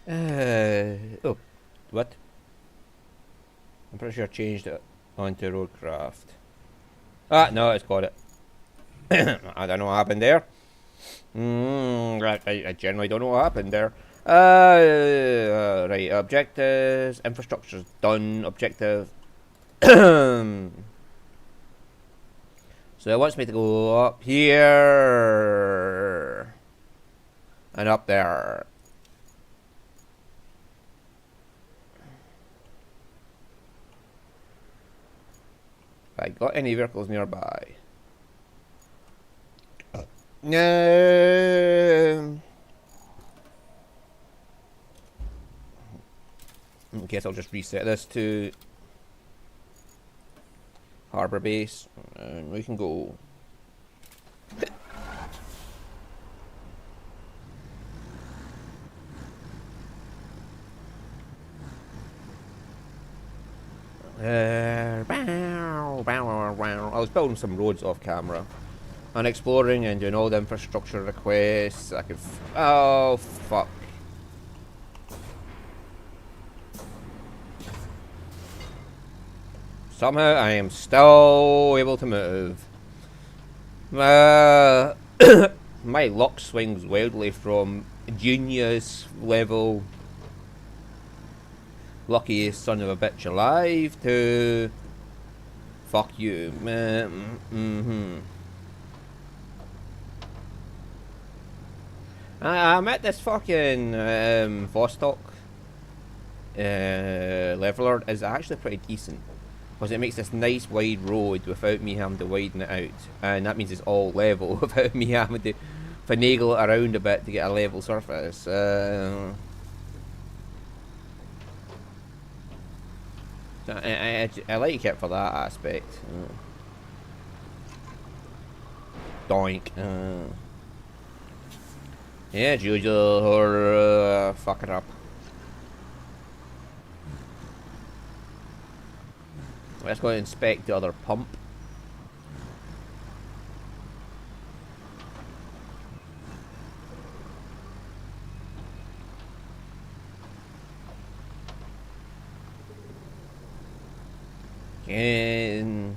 Oh, what? I'm pretty sure I changed it onto Roadcraft. Ah, no, it's got it. I don't know what happened there. I generally don't know what happened there. Right, objectives, infrastructure's done, objective. So it wants me to go up here and up there. Have I got any vehicles nearby? No. I guess I'll just reset this to Harbour Base, and we can go. I was building some roads off camera and exploring and doing all the infrastructure requests. I could. Oh, fuck. Somehow I am still able to move. My luck swings wildly from genius level luckiest son of a bitch alive to fuck you. I'm at this fucking Vostok leveler is actually pretty decent because it makes this nice wide road without me having to widen it out, and that means it's all level without me having to finagle it around a bit to get a level surface. I like it for that aspect. Doink. Yeah, as usual, or fuck it up. Let's go and inspect the other pump. And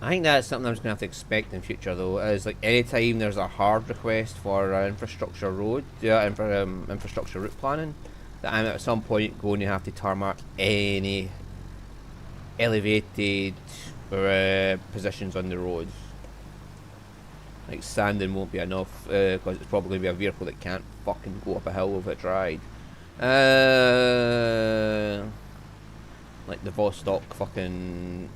I think that's something I'm just going to have to expect in future, though, is like anytime there's a hard request for infrastructure road, infrastructure route planning, that I'm at some point going to have to tarmac any elevated positions on the road. Like sanding won't be enough because it's probably going to be a vehicle that can't fucking go up a hill with its ride. Like the Vostok fucking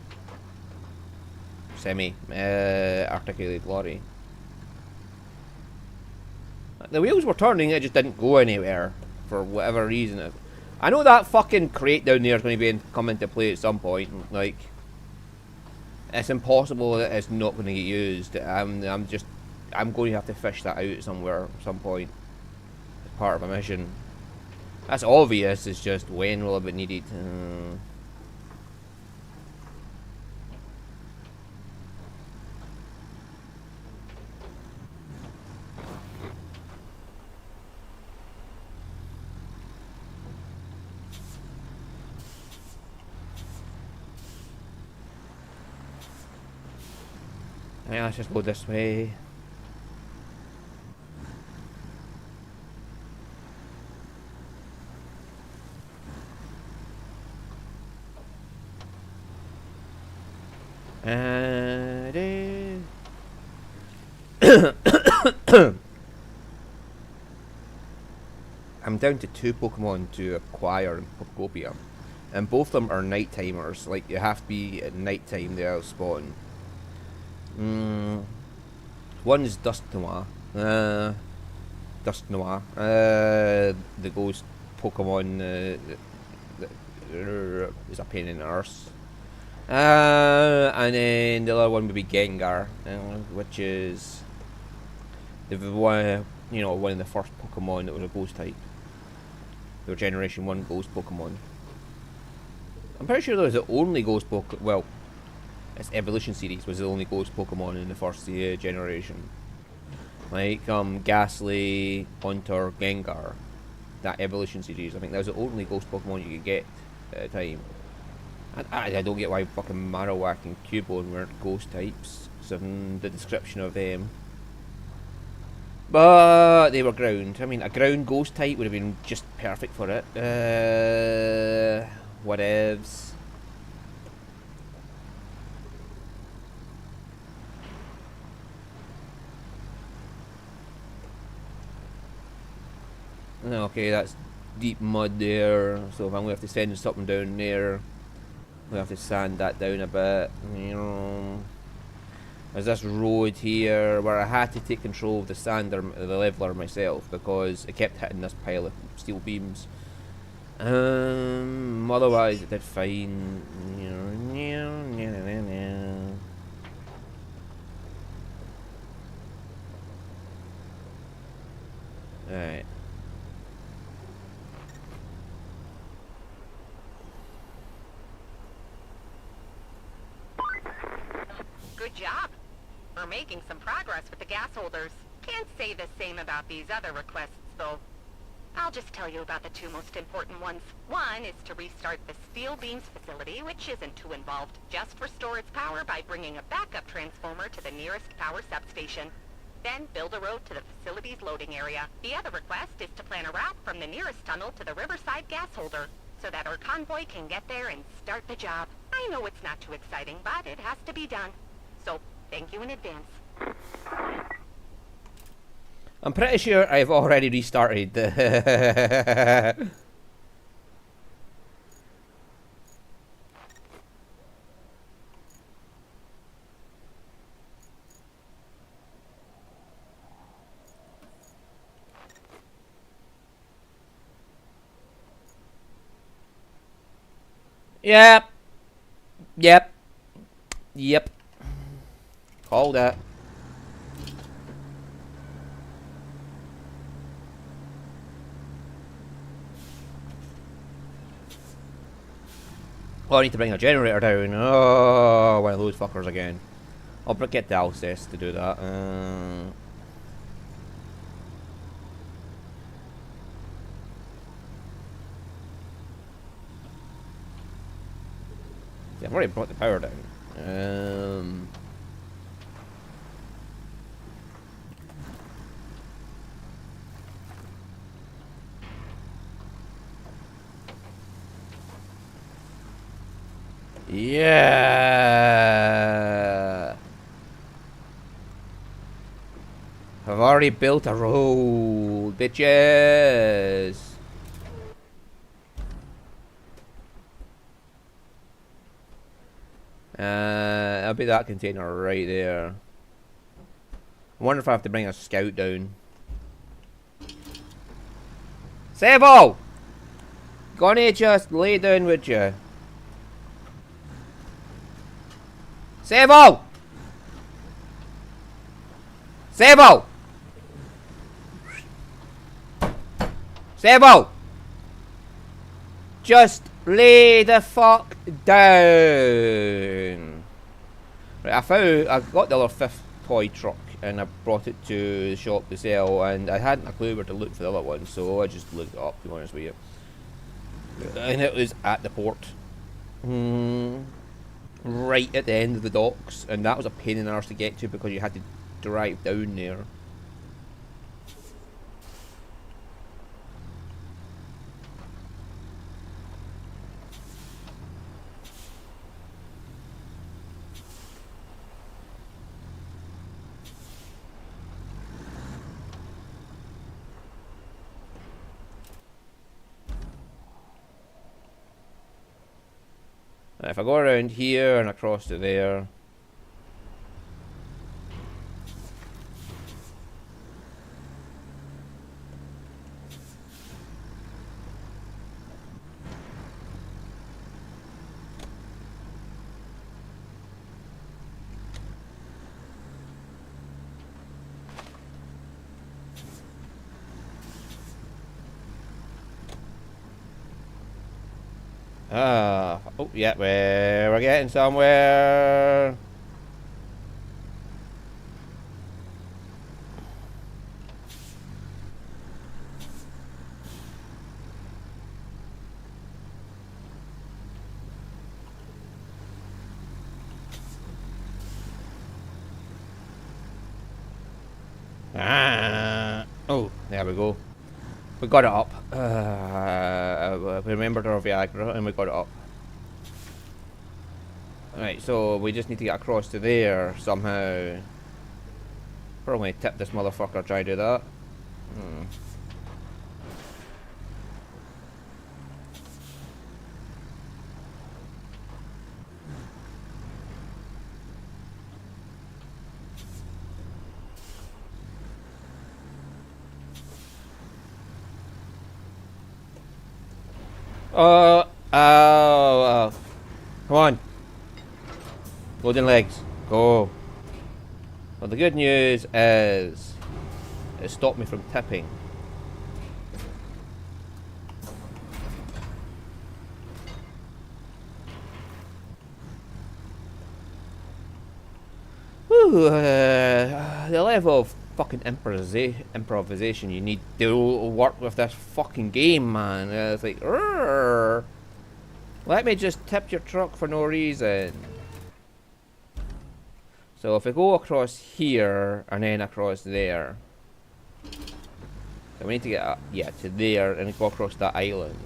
semi articulated lorry. The wheels were turning, it just didn't go anywhere for whatever reason. I know that fucking crate down there is going to come into play at some point. Like, it's impossible that it's not going to get used. I'm going to have to fish that out somewhere at some point as part of a mission. That's obvious. It's just when will it be needed. Yeah, let's just go this way. I'm down to 2 Pokemon to acquire in Pokopia, and both of them are night timers. Like, you have to be at night time they'll spawn. One's Dust Noir. The ghost Pokemon that is a pain in the arse. And then the other one would be Gengar, which is the one, one of the first Pokemon that was a ghost type. They were Generation 1 ghost Pokemon. I'm pretty sure that was the only ghost Pokemon. Well, its evolution series was the only ghost Pokemon in the first generation. Like Ghastly, Haunter, Gengar, that evolution series. I think that was the only ghost Pokemon you could get at the time. And I don't get why fucking Marowak and Cubone weren't ghost types, considering the description of them. But they were ground. I mean, a ground ghost type would have been just perfect for it. Whatevs. Okay, that's deep mud there. So if I'm going to have to send something down there, we'll have to sand that down a bit. There's this road here where I had to take control of the sander, the leveler myself, because it kept hitting this pile of steel beams. Otherwise it did fine. Alright. Good job. We're making some progress with the gas holders. Can't say the same about these other requests, though. I'll just tell you about the two most important ones. One is to restart the steel beams facility, which isn't too involved. Just restore its power by bringing a backup transformer to the nearest power substation. Then build a road to the facility's loading area. The other request is to plan a route from the nearest tunnel to the Riverside gas holder, so that our convoy can get there and start the job. I know it's not too exciting, but it has to be done. So, thank you in advance. I'm pretty sure I've already restarted the... Yep. Yep. Yep. Called it. Oh, I need to bring a generator down. Oh, one of those fuckers again. I'll get the Alcest to do that. Yeah, I've already brought the power down. Yeah. I've already built a road, bitches. I'll be that container right there. I wonder if I have to bring a scout down. Savo! Gonna just lay down with you. Savo! Savo! Savo! Just lay the fuck down. Right, I got the other 5th toy truck and I brought it to the shop to sell, and I hadn't a clue where to look for the other one, so I just looked it up, to be honest with you. And it was at the port. Right at the end of the docks, and that was a pain in the arse to get to because you had to drive down there. If I go around here and across to there. Oh, yeah, we're getting somewhere. Oh, there we go. We got it up. We remembered our Viagra and we got it up. Right, so we just need to get across to there somehow. Probably tip this motherfucker, try to do that. Come on. Loading legs. Go. Well, the good news is it stopped me from tipping. Whew, the level of fucking improvisation you need to work with this fucking game, man. It's like, "Rrr, let me just tip your truck for no reason." So if we go across here and then across there, so we need to get up, yeah, to there and go across that island.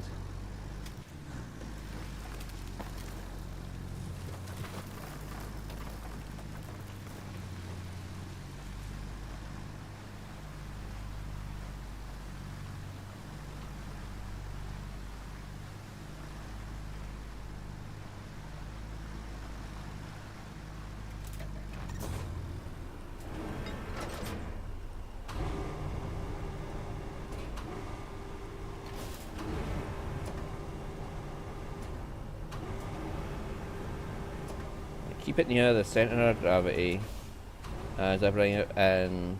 Keep it near the center of gravity as I bring it in.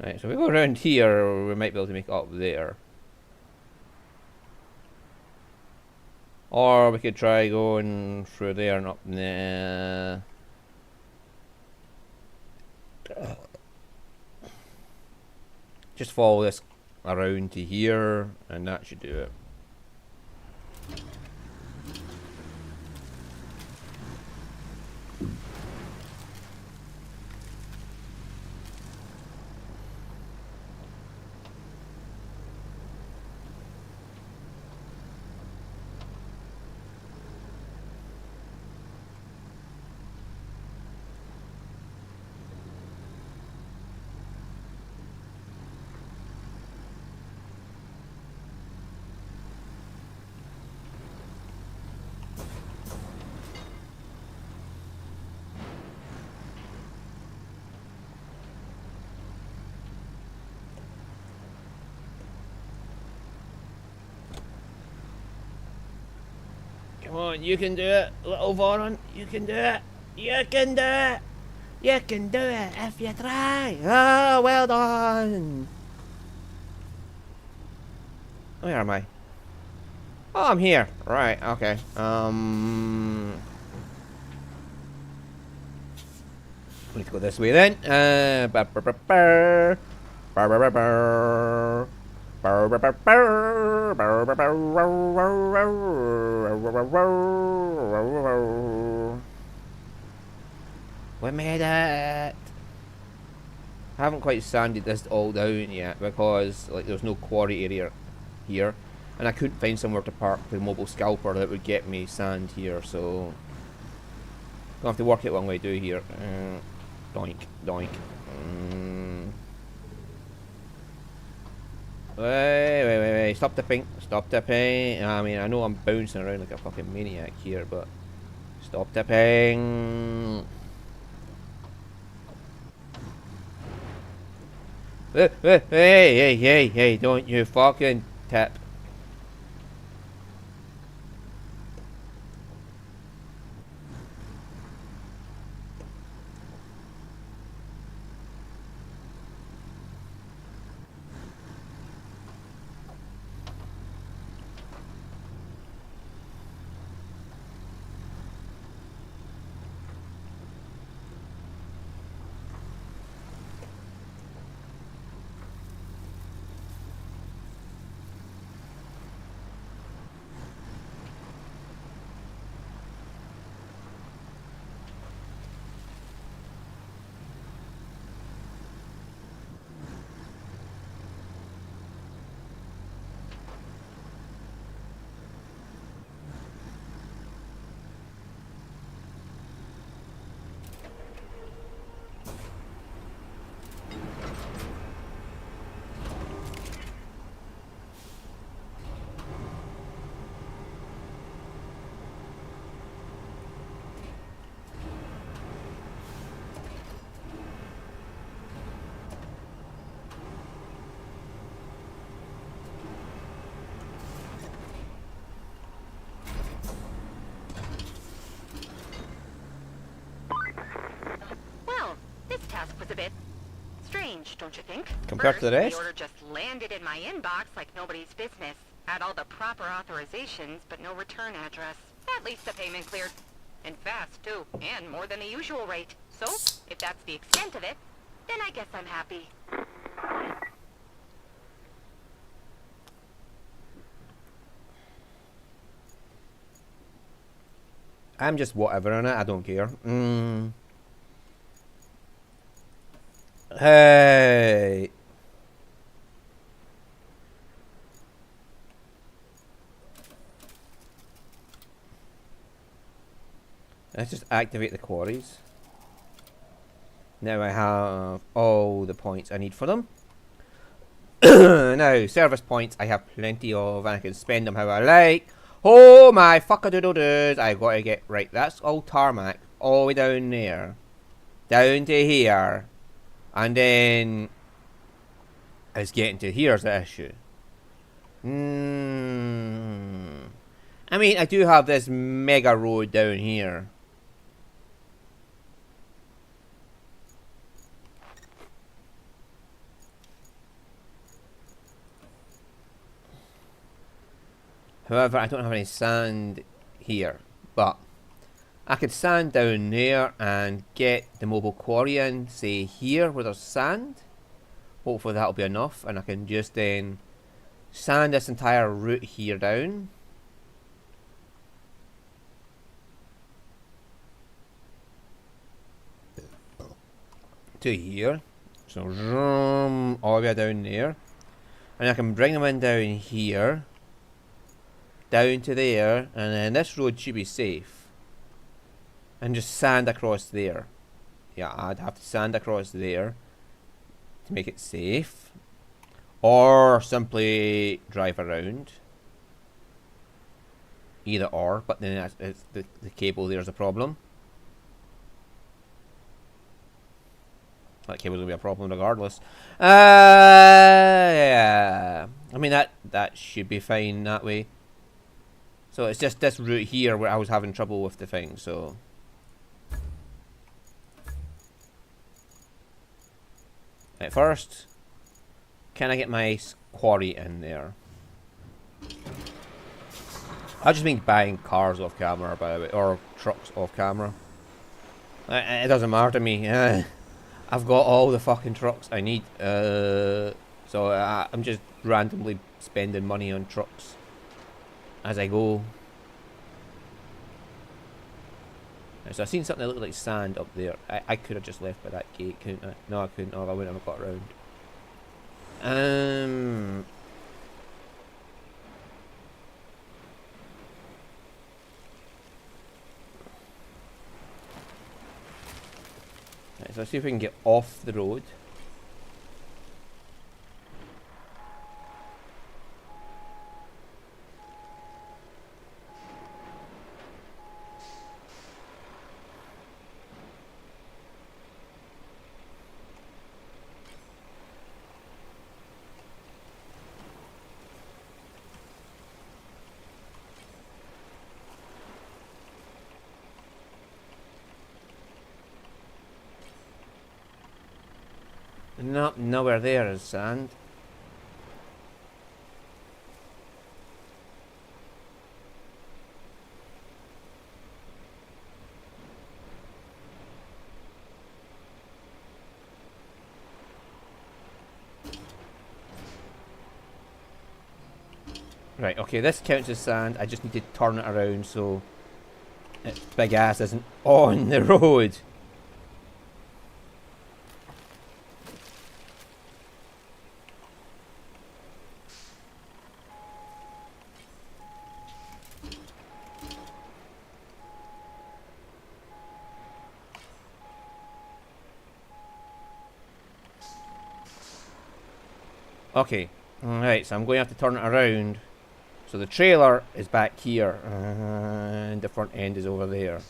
Right, so if we go around here, we might be able to make it up there. Or we could try going through there and up there. Just follow this around to here, and that should do it. Come on, you can do it, little Voron. You can do it. You can do it. You can do it if you try. Oh, well done. Where am I? Oh, I'm here. Right, okay. We need to go this way then. We made it. haven't quite sanded this all down yet because like there's no quarry area here, and I couldn't find somewhere to park the mobile scalper that would get me sand here, so I'll have to work out what I'm going to do here. Doink, doink. Wait, stop tipping, stop tipping. I mean, I know I'm bouncing around like a fucking maniac here, but stop tipping. Hey, don't you fucking tip. Well, this task was a bit strange, don't you think? Compared to the rest? The order just landed in my inbox like nobody's business. Had all the proper authorizations, but no return address. At least the payment cleared. And fast, too. And more than the usual rate. So, if that's the extent of it, then I guess I'm happy. I'm just whatever on it, I don't care. Hey. Let's just activate the quarries. Now I have all the points I need for them. Now, service points I have plenty of and I can spend them how I like. Oh my fuck-a-doodle-doos. I gotta get, right, that's all tarmac. All the way down there. Down to here. And then it's getting to here's the issue. I mean, I do have this mega road down here. However, I don't have any sand here, but I could sand down there and get the mobile quarry in, say here where there's sand. Hopefully that'll be enough, and I can just then sand this entire route here down. To here. So all the way down there. And I can bring them in down here. Down to there, and then this road should be safe. And just sand across there. Yeah, I'd have to sand across there to make it safe. Or simply drive around. Either or, but then it's the cable there's a problem. That cable's gonna be a problem regardless. Yeah. I mean that should be fine that way. So it's just this route here where I was having trouble with the thing, so. At first, can I get my quarry in there? I just mean buying cars off camera, by the way, or trucks off camera. It doesn't matter to me. I've got all the fucking trucks I need, so I'm just randomly spending money on trucks as I go. Right, so I seen something that looked like sand up there. I could have just left by that gate, couldn't I? No, I couldn't. Oh, I wouldn't have got around. Right, so let's see if we can get off the road. No, nowhere there is sand. Right, okay, this counts as sand. I just need to turn it around so its big ass isn't on the road. Okay, alright, so I'm going to have to turn it around. So the trailer is back here, and the front end is over there.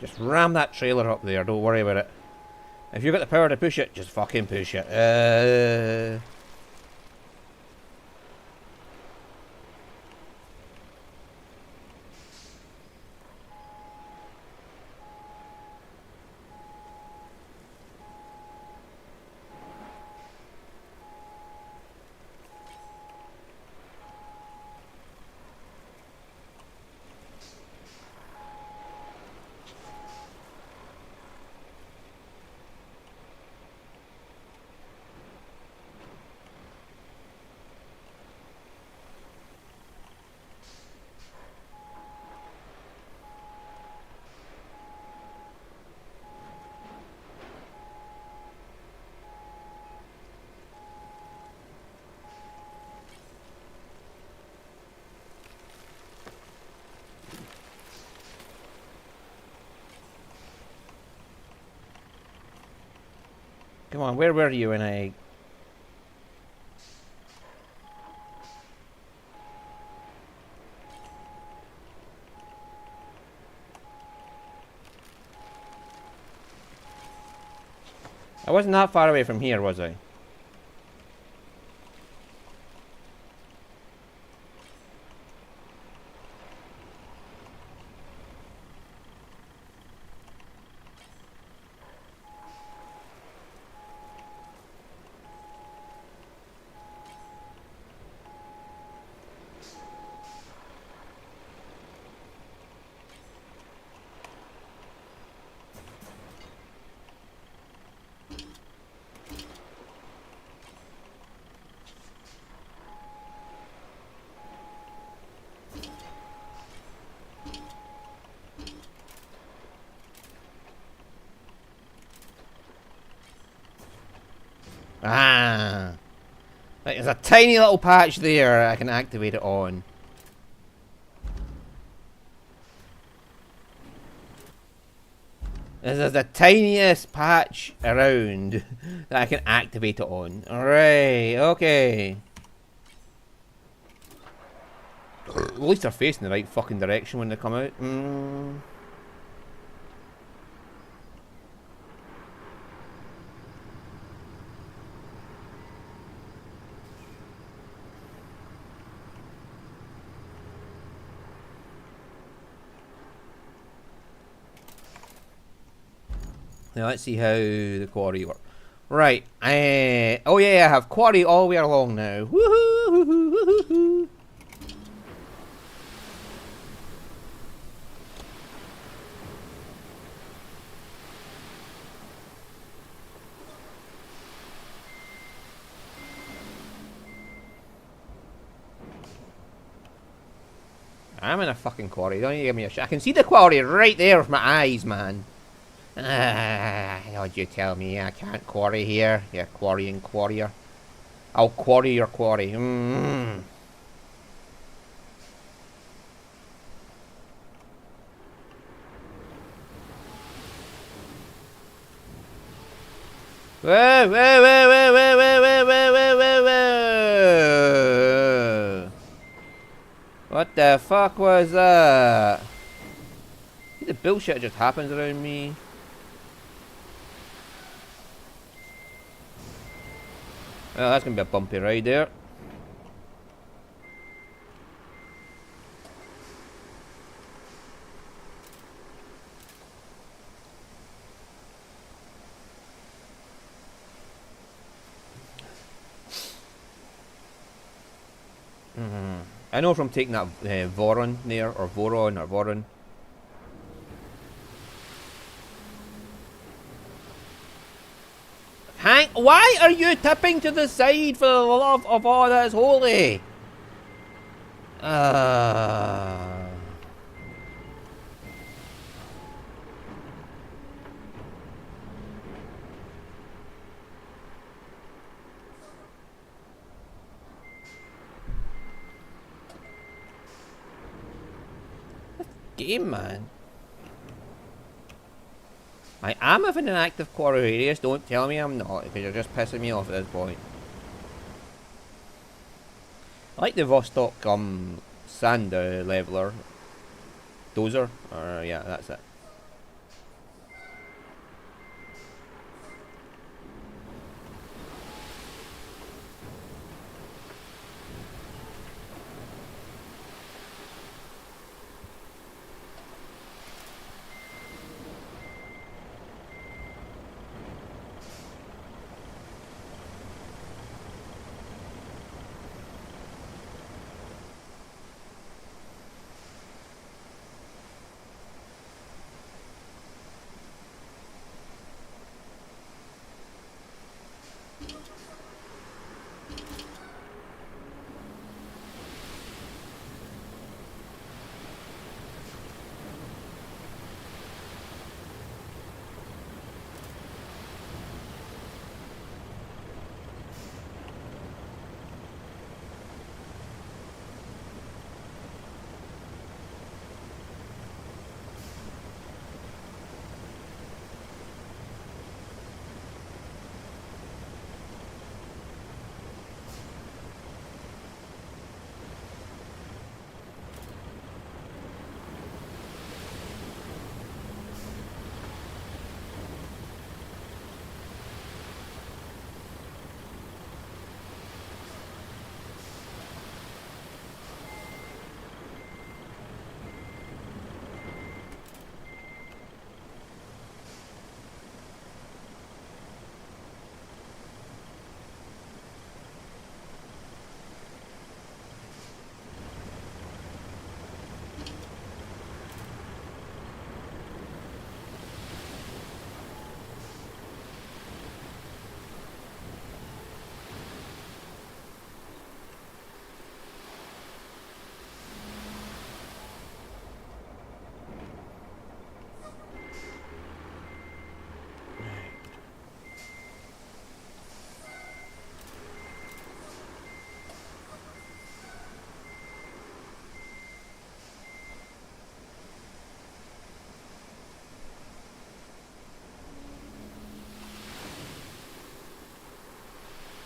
Just ram that trailer up there, don't worry about it. If you've got the power to push it, just fucking push it. Come on, where were you when I... I wasn't that far away from here, was I? Ah! Right, there's a tiny little patch there I can activate it on. This is the tiniest patch around that I can activate it on. Alright, okay. At least they're facing the right fucking direction when they come out. Now let's see how the quarry works. Right. Oh yeah, I have quarry all the way along now. Woohoo! I'm in a fucking quarry. Don't you give me a shit. I can see the quarry right there with my eyes, man. How'd you tell me I can't quarry here? You quarrying quarrier. I'll quarry your quarry. Whoa, whoa, whoa, whoa, whoa, whoa, whoa, whoa, whoa, whoa. What the fuck was that? See the bullshit that just happens around me. Well, that's gonna be a bumpy ride there. I know from taking that Voron there, or Voron, or Voron. Hank, why are you tipping to the side for the love of all that is holy? Game, man. I am within an active quarry radius, don't tell me I'm not, because you're just pissing me off at this point. I like the Vostok sand leveler. Dozer? Yeah, that's it.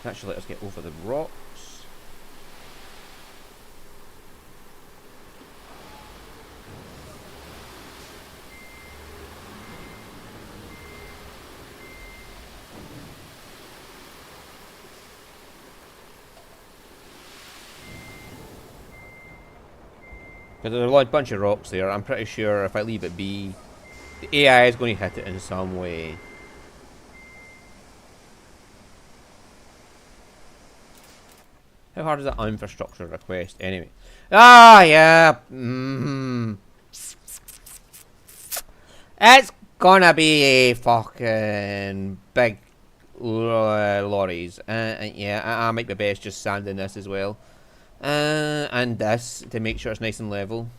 Actually, let us get over the rocks. Because there's a bunch of rocks there. I'm pretty sure if I leave it be, the AI is going to hit it in some way. How hard is that infrastructure request anyway? Ah, yeah. It's gonna be a fucking big lorries. Yeah, I make my best just sanding this as well. And this to make sure it's nice and level.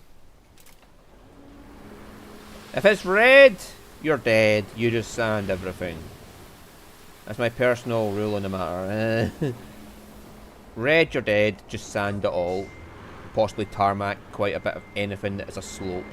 If it's red, you're dead. You just sand everything. That's my personal rule on the matter. Red, you're dead. Just sand it all. Possibly tarmac quite a bit of anything that is a slope.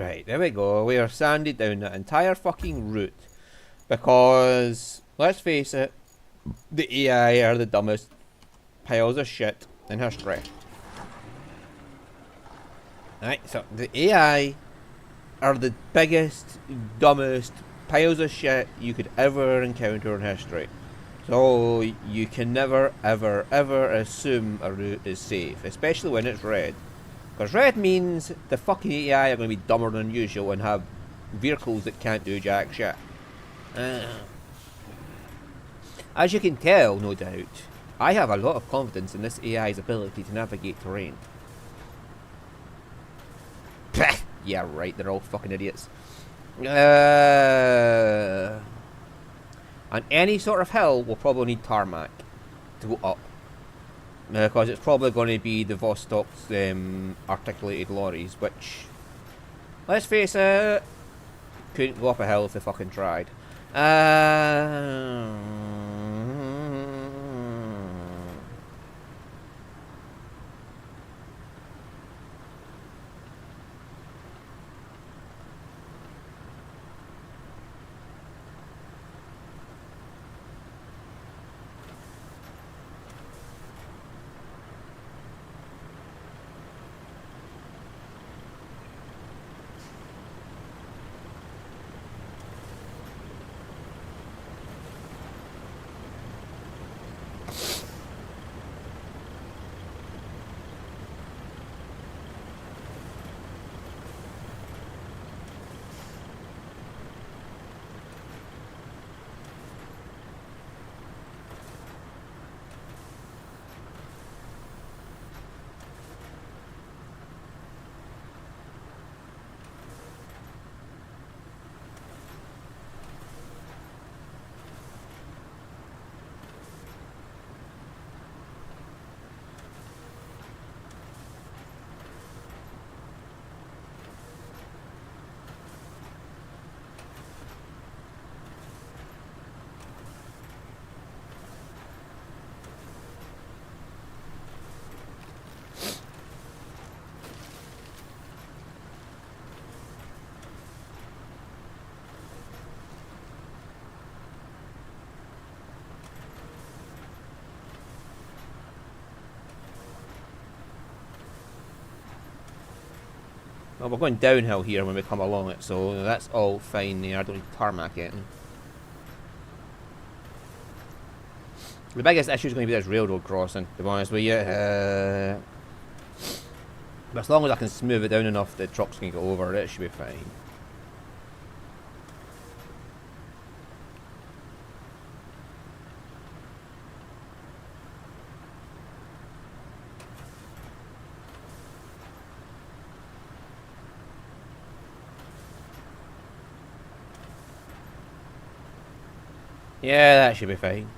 Right, there we go. We are sanded down that entire fucking route. Because, let's face it, the AI are the dumbest piles of shit in history. Right, so the AI are the biggest, dumbest piles of shit you could ever encounter in history. So you can never, ever, ever assume a route is safe, especially when it's red. Because red means the fucking AI are going to be dumber than usual and have vehicles that can't do jack shit. As you can tell, no doubt, I have a lot of confidence in this AI's ability to navigate terrain. Yeah, right, they're all fucking idiots. And any sort of hill will probably need tarmac to go up. Because it's probably going to be the Vostok's articulated lorries, which, let's face it, couldn't go up a hill if they fucking tried. Well, we're going downhill here when we come along it, so that's all fine there. I don't need tarmac it. The biggest issue is going to be this railroad crossing, to be honest with you. But as long as I can smooth it down enough that trucks can go over, it should be fine. Yeah, that should be fine.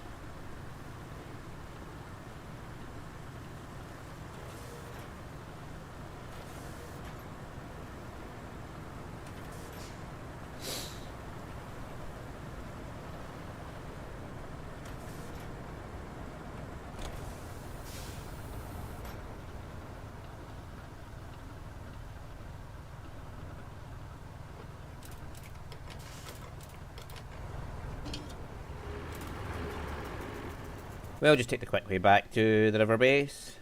We'll just take the quick way back to the river base.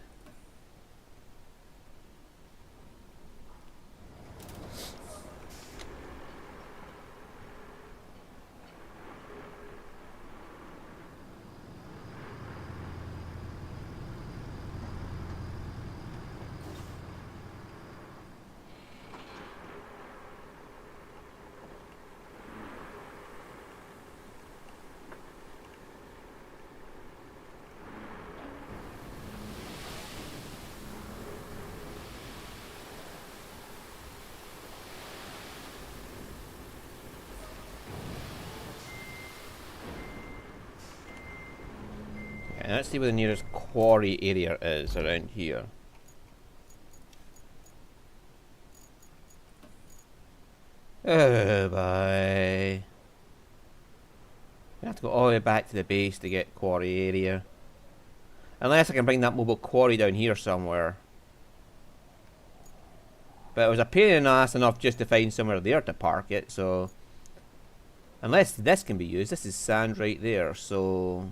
Okay, let's see where the nearest quarry area is around here. Oh boy. I have to go all the way back to the base to get quarry area. Unless I can bring that mobile quarry down here somewhere. But it was a pain in the ass enough just to find somewhere there to park it, so... Unless this can be used, this is sand right there, so...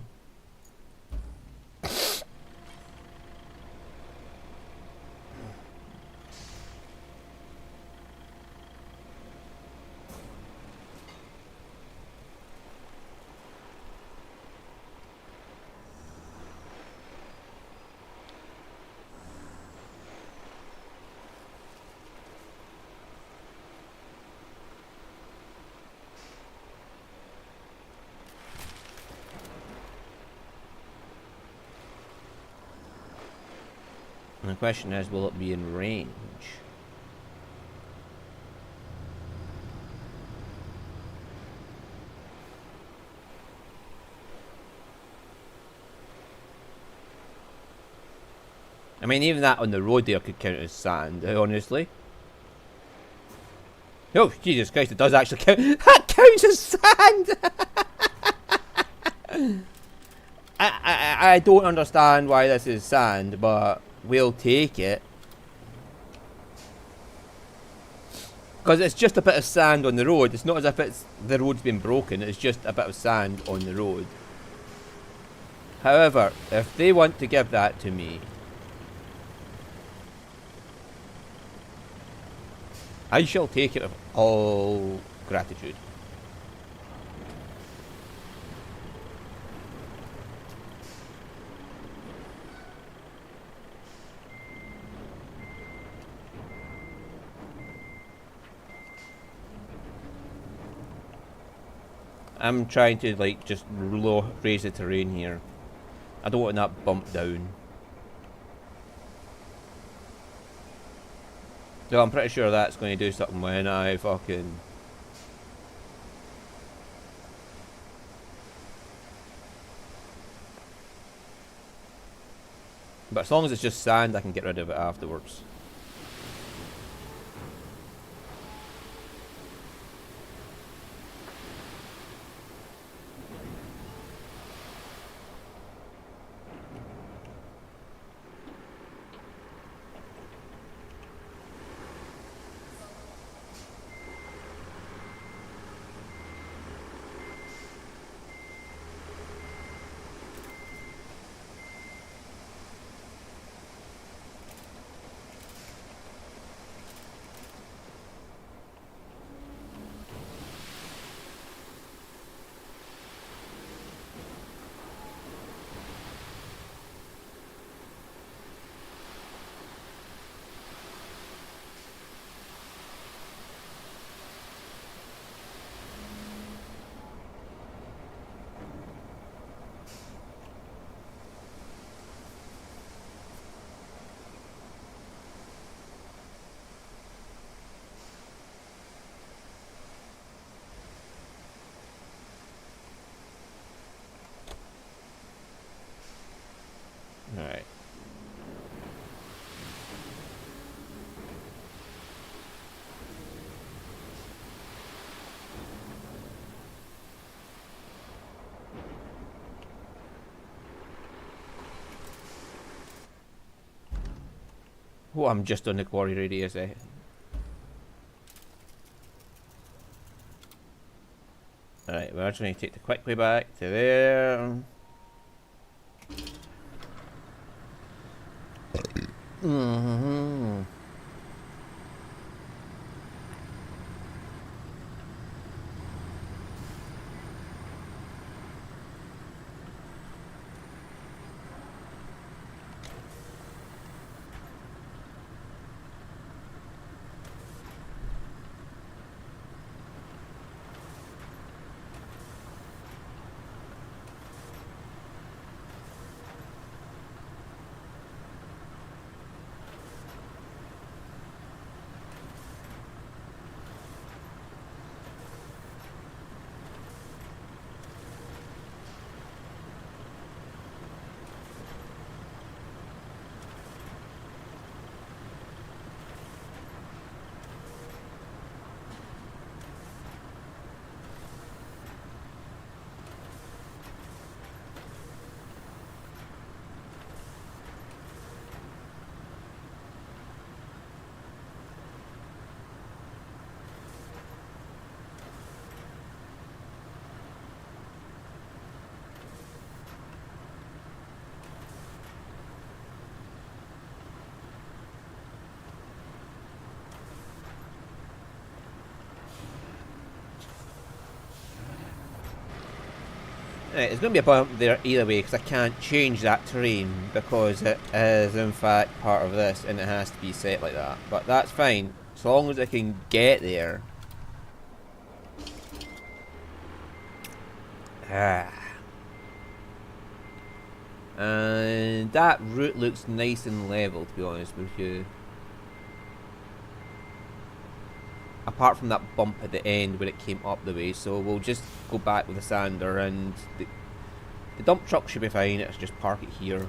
And the question is, will it be in range? I mean, even that on the road there could count as sand, honestly. Oh, Jesus Christ, it does actually count. That counts as sand! I don't understand why this is sand, but we'll take it. Because it's just a bit of sand on the road. It's not as if it's the road's been broken. It's just a bit of sand on the road. However, if they want to give that to me, I shall take it with all gratitude. I'm trying to like just raise the terrain here. I don't want that bump down. So I'm pretty sure that's going to do something when I fucking... But as long as it's just sand, I can get rid of it afterwards. Alright. Oh, I'm just on the quarry radius, eh? Alright, we're just going to take the quick way back to there. Mm-hmm. Right, there's going to be a bump there either way because I can't change that terrain because it is in fact part of this and it has to be set like that. But that's fine, as long as I can get there. And that route looks nice and level, to be honest with you. Apart from that bump at the end where it came up the way, so we'll just go back with the sander and the dump truck should be fine. Let's just park it here.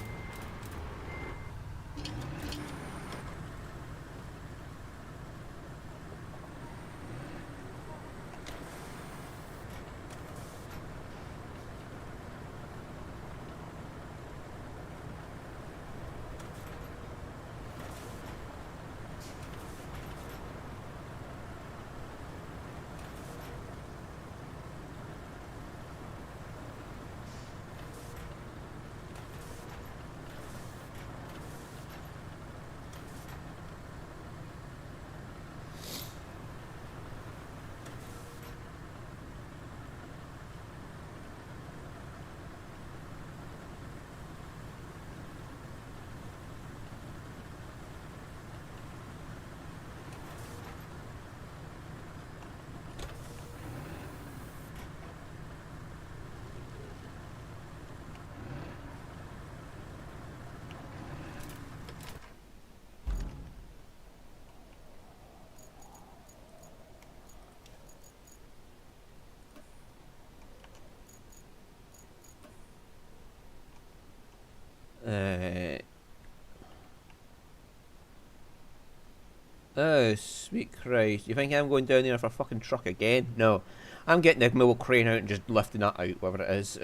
Oh, sweet Christ. You think I'm going down there for a fucking truck again? No. I'm getting the mobile crane out and just lifting that out, whatever it is.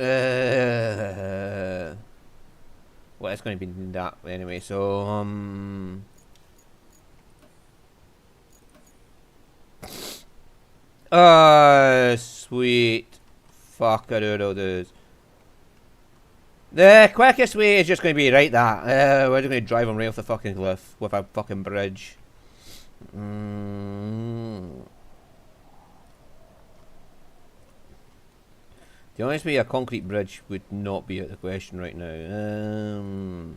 Well, it's going to be that anyway, so, sweet. Fuck a doodle dudes. The quickest way is just going to be right that. We're just going to drive them right off the fucking cliff with a fucking bridge. The honest way, a concrete bridge would not be out of the question right now.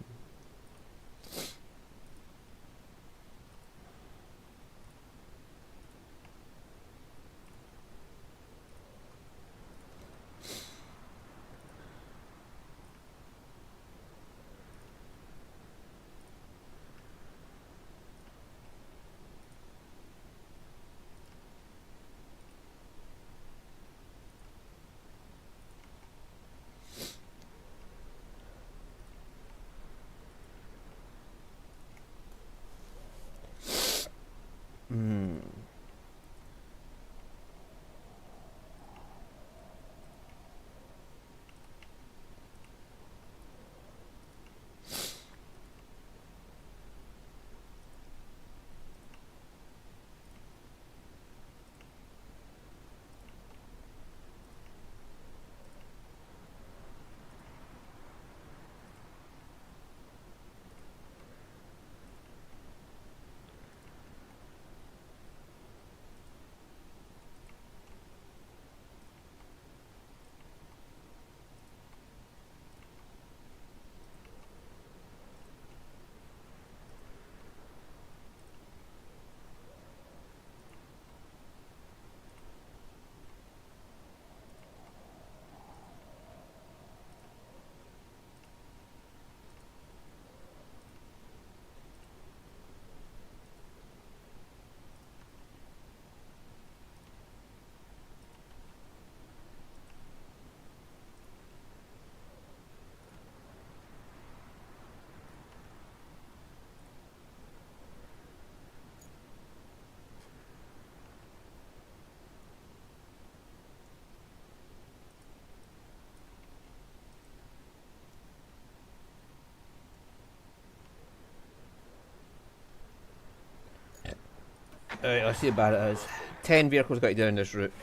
Alright, let's see how bad it is. 10 vehicles got to down this route.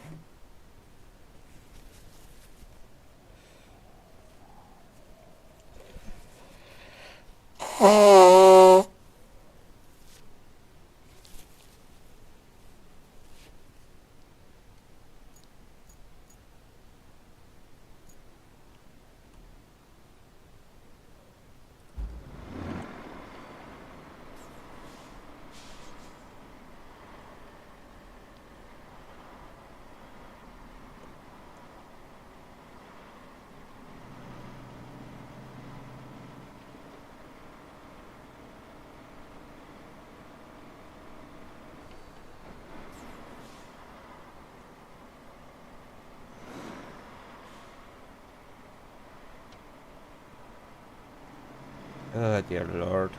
Oh dear lord.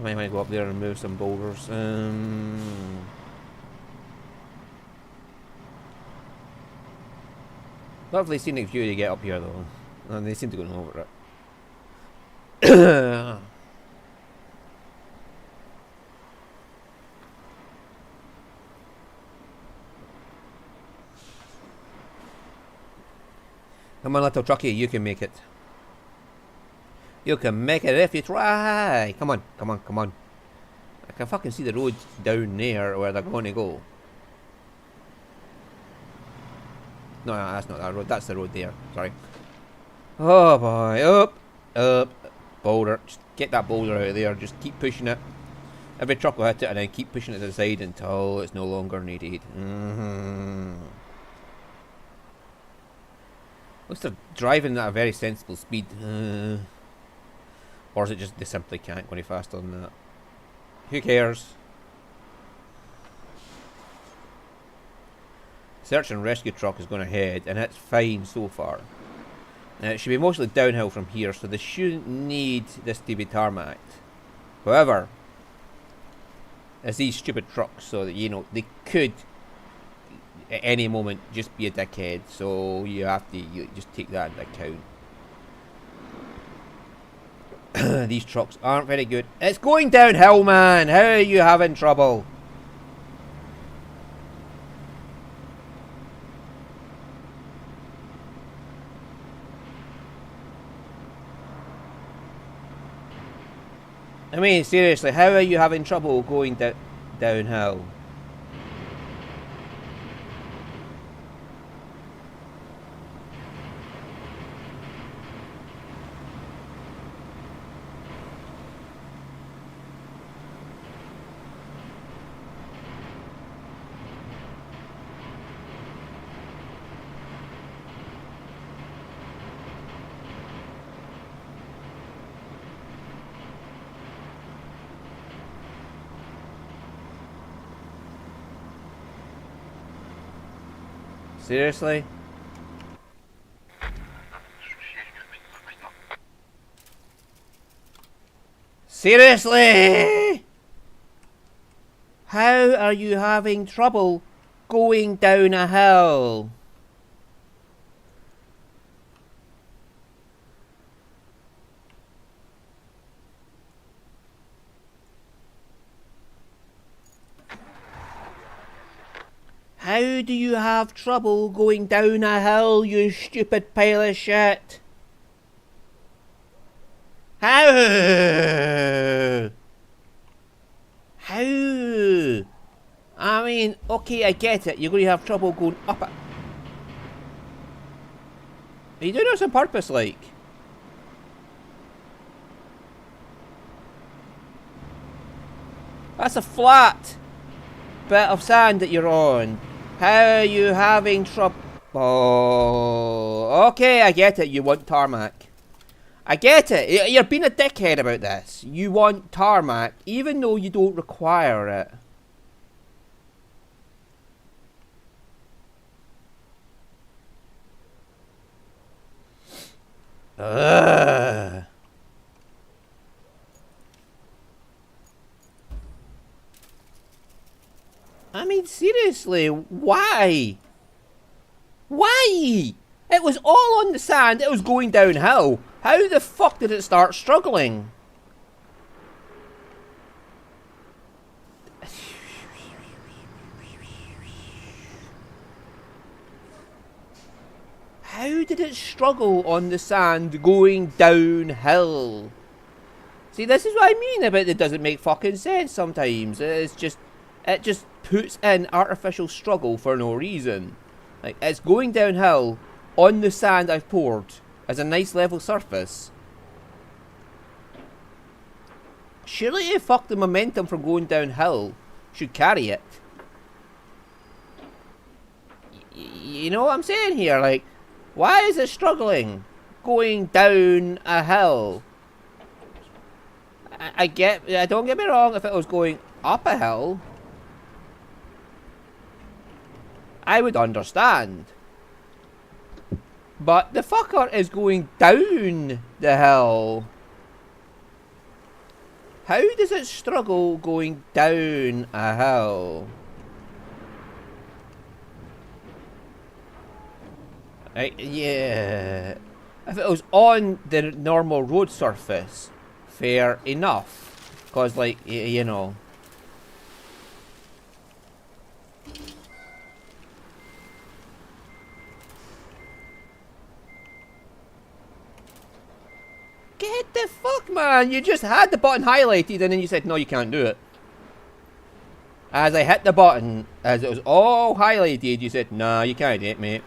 I might go up there and move some boulders. Lovely scenic view to get up here though. And they seem to go over it. Come on, little trucky, you can make it. You can make it if you try. Come on, come on, come on. I can fucking see the road down there where they're going to go. No, that's not that road. That's the road there. Sorry. Oh boy. Up. Up. Boulder. Just get that boulder out of there. Just keep pushing it. Every truck will hit it and then keep pushing it to the side until it's no longer needed. Looks like they're driving at a very sensible speed. Or is it just they simply can't go any faster than that? Who cares? Search and rescue truck is going ahead and it's fine so far. It should be mostly downhill from here, so they shouldn't need this to be tarmacked. However, it's these stupid trucks, so that, you know, they could at any moment just be a dickhead, so you have to just take that into account. These trucks aren't very good. It's going downhill, man! How are you having trouble? I mean, seriously, how are you having trouble going downhill? Seriously? Seriously? How are you having trouble going down a hill? How do you have trouble going down a hill, you stupid pile of shit? How? How? I mean, okay, I get it. You're going to have trouble going up it. Are you doing this on purpose, like? That's a flat bit of sand that you're on. How are you having trouble? Oh, okay, I get it. You want tarmac. I get it. You're being a dickhead about this. You want tarmac, even though you don't require it. Ugh. I mean, seriously, why? Why? It was all on the sand, it was going downhill. How the fuck did it start struggling? How did it struggle on the sand going downhill? See, this is what I mean about it doesn't make fucking sense sometimes. It just puts in artificial struggle for no reason. Like, it's going downhill on the sand I've poured as a nice level surface. Surely if fuck the momentum from going downhill should carry it. You know what I'm saying here? Like, why is it struggling going down a hill? Don't get me wrong, if it was going up a hill, I would understand. But the fucker is going down the hill. How does it struggle going down a hill? Right, yeah. If it was on the normal road surface, fair enough. Because, like, you know. Get the fuck, man! You just had the button highlighted and then you said, no, you can't do it. As I hit the button, as it was all highlighted, you said, nah, you can't do it, mate.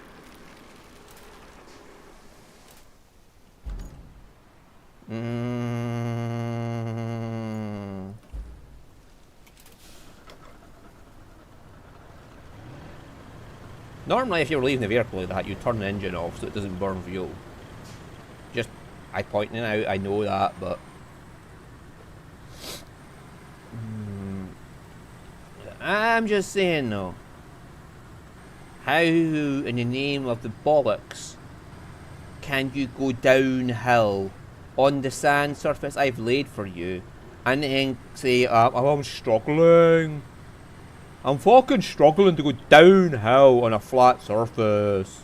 Normally, if you were leaving the vehicle like that, you turn the engine off so it doesn't burn fuel. Just, I pointing it out, I know that, but... I'm just saying, though. How, in the name of the bollocks, can you go downhill on the sand surface I've laid for you and then say, I'm struggling. I'm fucking struggling to go downhill on a flat surface.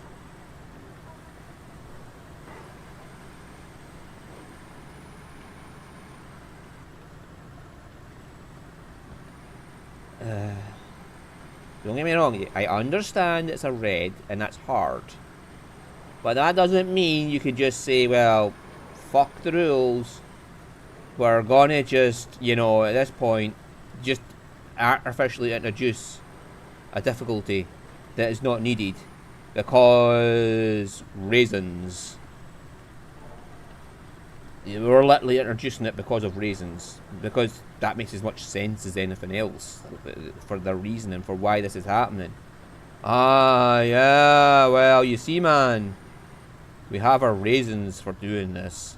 Don't get me wrong, I understand it's a red and that's hard. But that doesn't mean you can just say, well, fuck the rules. We're gonna just, you know, at this point, just artificially introduce a difficulty that is not needed. Because reasons. We're literally introducing it because of reasons. Because that makes as much sense as anything else. For the reasoning for why this is happening. Ah, yeah, well, you see, man. We have our reasons for doing this.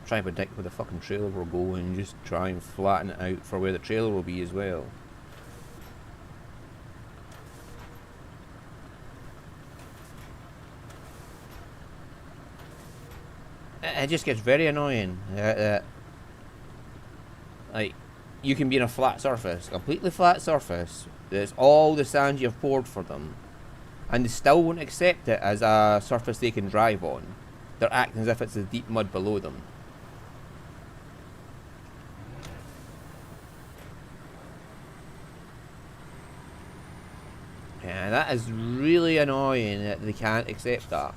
Try and predict where the fucking trailer will go and just try and flatten it out for where the trailer will be as well. It just gets very annoying. Like, you can be in a flat surface, completely flat surface. There's all the sand you've poured for them, and they still won't accept it as a surface they can drive on. They're acting as if it's the deep mud below them. Yeah, that is really annoying that they can't accept that.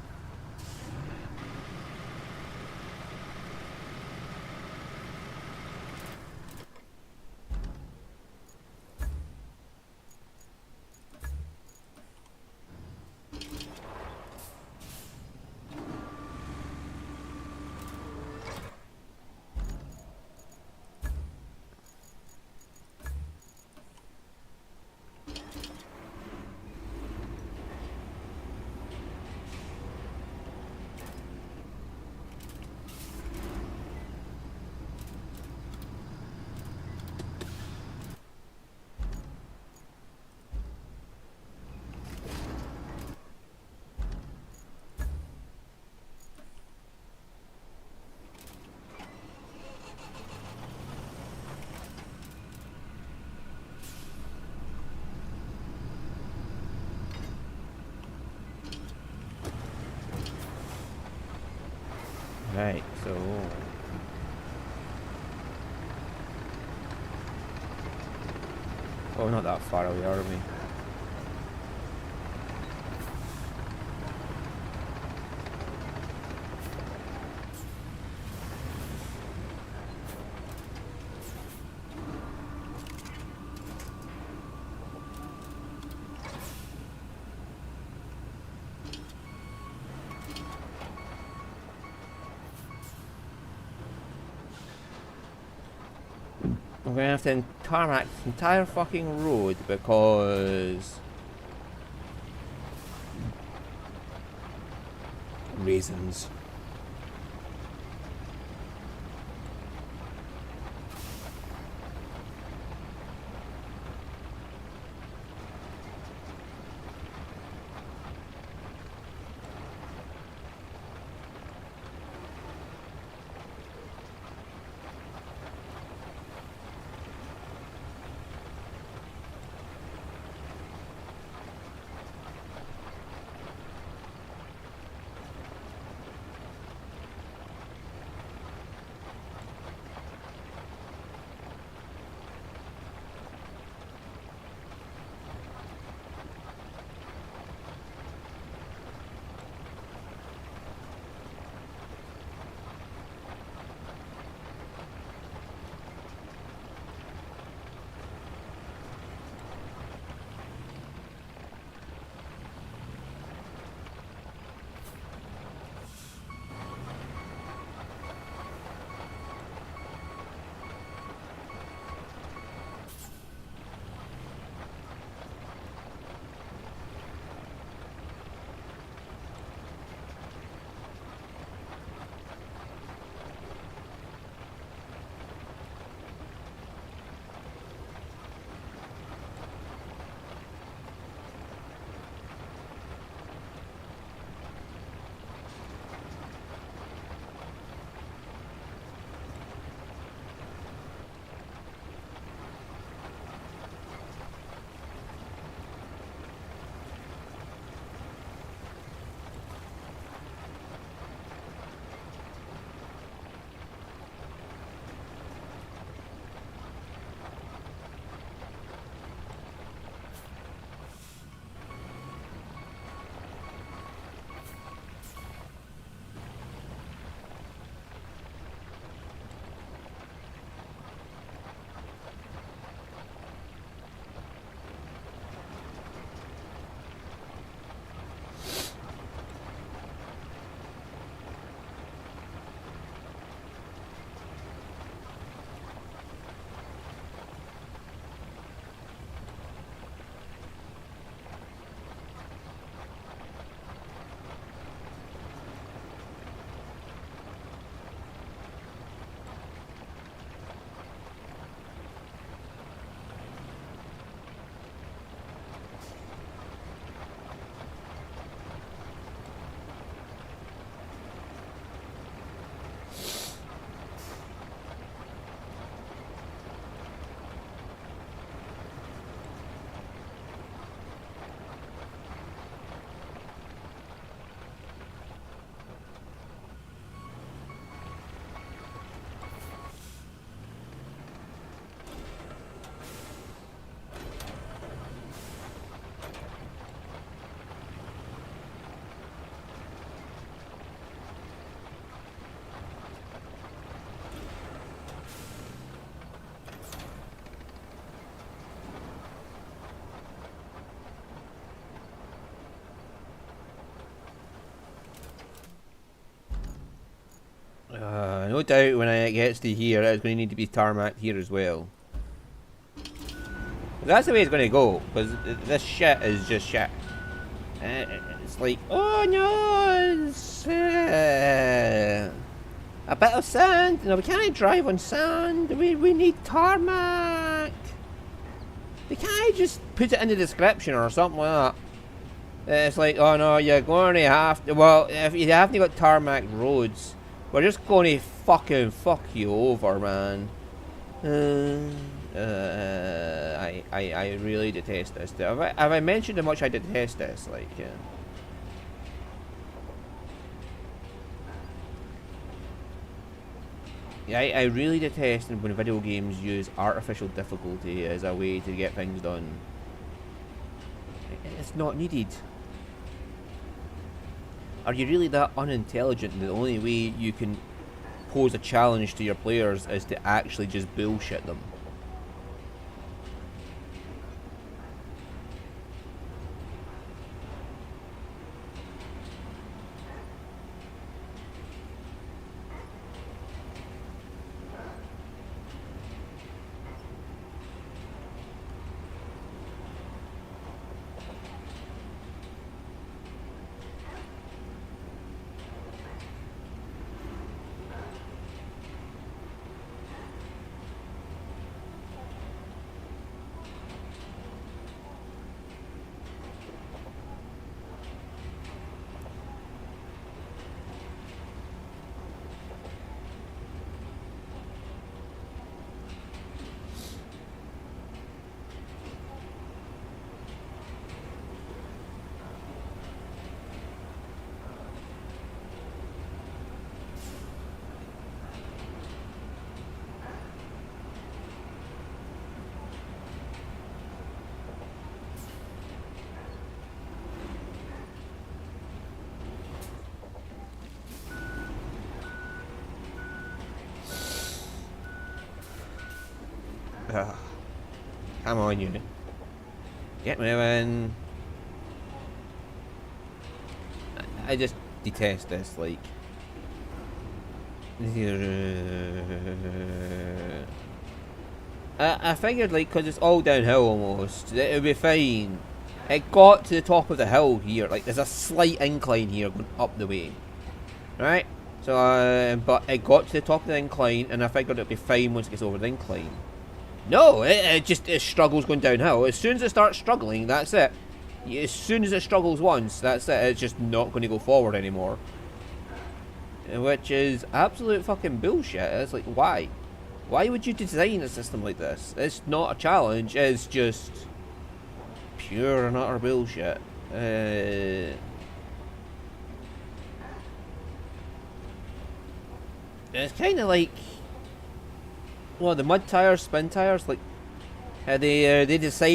Right, so... Oh, not that far away, are we? I'm gonna have to tarmac the entire fucking road because... reasons. No doubt when it gets to here, it's going to need to be tarmac here as well. That's the way it's going to go, because this shit is just shit. It's like, oh no, it's a bit of sand. No, we can't drive on sand. We need tarmac. We can't just put it in the description or something like that. It's like, oh no, you're going to have to. Well, if you haven't got tarmac roads, we're just going to fucking fuck you over, man. I really detest this. Have I mentioned how much I detest this? Like, Yeah, I really detest when video games use artificial difficulty as a way to get things done. It's not needed. Are you really that unintelligent that the only way you can pose a challenge to your players is to actually just bullshit them? Ugh. Come on, unit. Get moving. I just detest this, like. I figured, like, because it's all downhill almost, that it would be fine. It got to the top of the hill here, like, there's a slight incline here going up the way. Right? So, but it got to the top of the incline, and I figured it'd be fine once it gets over the incline. No, it struggles going downhill. As soon as it starts struggling, that's it. As soon as it struggles once, that's it. It's just not going to go forward anymore. Which is absolute fucking bullshit. It's like, why? Why would you design a system like this? It's not a challenge, it's just pure and utter bullshit. It's kind of like, well, the mud tires, spin tires, like, they decide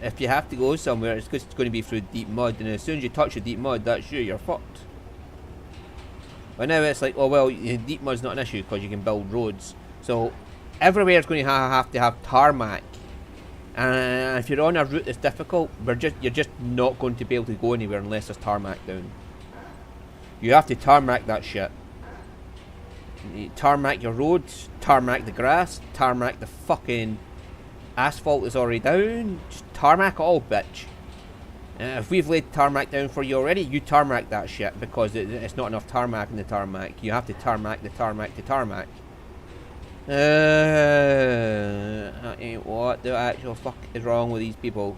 if you have to go somewhere, it's going to be through deep mud, and as soon as you touch the deep mud, that's you're fucked. But now it's like, oh well, deep mud's not an issue because you can build roads. So everywhere is going to have tarmac, and if you're on a route that's difficult, you're just not going to be able to go anywhere unless there's tarmac down. You have to tarmac that shit. You tarmac your roads, tarmac the grass, tarmac the fucking asphalt that's already down. Just tarmac it all, bitch. If we've laid tarmac down for you already, you tarmac that shit because it's not enough tarmac in the tarmac. You have to tarmac the tarmac to tarmac. What the actual fuck is wrong with these people?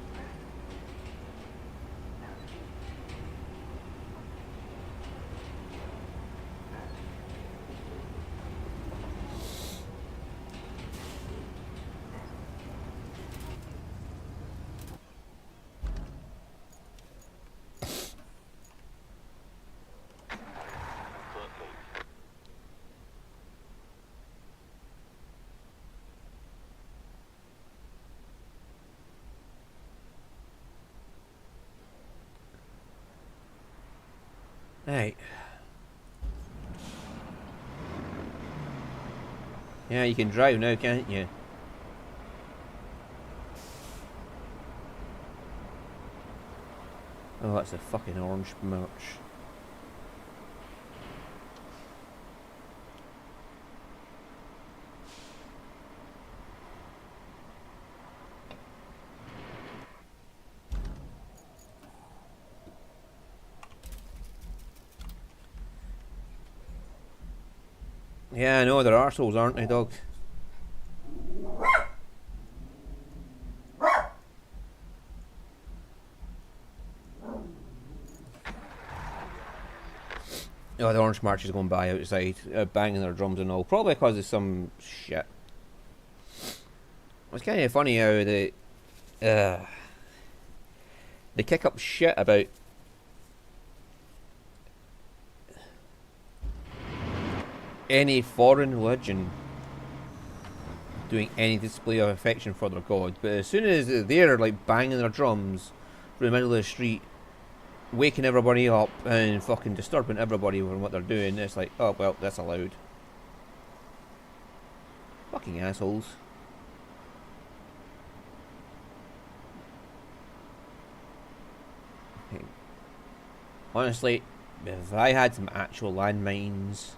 Right. Yeah, you can drive now, can't you? Oh, that's a fucking orange merch. Yeah, I know, they're arseholes, aren't they, dog? Oh, the orange march is going by outside, banging their drums and all. Probably because of some shit. It's kind of funny how they kick up shit about any foreign religion doing any display of affection for their god, but as soon as they're like banging their drums through the middle of the street, waking everybody up and fucking disturbing everybody with what they're doing, it's like, oh well, that's allowed. Fucking assholes. Okay. Honestly, if I had some actual landmines,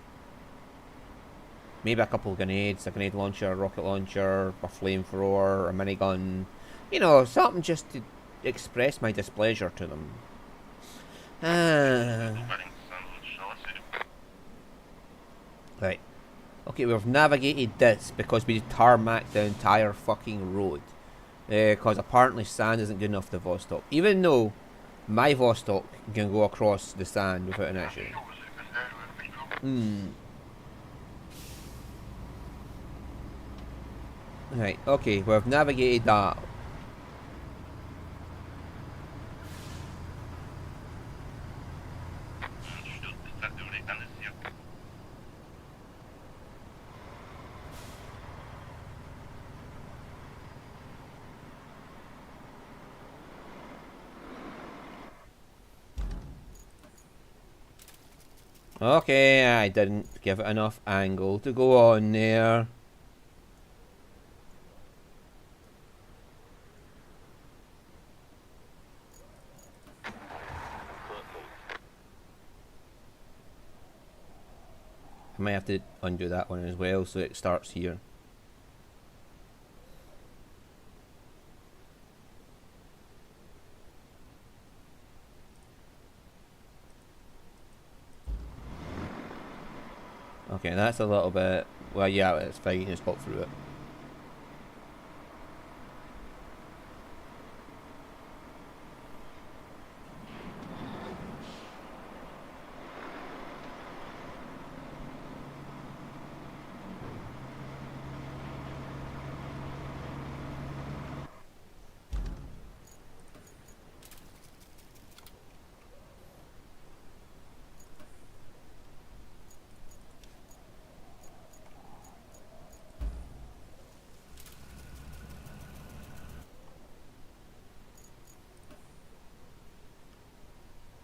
maybe a couple of grenades, a grenade launcher, a rocket launcher, a flamethrower, a minigun, you know, something just to express my displeasure to them. Right. Okay, we've navigated this because we tarmacked the entire fucking road. Because apparently sand isn't good enough to Vostok. Even though my Vostok can go across the sand without an issue. Right, okay, we've navigated that. Okay, I didn't give it enough angle to go on there. I might have to undo that one as well so it starts here. Okay, that's a little bit... Well, yeah, it's fine, just got through it.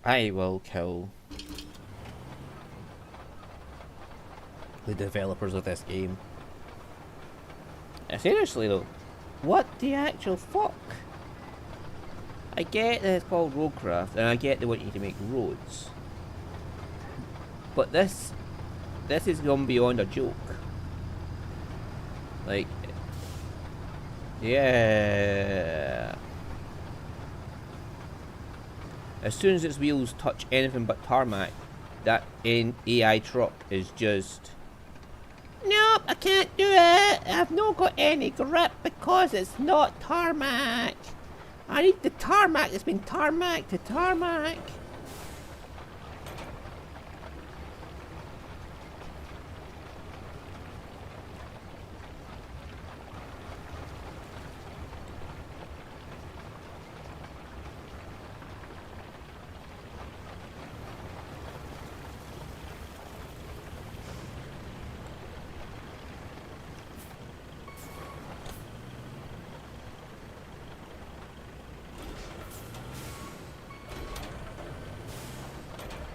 I will kill the developers of this game. Seriously though, what the actual fuck? I get that it's called Roadcraft, and I get they want you to make roads. But this is gone beyond a joke. Like, yeah. As soon as its wheels touch anything but tarmac, that AI truck is just... Nope, I can't do it. I've not got any grip because it's not tarmac. I need the tarmac that's been tarmac to tarmac.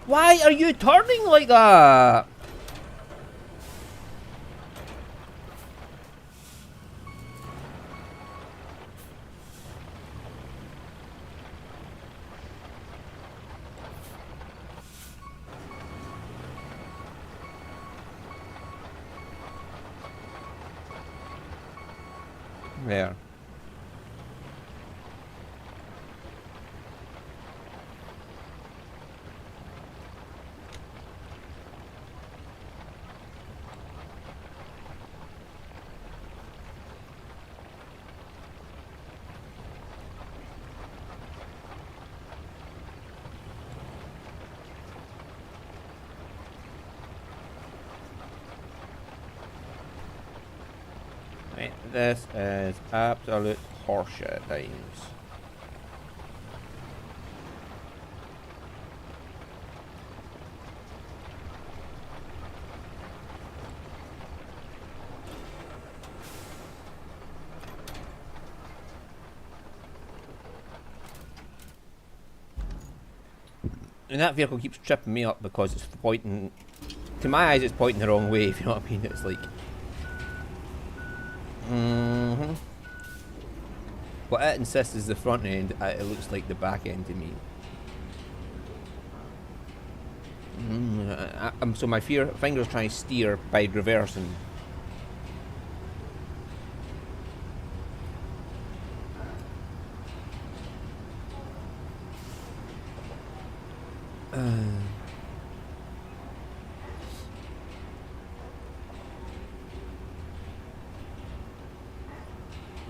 Why are you turning like that? There. Right, this is absolute horseshit times. And that vehicle keeps tripping me up because it's pointing... To my eyes, it's pointing the wrong way, if you know what I mean. It's like... What it insists is the front end, it looks like the back end to me. So my finger's trying to steer by reversing.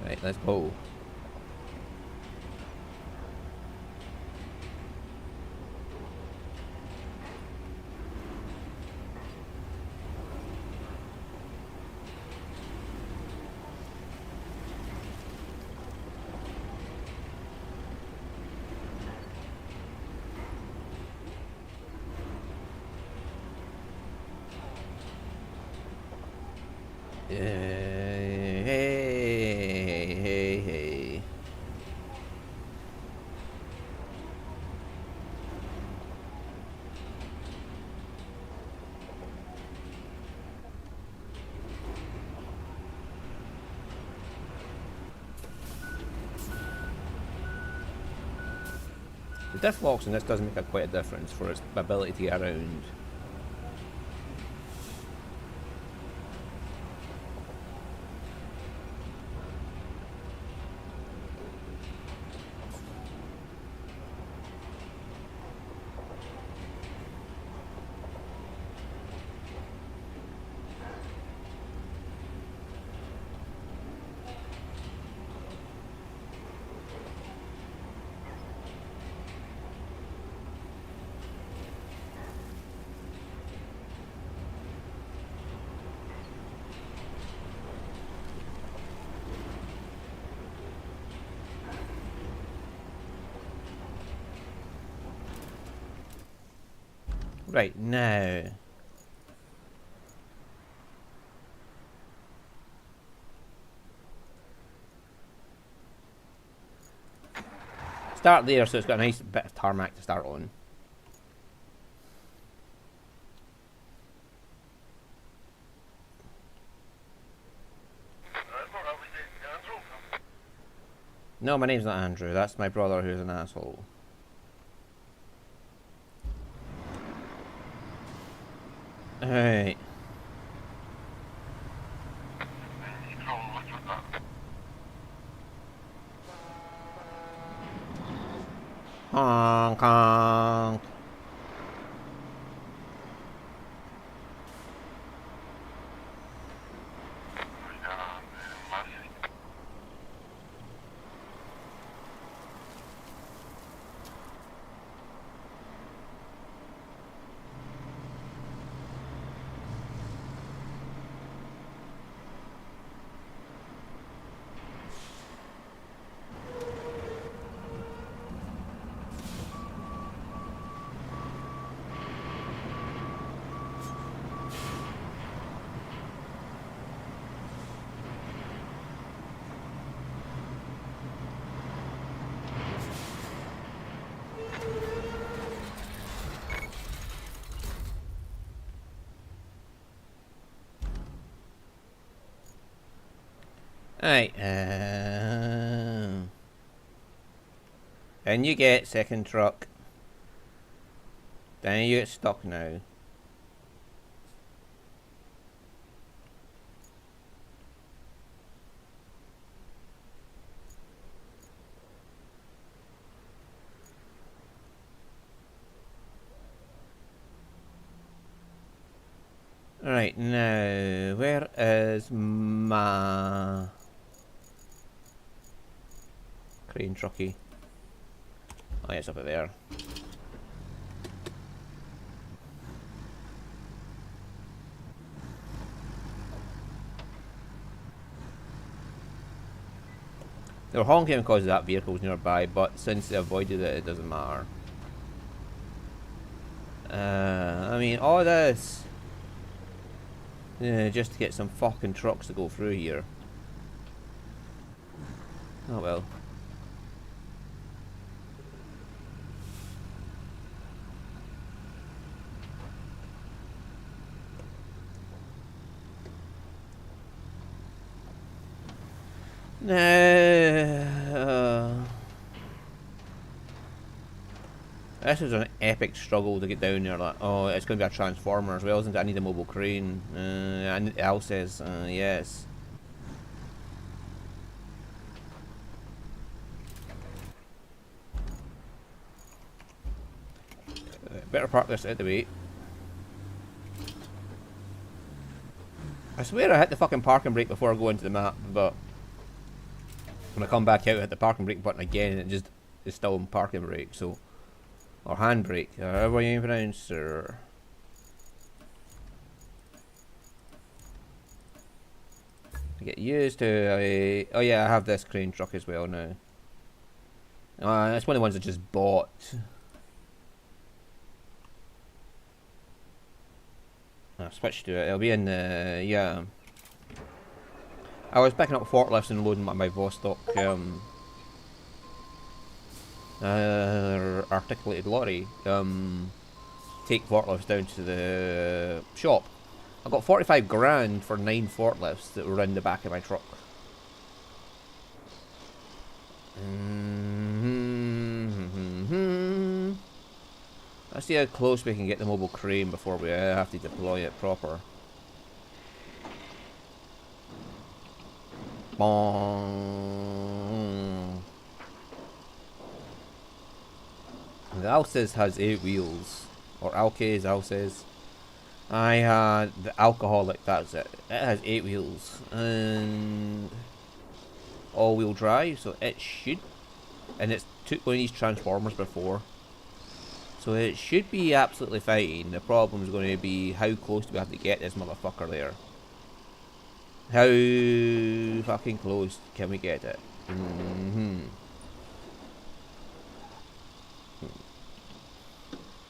Right, let's go. Hey. The diff locks in this does make quite a difference for its ability to get around. Right, now. Start there so it's got a nice bit of tarmac to start on. No, my name's not Andrew. That's my brother who's an asshole. Alright. Honk honk. Alright, and you get second truck. Then you get stuck now. Alright, now, where is my crane trucky? Oh, yeah, it's up there. They were honking because that vehicle's nearby, but since they avoided it, it doesn't matter. I mean, all this just to get some fucking trucks to go through here. Oh well. This was an epic struggle to get down there. Like, oh, it's going to be a transformer as well, isn't it? I need a mobile crane. And Al says, yes. Better park this out the way. I swear I hit the fucking parking brake before I go into the map, but when I come back out, I hit the parking brake button again, and it just is still on parking brake. So, or handbrake, however you pronounce it. Get used to. Oh yeah, I have this crane truck as well now. It's one of the ones I just bought. I'll switch to it. It'll be in the yeah. I was picking up forklifts and loading my Vostok articulated lorry. Take forklifts down to the shop. I got 45 grand for 9 forklifts that were in the back of my truck. Let's see how close we can get the mobile crane before we have to deploy it proper. Bong. The Alces has 8 wheels. Or Alces, Alces. I had the alcoholic, that's it. It has 8 wheels. And all-wheel drive, so it should. And it's took one of these transformers before. So it should be absolutely fine. The problem is going to be how close do we have to get this motherfucker there. How fucking close can we get it?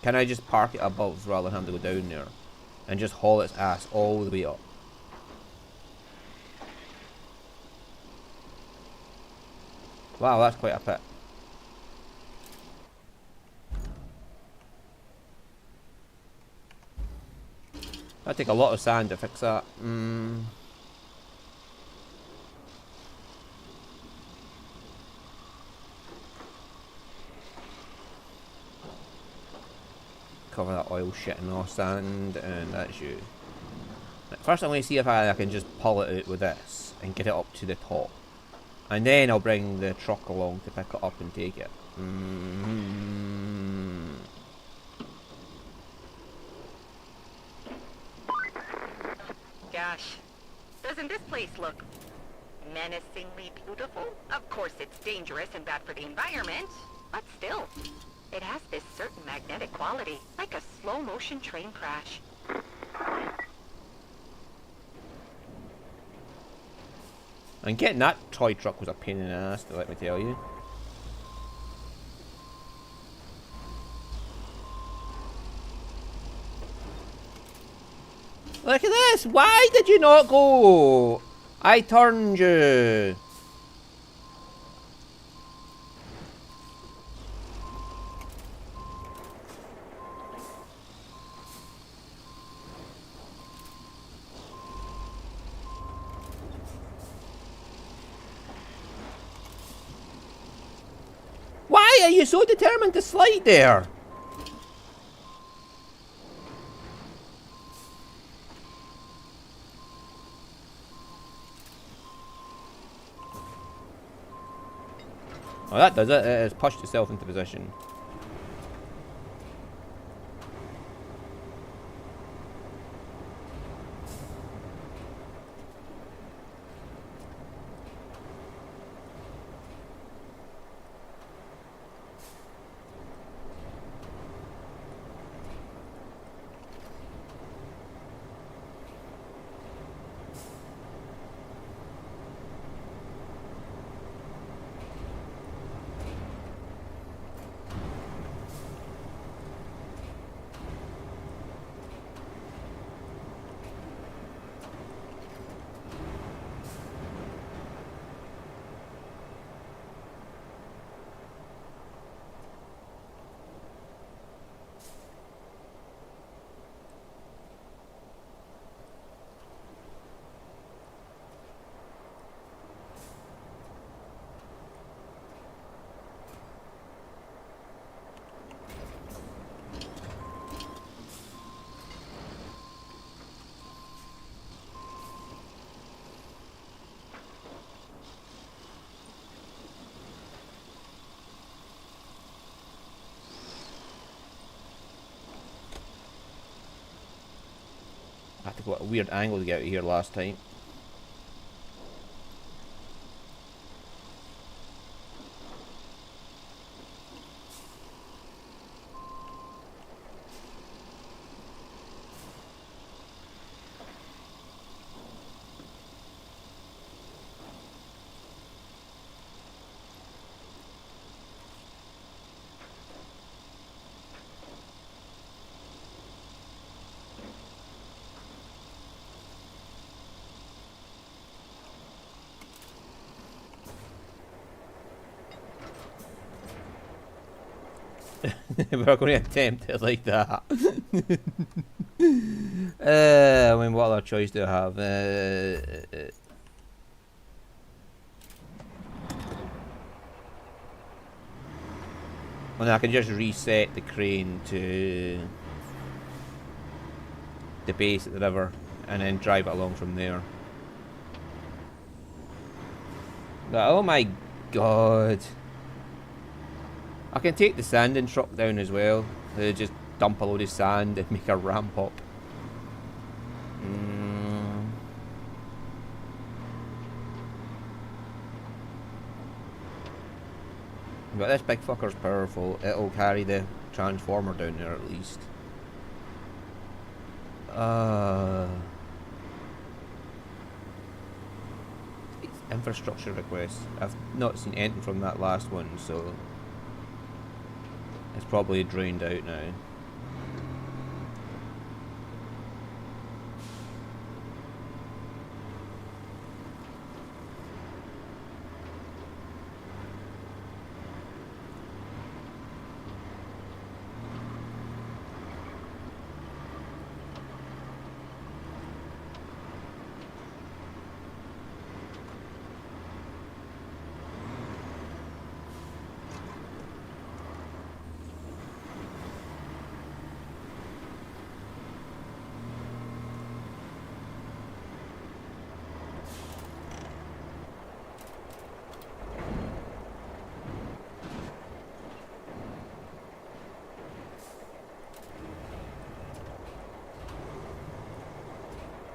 Can I just park it above rather than have to go down there? And just haul its ass all the way up? Wow, that's quite a pit. That'd take a lot of sand to fix that. Cover that oil shit and all sand, and that's you. First I'm going to see if I can just pull it out with this and get it up to the top. And then I'll bring the truck along to pick it up and take it. Gosh, doesn't this place look menacingly beautiful? Of course it's dangerous and bad for the environment, but still, it has this certain magnetic quality, like a slow-motion train crash. And getting that toy truck was a pain in the ass, let me tell you. Look at this! Why did you not go? I turned you. Why are you so determined to slide there? Oh, that does it. It has pushed itself into position. took a weird angle to get out of here last time. We're going to attempt it like that. I mean, what other choice do I have? Well, I can just reset the crane to the base at the river and then drive it along from there. But, oh my god. I can take the sanding truck down as well. Just dump a load of sand and make a ramp up. But this big fucker's powerful. It'll carry the transformer down there at least. It's infrastructure requests. I've not seen anything from that last one, so it's probably drained out now.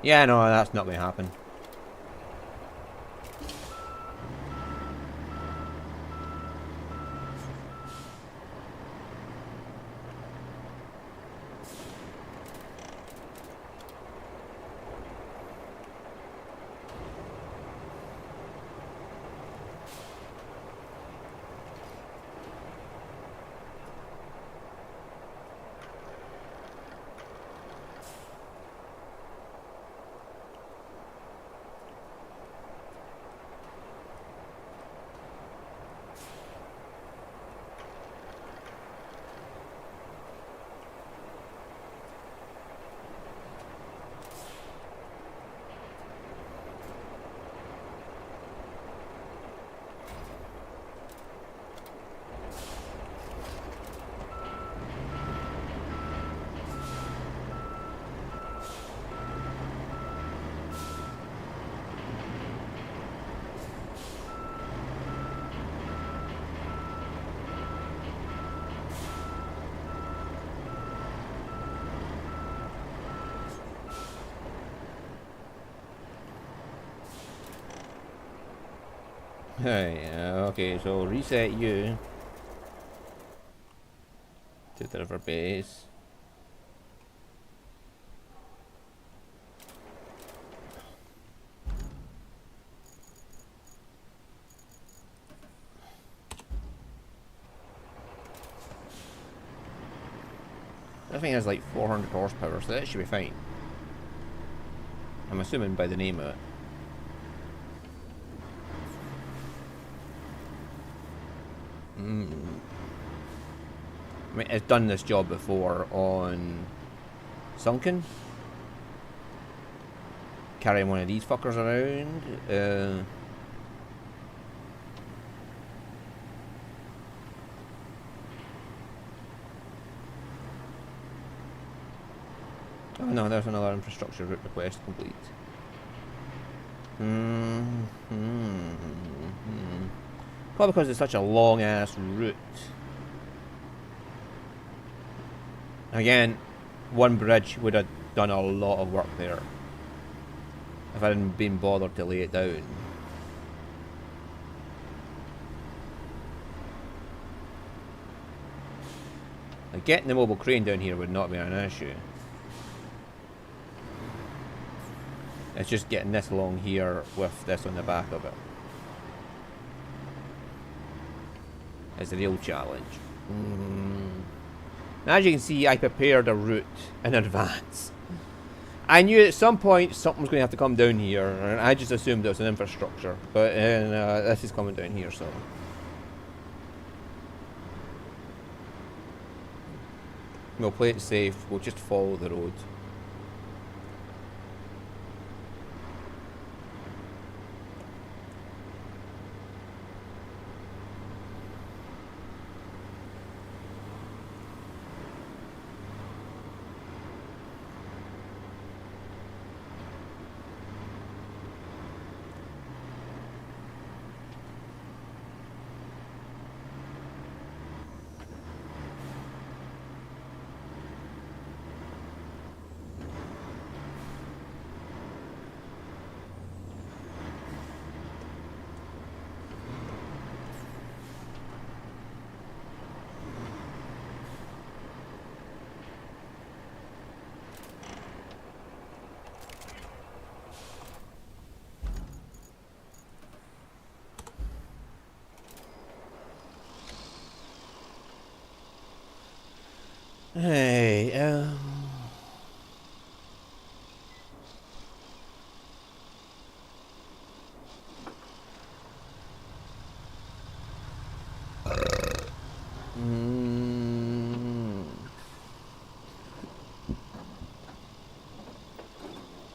Yeah, no, that's not going to happen. Hey, okay, so reset you to the river base. That thing has like 400 horsepower, so that should be fine. I'm assuming by the name of it. I mean, it's done this job before on Sunken. Carrying one of these fuckers around. Oh no, there's another infrastructure route request complete. Probably because it's such a long ass route. Again, one bridge would have done a lot of work there. if I hadn't been bothered to lay it down. Like, getting the mobile crane down here would not be an issue. It's just getting this along here with this on the back of it is the real challenge. As you can see, I prepared a route in advance. I knew at some point something was going to have to come down here, and I just assumed it was an infrastructure. But this is coming down here, so. We'll play it safe, we'll just follow the road. Hey,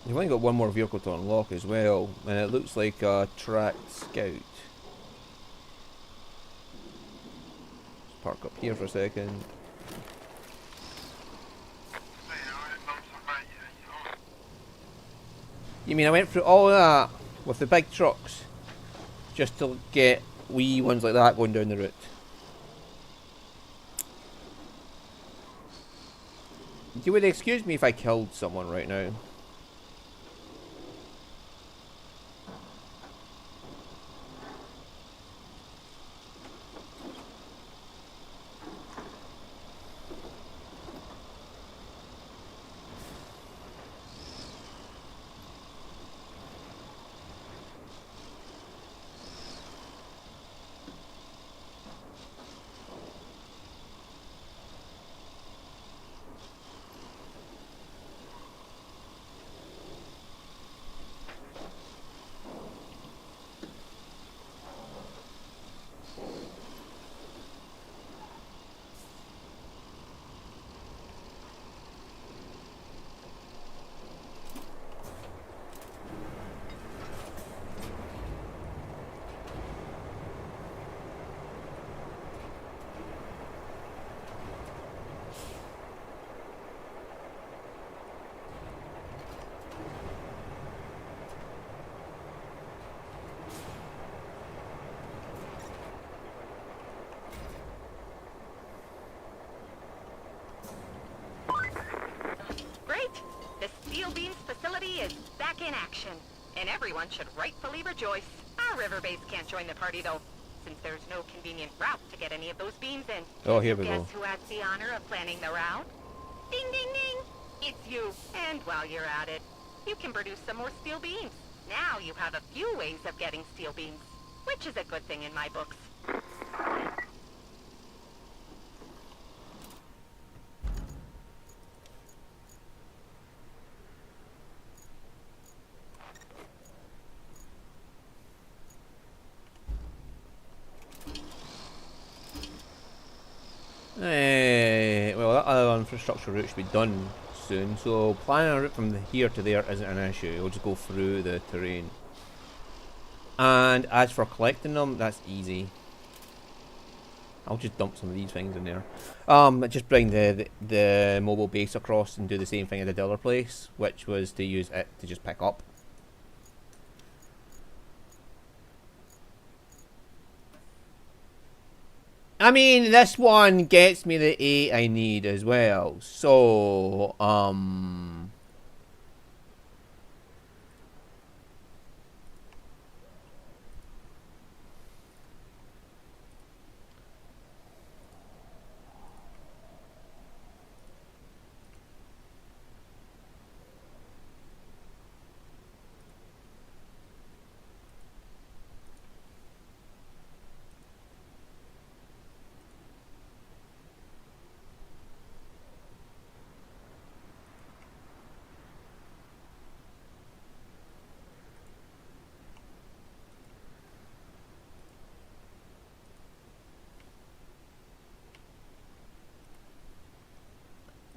You've only got one more vehicle to unlock as well, and it looks like a tracked scout. Let's park up here for a second. You mean I went through all that with the big trucks just to get wee ones like that going down the route? You would excuse me if I killed someone right now. In action, and everyone should rightfully rejoice. Our river base can't join the party though, since there's no convenient route to get any of those beams in. Oh, here we go. Guess who has the honor of planning the route? Ding ding ding! It's you. And while you're at it, you can produce some more steel beams. Now you have a few ways of getting steel beams, which is a good thing in my books. Well, that other infrastructure route should be done soon, so planning a route from here to there isn't an issue. We'll just go through the terrain. And as for collecting them, that's easy. I'll just dump some of these things in there. Just bring the mobile base across and do the same thing at the other place, which was to use it to just pick up. I mean, this one gets me the 8 I need as well, so,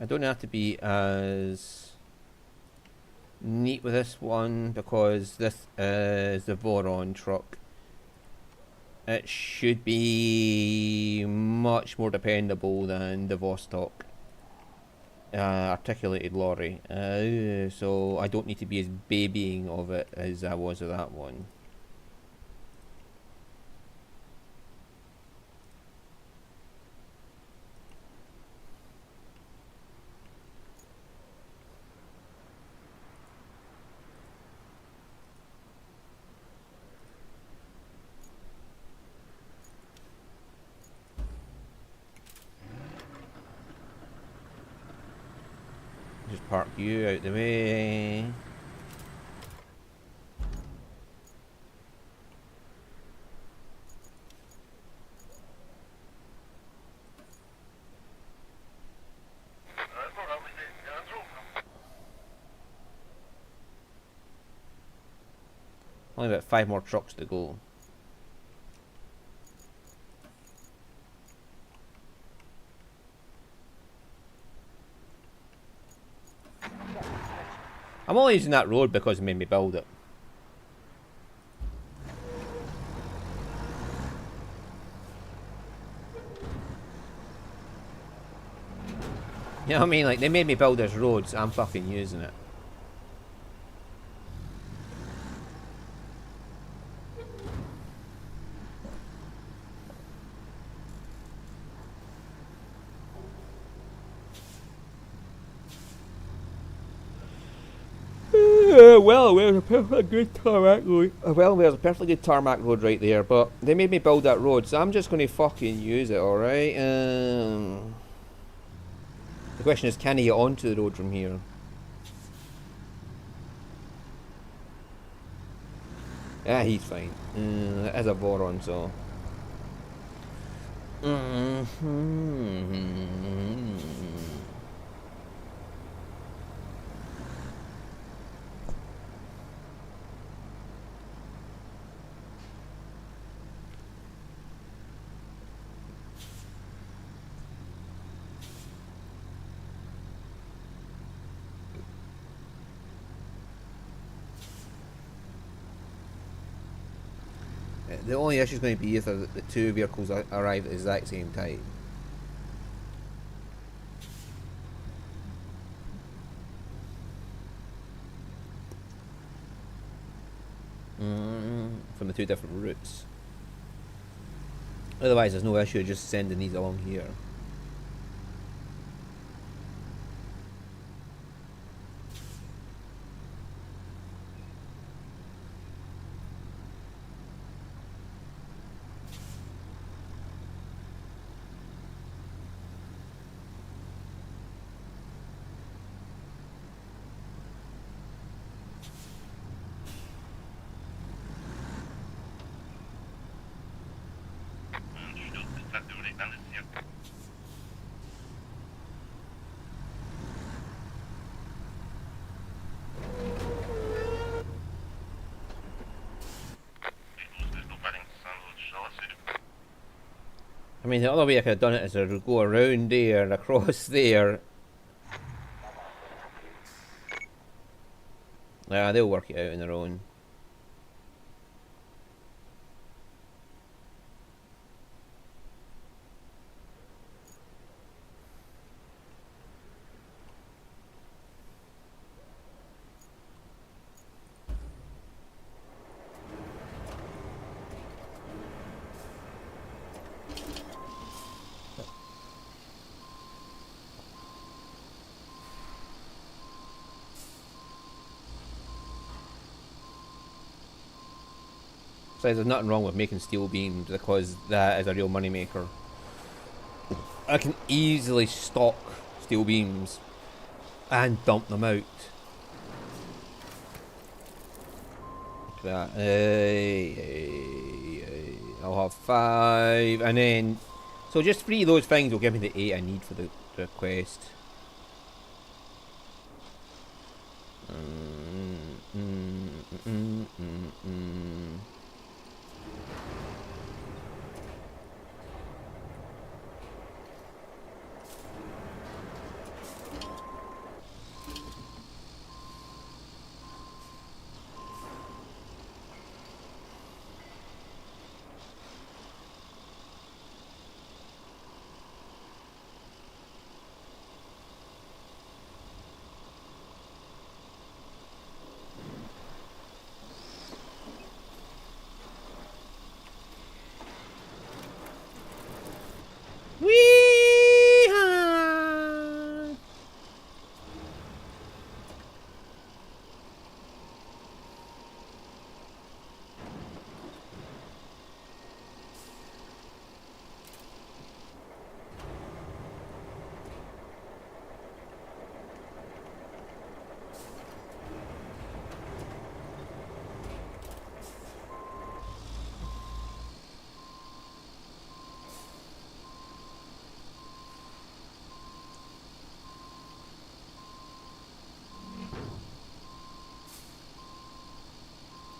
don't have to be as neat with this one because this is the Voron truck. It should be much more dependable than the Vostok articulated lorry. So I don't need to be as babying of it as I was with that one. Just park you out the way. Only about 5 more trucks to go. I'm only using that road because it made me build it. You know what I mean? Like, they made me build this road, so I'm fucking using it. Well, there's a perfectly good tarmac road. Well, there's a perfectly good tarmac road right there, but they made me build that road, so I'm just going to fucking use it, alright? The question is, can I get onto the road from here? Yeah, he's fine. As a Voron, so... The only issue is going to be if the two vehicles arrive at the exact same time. From the two different routes. Otherwise, there's no issue just sending these along here. I mean, the other way I could have done it is to go around there and across there. Yeah, they'll work it out on their own. So there's nothing wrong with making steel beams because that is a real money maker. I can easily stock steel beams and dump them out. Like that. I'll have 5 and then so just 3 of those things will give me the 8 I need for the quest.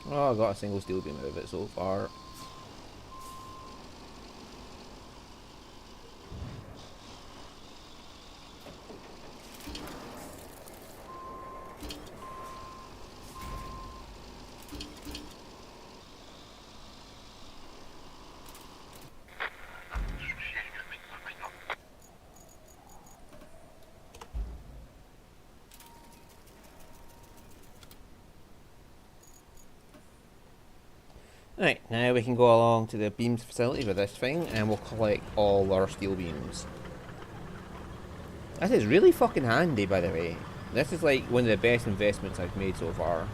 Oh, I got a single steel beam out of it so far. Right, now we can go along to the beams facility with this thing and we'll collect all our steel beams. This is really fucking handy, by the way. This is like one of the best investments I've made so far.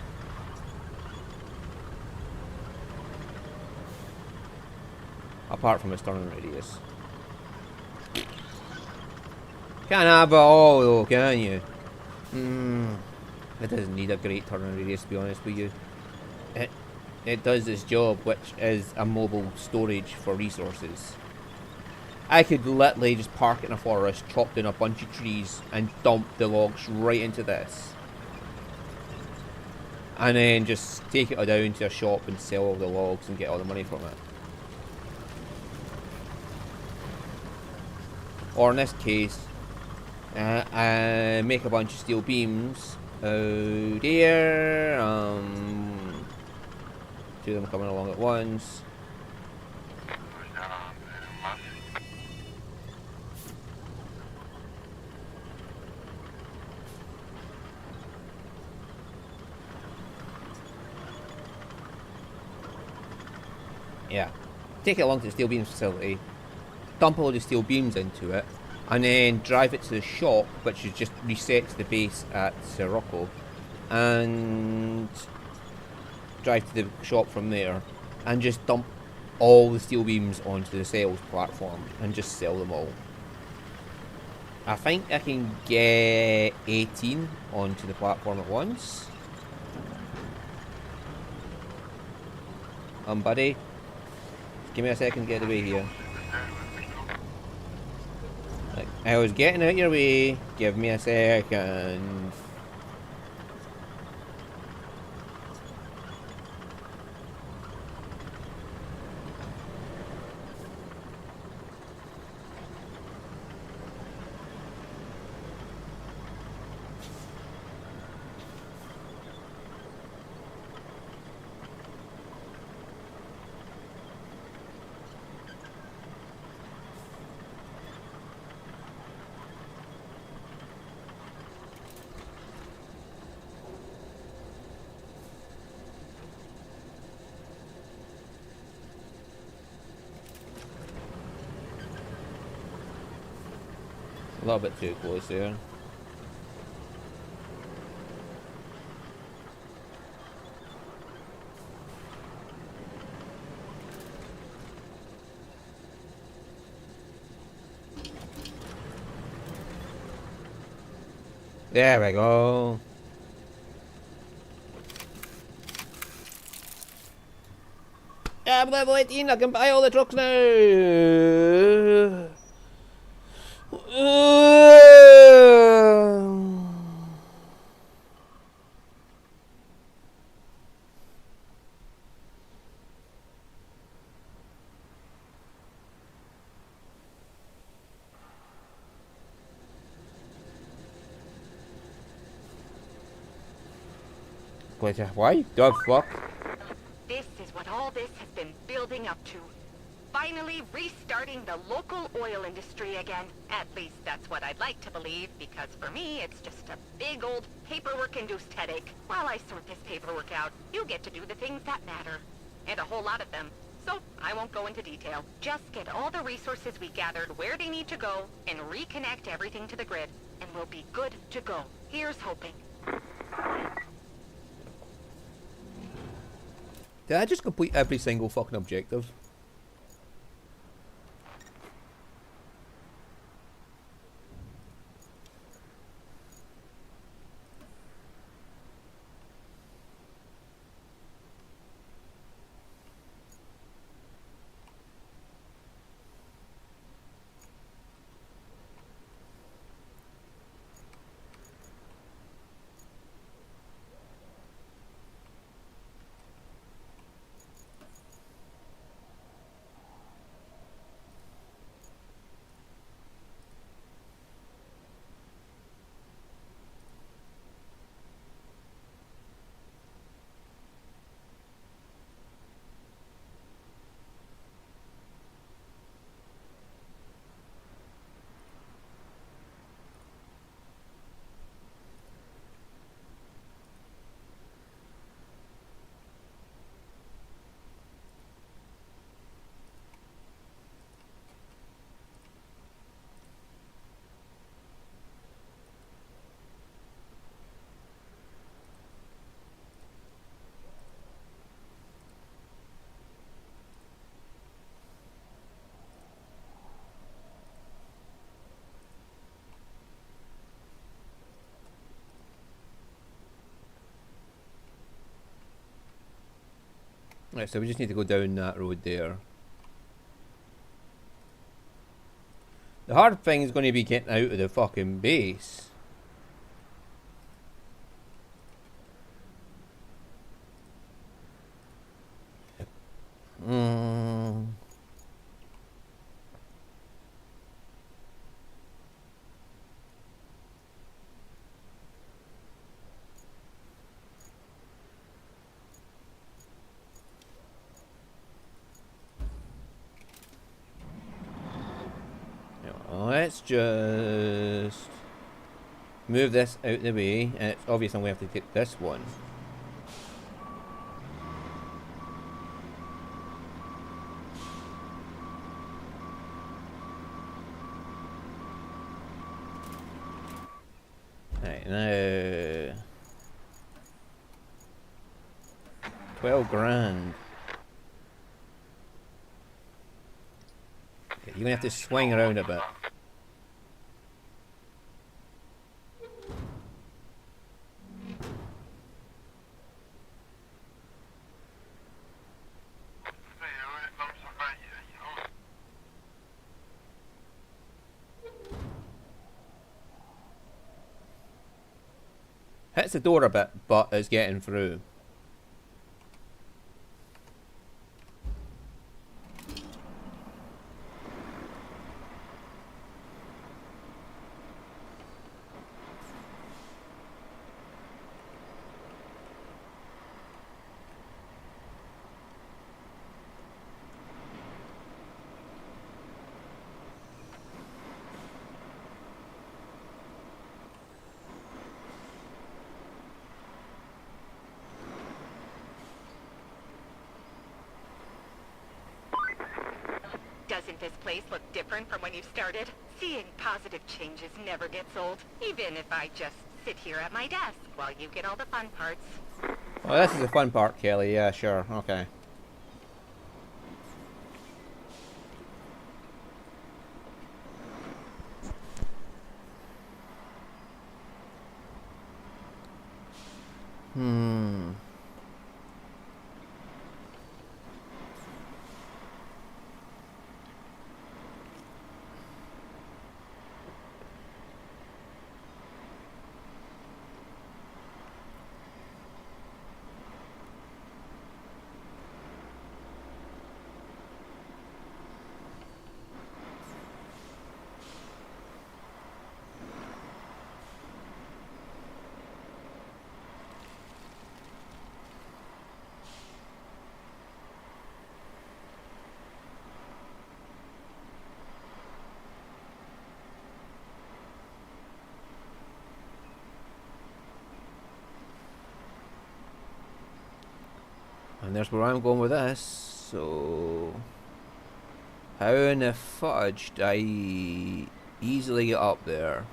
Apart from its turning radius. Can't have it all though, can you? It doesn't need a great turning radius, to be honest with you. It, it does its job, which is a mobile storage for resources. I could literally just park it in a forest, chop down a bunch of trees, and dump the logs right into this. And then just take it down to a shop and sell all the logs and get all the money from it. Or in this case, make a bunch of steel beams out here. Two of them coming along at once. Yeah. Take it along to the steel beams facility, dump a load of steel beams into it, and then drive it to the shop, which is just resets the base at Sirocco, and drive to the shop from there, and just dump all the steel beams onto the sales platform, and just sell them all. I think I can get 18 onto the platform at once. Buddy, give me a second to get away here. I was getting out your way. Give me a second. A little bit too close there. There we go. I'm level 18, I can buy all the trucks now. Why? The fuck? This is what all this has been building up to. Finally restarting the local oil industry again. At least that's what I'd like to believe, because for me, it's just a big old paperwork-induced headache. While I sort this paperwork out, you get to do the things that matter. And a whole lot of them. So, I won't go into detail. Just get all the resources we gathered where they need to go, and reconnect everything to the grid. And we'll be good to go. Here's hoping. Did I just complete every single fucking objective? Right, so we just need to go down that road there. The hard thing is going to be getting out of the fucking base. Mm. Let's just move this out of the way, and it's obvious I'm going to have to take this one. Right, now 12 grand. You're going to have to swing around a bit. Hits the door a bit, but it's getting through. Doesn't this place look different from when you started? Seeing positive changes never gets old, even if I just sit here at my desk while you get all the fun parts. Well, this is the fun part, Kelly. Yeah, sure. Okay. And there's where I'm going with this. So, how in the fudge do I easily get up there?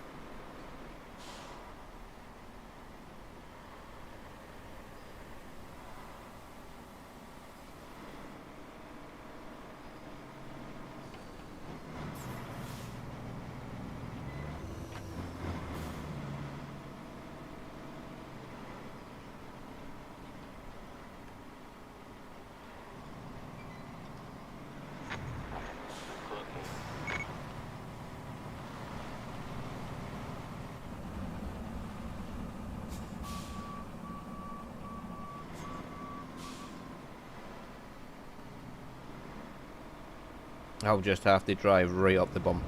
I'll just have to drive right up the bump.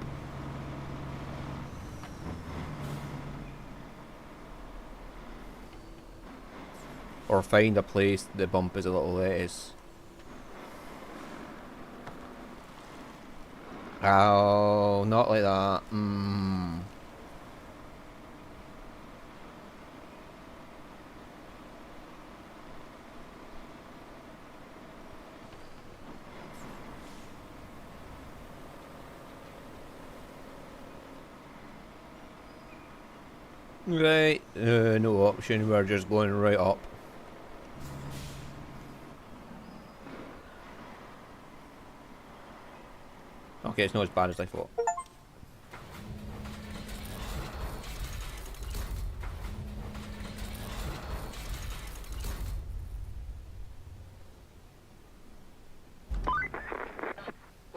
Or find a place the bump is a little less. Oh, not like that. Right, no option, we're just going right up. Okay, it's not as bad as I thought.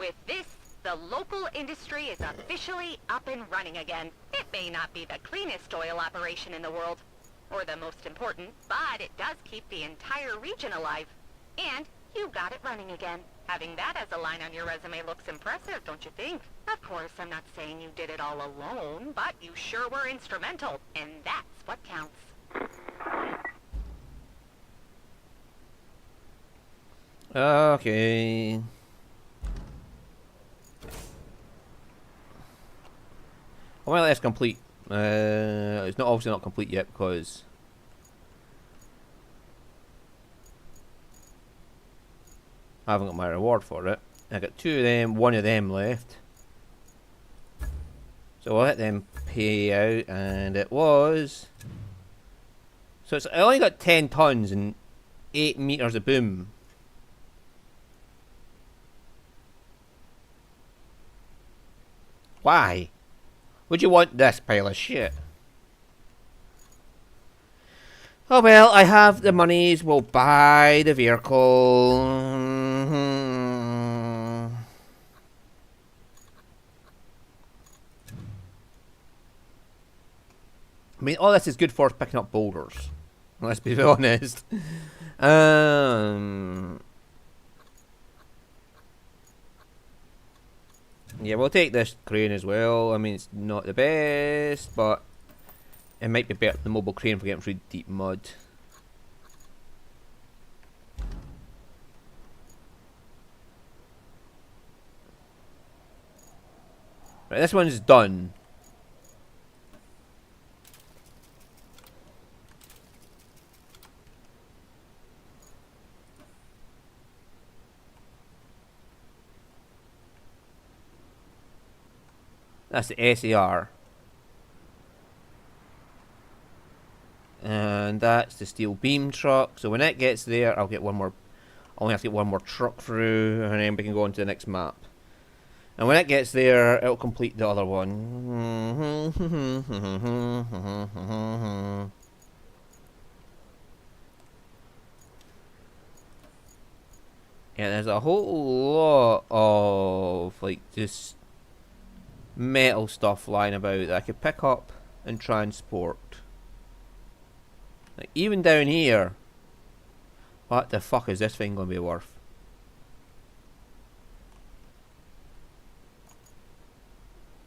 With this, the local industry is officially up and running again. It may not be the cleanest oil operation in the world, or the most important, but it does keep the entire region alive. And you got it running again. Having that as a line on your resume looks impressive, don't you think? Of course, I'm not saying you did it all alone, but you sure were instrumental, and that's what counts. Okay. Well, that's complete. It's not obviously not complete yet because I haven't got my reward for it. I got 2 of them, 1 of them left. So I'll let them pay out, and it was. So I only got 10 tons and 8 meters of boom. Why? Would you want this pile of shit? Oh well, I have the monies, we'll buy the vehicle. I mean, all this is good for picking up boulders. Let's be honest. Yeah, we'll take this crane as well. I mean, it's not the best, but it might be better than the mobile crane for getting through deep mud. Right, this one's done. That's the SAR. And that's the steel beam truck. So when it gets there, I'll get one more. I only have to get one more truck through, and then we can go on to the next map. And when it gets there, it'll complete the other one. Yeah, there's a whole lot of like just metal stuff lying about that I could pick up and transport. Like even down here. What the fuck is this thing gonna be worth?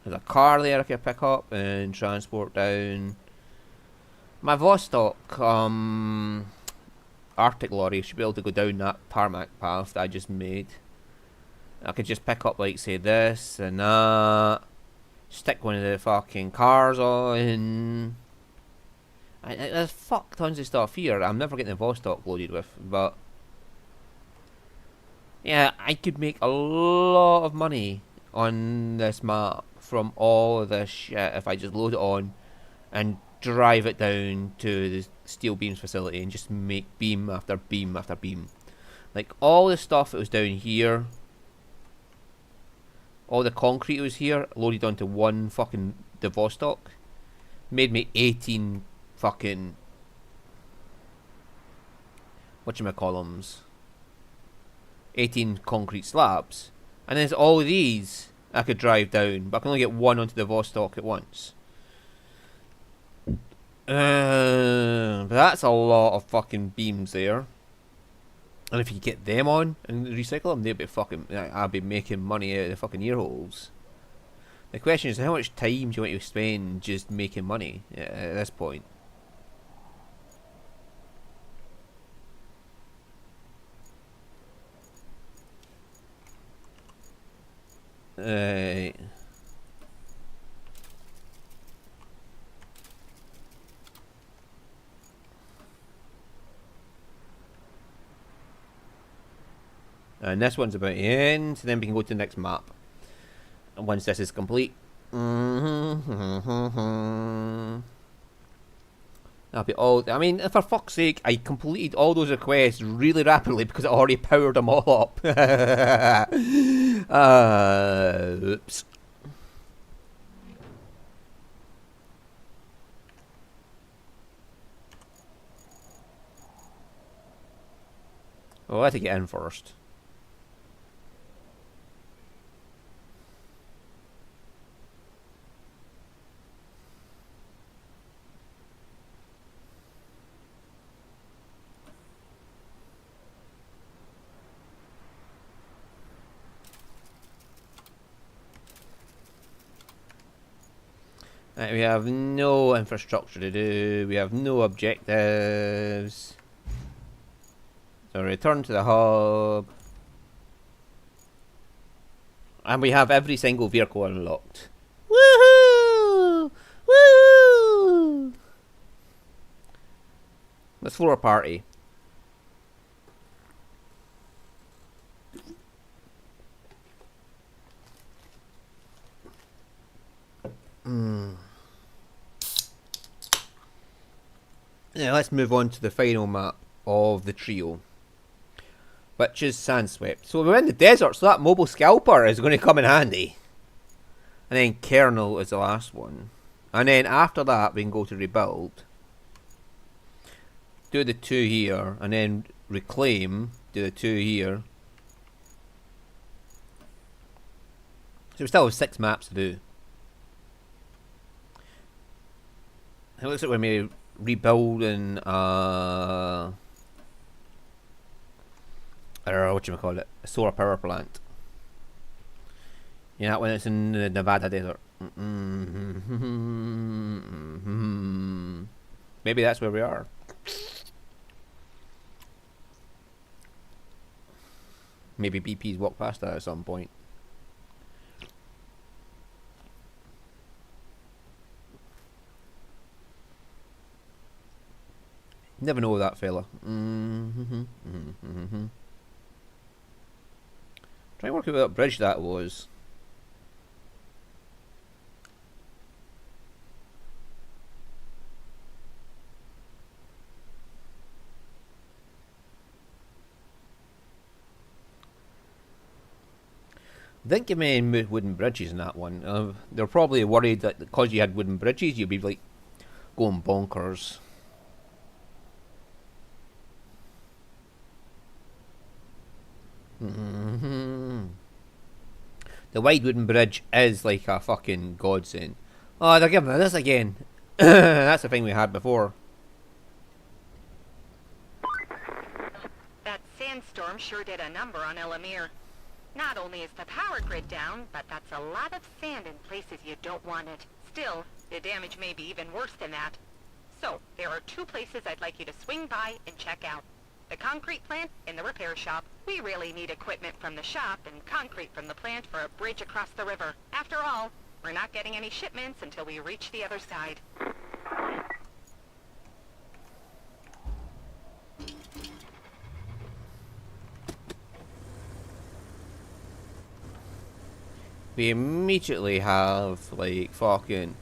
There's a car there I could pick up and transport down. My Vostok Arctic lorry should be able to go down that tarmac path that I just made. I could just pick up like say this and that. Stick one of the fucking cars on. There's fuck tons of stuff here I'm never getting the Vostok loaded with, but yeah, I could make a lot of money on this map from all of this shit if I just load it on and drive it down to the steel beams facility and just make beam after beam after beam. Like all the stuff that was down here, all the concrete that was here, loaded onto one fucking the Vostok, made me 18 fucking whatchamacallums, 18 concrete slabs, and there's all these I could drive down, but I can only get one onto the Vostok at once. But that's a lot of fucking beams there. And if you get them on and recycle them, they'll be fucking. I'll be making money out of the fucking ear holes. The question is, how much time do you want to spend just making money at this point? And this one's about to end, so then we can go to the next map. And once this is complete, that'll be all. I mean, for fuck's sake, I completed all those requests really rapidly because I already powered them all up. Oops. Well, I have to get in first. Right, we have no infrastructure to do. We have no objectives. So return to the hub. And we have every single vehicle unlocked. Woohoo! Woo! Let's throw a party. Now let's move on to the final map of the trio, which is Sandswept. So we're in the desert, so that mobile scalper is going to come in handy. And then Kernel is the last one. And then after that we can go to rebuild. Do the 2 here, and then reclaim, do the 2 here. So we still have 6 maps to do. It looks like we're maybe rebuilding whatchamacallit, a solar power plant. Yeah, when it's in the Nevada desert. Maybe that's where we are. Maybe BP's walked past that at some point. Never know that fella. Try and work out what bridge that was. I think you may move wooden bridges in that one. They're probably worried that because you had wooden bridges, you'd be like going bonkers. The wide wooden bridge is like a fucking godsend. Oh, they're giving me this again. That's the thing we had before. That sandstorm sure did a number on Elamir. Not only is the power grid down, but that's a lot of sand in places you don't want it. Still, the damage may be even worse than that. So, there are 2 places I'd like you to swing by and check out. The concrete plant and the repair shop. We really need equipment from the shop and concrete from the plant for a bridge across the river. After all, we're not getting any shipments until we reach the other side. We immediately have like fucking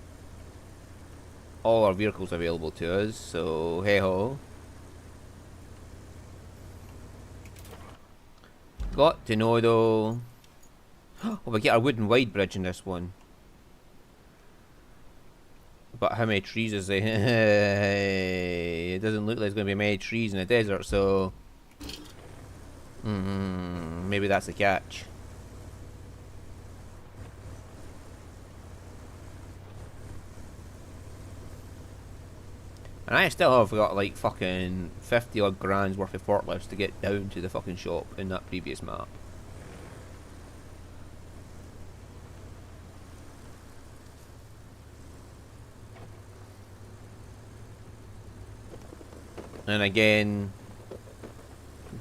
all our vehicles available to us, so hey ho. Got to know though. Oh, we get a wooden wide bridge in this one. But how many trees is there? It doesn't look like there's going to be many trees in the desert, so maybe that's the catch. And I still have got like fucking 50 odd grand's worth of forklifts to get down to the fucking shop in that previous map. And again,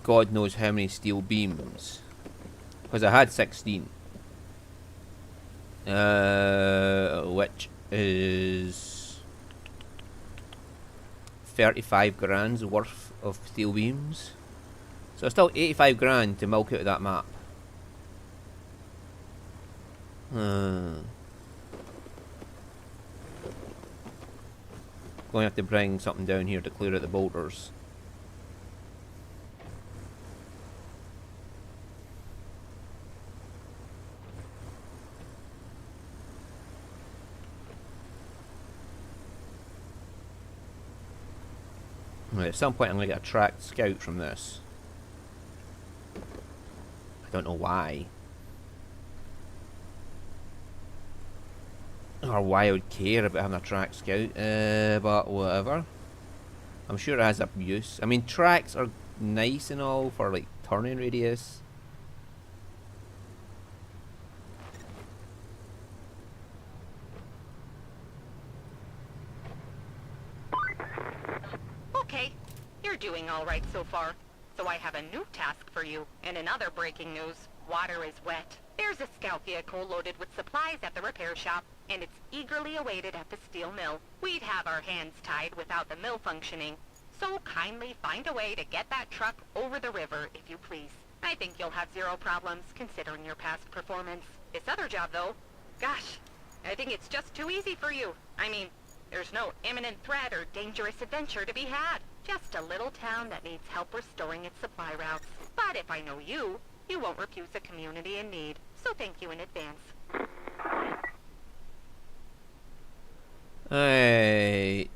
God knows how many steel beams. Because I had 16. Which is 35 grand's worth of steel beams. So still 85 grand to milk out of that map. Going to have to bring something down here to clear out the boulders. At some point I'm going to get a tracked scout from this. I don't know why. Or why I would care about having a tracked scout, but whatever. I'm sure it has a use. I mean, tracks are nice and all for like turning radius. so far. So I have a new task for you. And in other breaking news, water is wet. There's a scout vehicle loaded with supplies at the repair shop, and it's eagerly awaited at the steel mill. We'd have our hands tied without the mill functioning. So kindly find a way to get that truck over the river, if you please. I think you'll have zero problems, considering your past performance. This other job, though, gosh, I think it's just too easy for you. I mean, there's no imminent threat or dangerous adventure to be had. Just a little town that needs help restoring its supply routes. But if I know you, you won't refuse a community in need. So thank you in advance. Alright.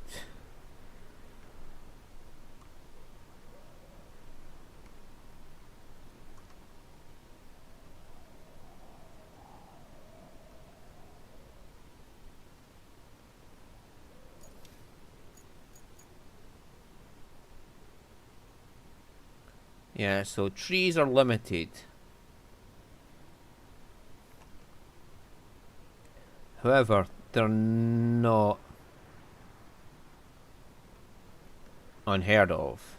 Yeah, so trees are limited. However, they're not unheard of.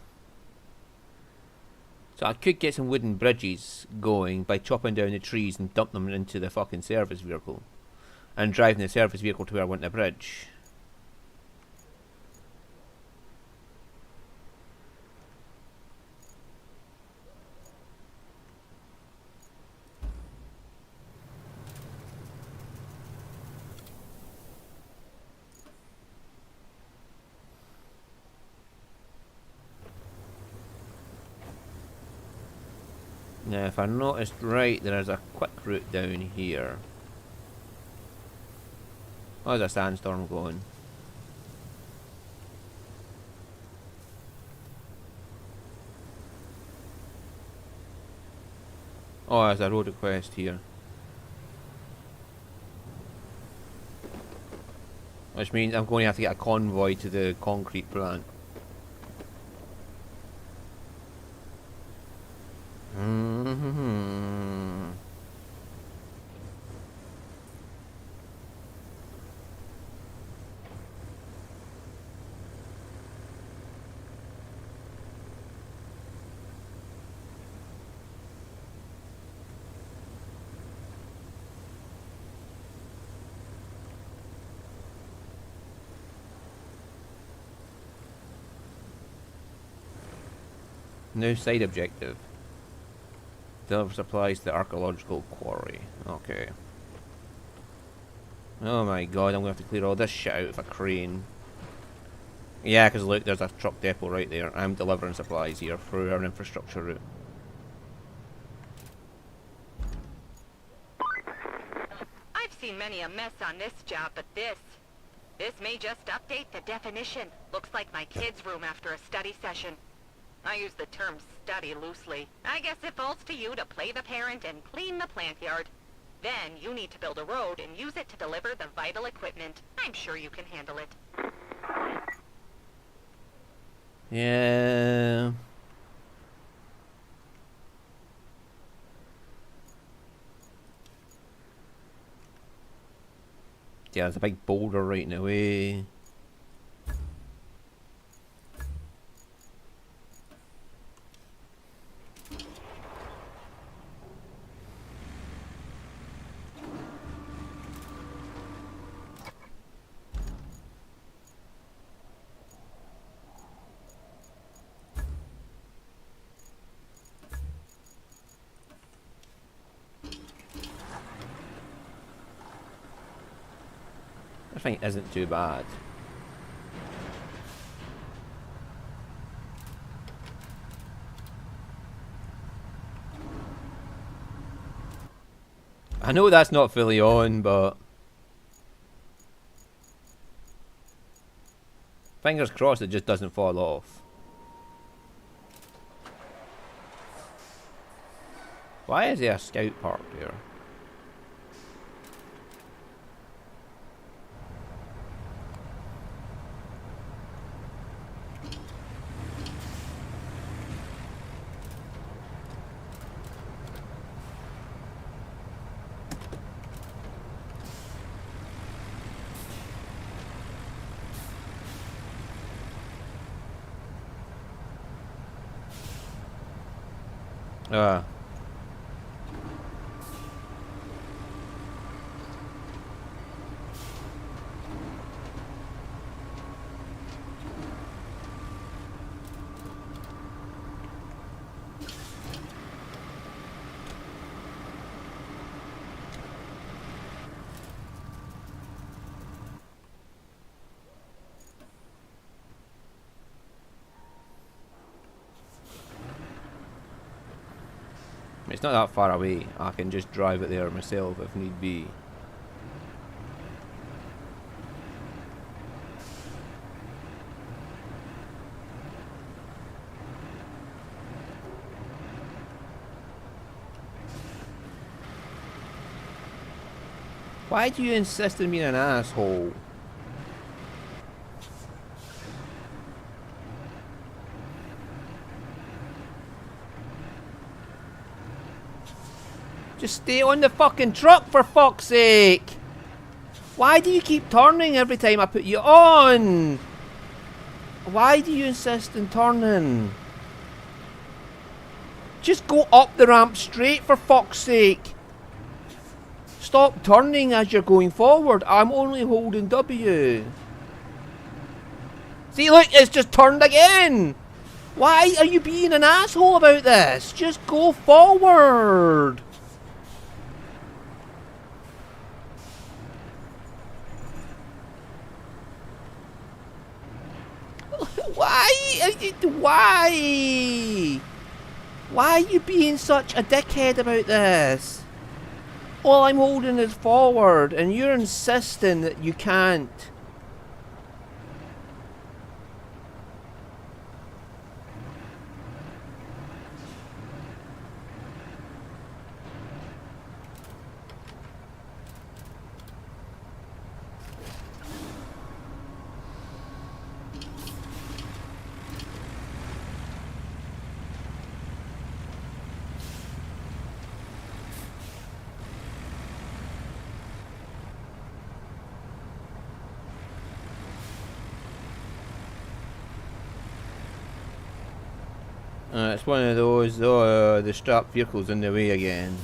So I could get some wooden bridges going by chopping down the trees and dump them into the fucking service vehicle. And driving the service vehicle to where I want the bridge. Now, if I noticed right, there's a quick route down here. Oh, there's a sandstorm going. Oh, there's a road request here. Which means I'm going to have to get a convoy to the concrete plant. New side objective. Deliver supplies to the archaeological quarry. Okay. Oh my god, I'm going to have to clear all this shit out with a crane. Yeah, because look, there's a truck depot right there. I'm delivering supplies here through our infrastructure route. I've seen many a mess on this job, but this may just update the definition. Looks like my kid's room after a study session. I use the term study loosely. I guess it falls to you to play the parent and clean the plant yard. Then you need to build a road and use it to deliver the vital equipment. I'm sure you can handle it. Yeah. Yeah, there's a big boulder right in the way. This thing isn't too bad. I know that's not fully on, but fingers crossed it just doesn't fall off. Why is there a scout parked here? Uh. It's not that far away. I can just drive it there myself if need be. Why do you insist on being an asshole? Just stay on the fucking truck for fuck's sake! Why do you keep turning every time I put you on? Why do you insist on turning? Just go up the ramp straight for fuck's sake! Stop turning as you're going forward. I'm only holding W. See, look, it's just turned again! Why are you being an asshole about this? Just go forward! Why? Why are you being such a dickhead about this? All I'm holding is forward and you're insisting that you can't. It's one of those, the strapped vehicle's in the way again.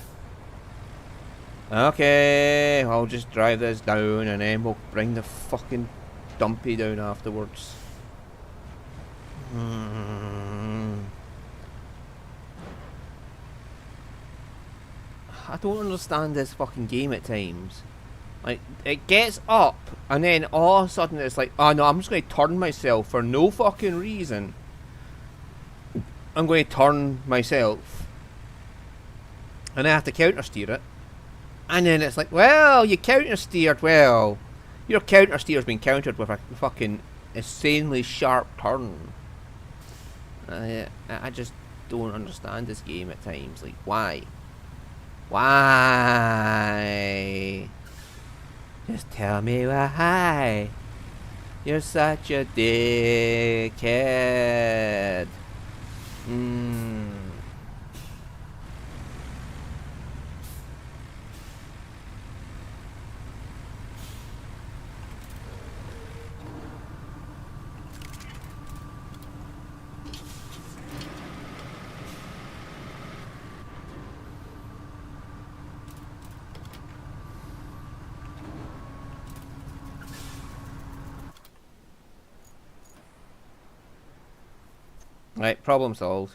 Okay, I'll just drive this down and then we'll bring the fucking dumpy down afterwards. I don't understand this fucking game at times. Like, it gets up and then all of a sudden it's like, oh no, I'm just going to turn myself for no fucking reason. I'm going to turn myself and I have to counter steer it, and then it's like, well, you counter steered. Well, your counter steer's been countered with a fucking insanely sharp turn. I just don't understand this game at times. Like, why? Just tell me why. You're such a dickhead. Right, problem solved.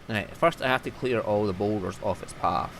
Right, first I have to clear all the boulders off its path.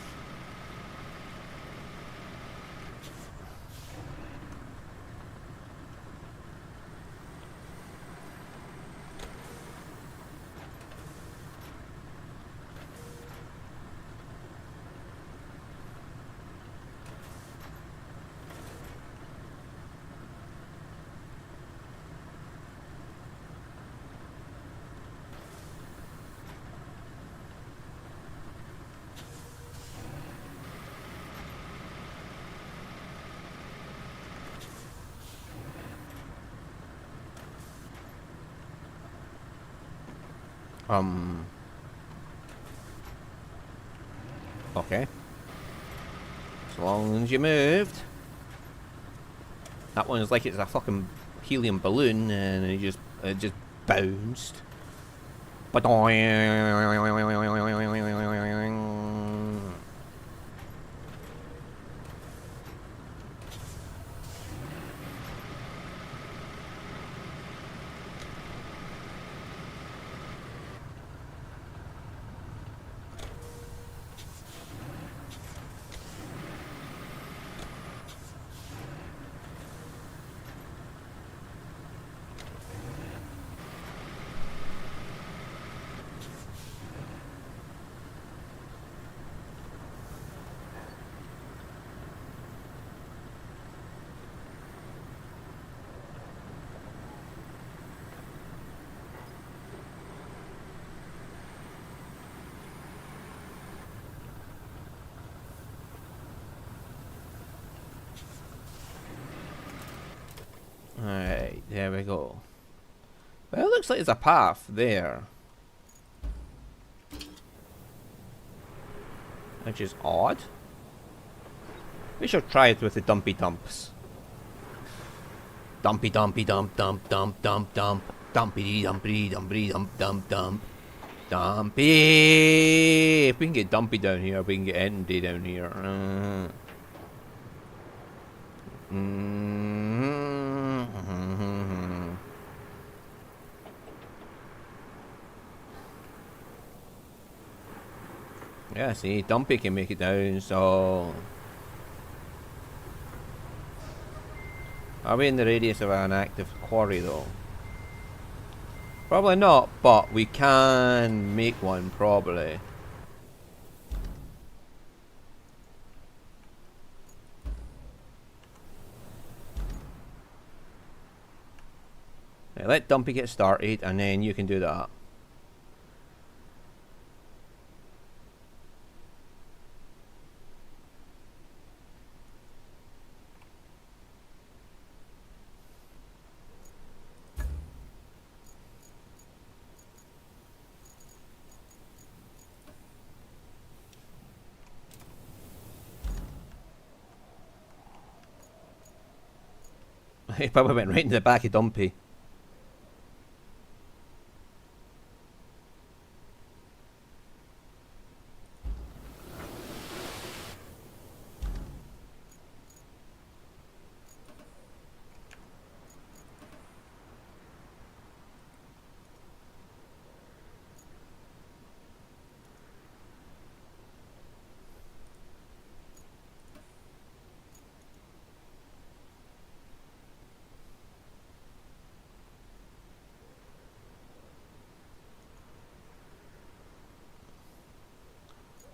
Okay. As long as you moved. That one is like it's a fucking helium balloon, and it just bounced. But alright, there we go. Well, it looks like there's a path there. Which is odd. We should try it with the dumpy dumps. Dumpy dumpy dump dump dump dump dump. Dumpy dumpy dumpy dump dump dump. Dumpy! If we can get dumpy down here, we can get empty down here. Yeah, see, Dumpy can make it down, so... Are we in the radius of an active quarry, though? Probably not, but we can make one, probably. Right, let Dumpy get started, and then you can do that. He probably went right into the back of Dumpy.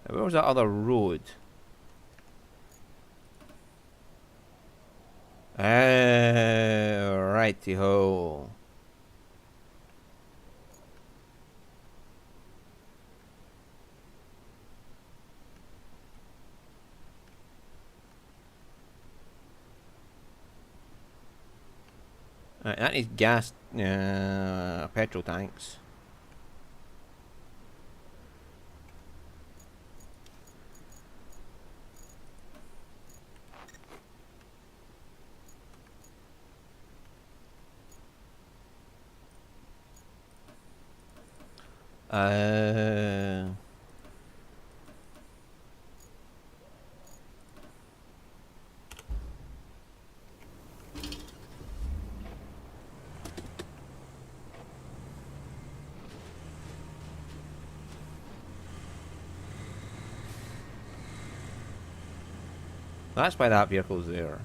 Where was that other road? Righty-ho. Right, that needs gas, petrol tanks. That's why that vehicle's there.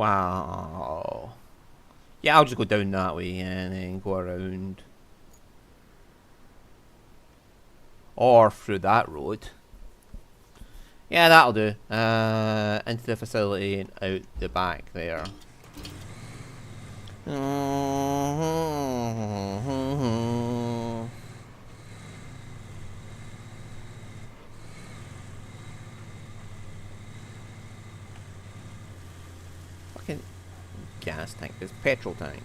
Wow. Yeah, I'll just go down that way and then go around. Or through that road. Yeah, that'll do. Into the facility and out the back there. Fucking gas tank. It's petrol tank.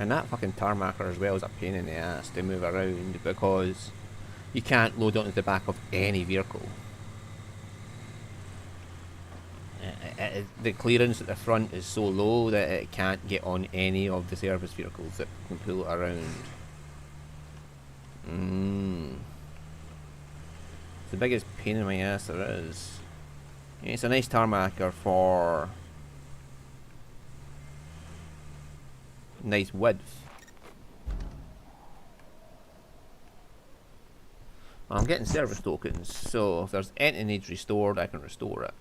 And that fucking tarmacer as well is a pain in the ass to move around because you can't load onto the back of any vehicle. The clearance at the front is so low that it can't get on any of the service vehicles that can pull it around. It's the biggest pain in my ass there is. Yeah, it's a nice tarmacer for nice width. I'm getting service tokens, so if there's anything needs restored, I can restore it.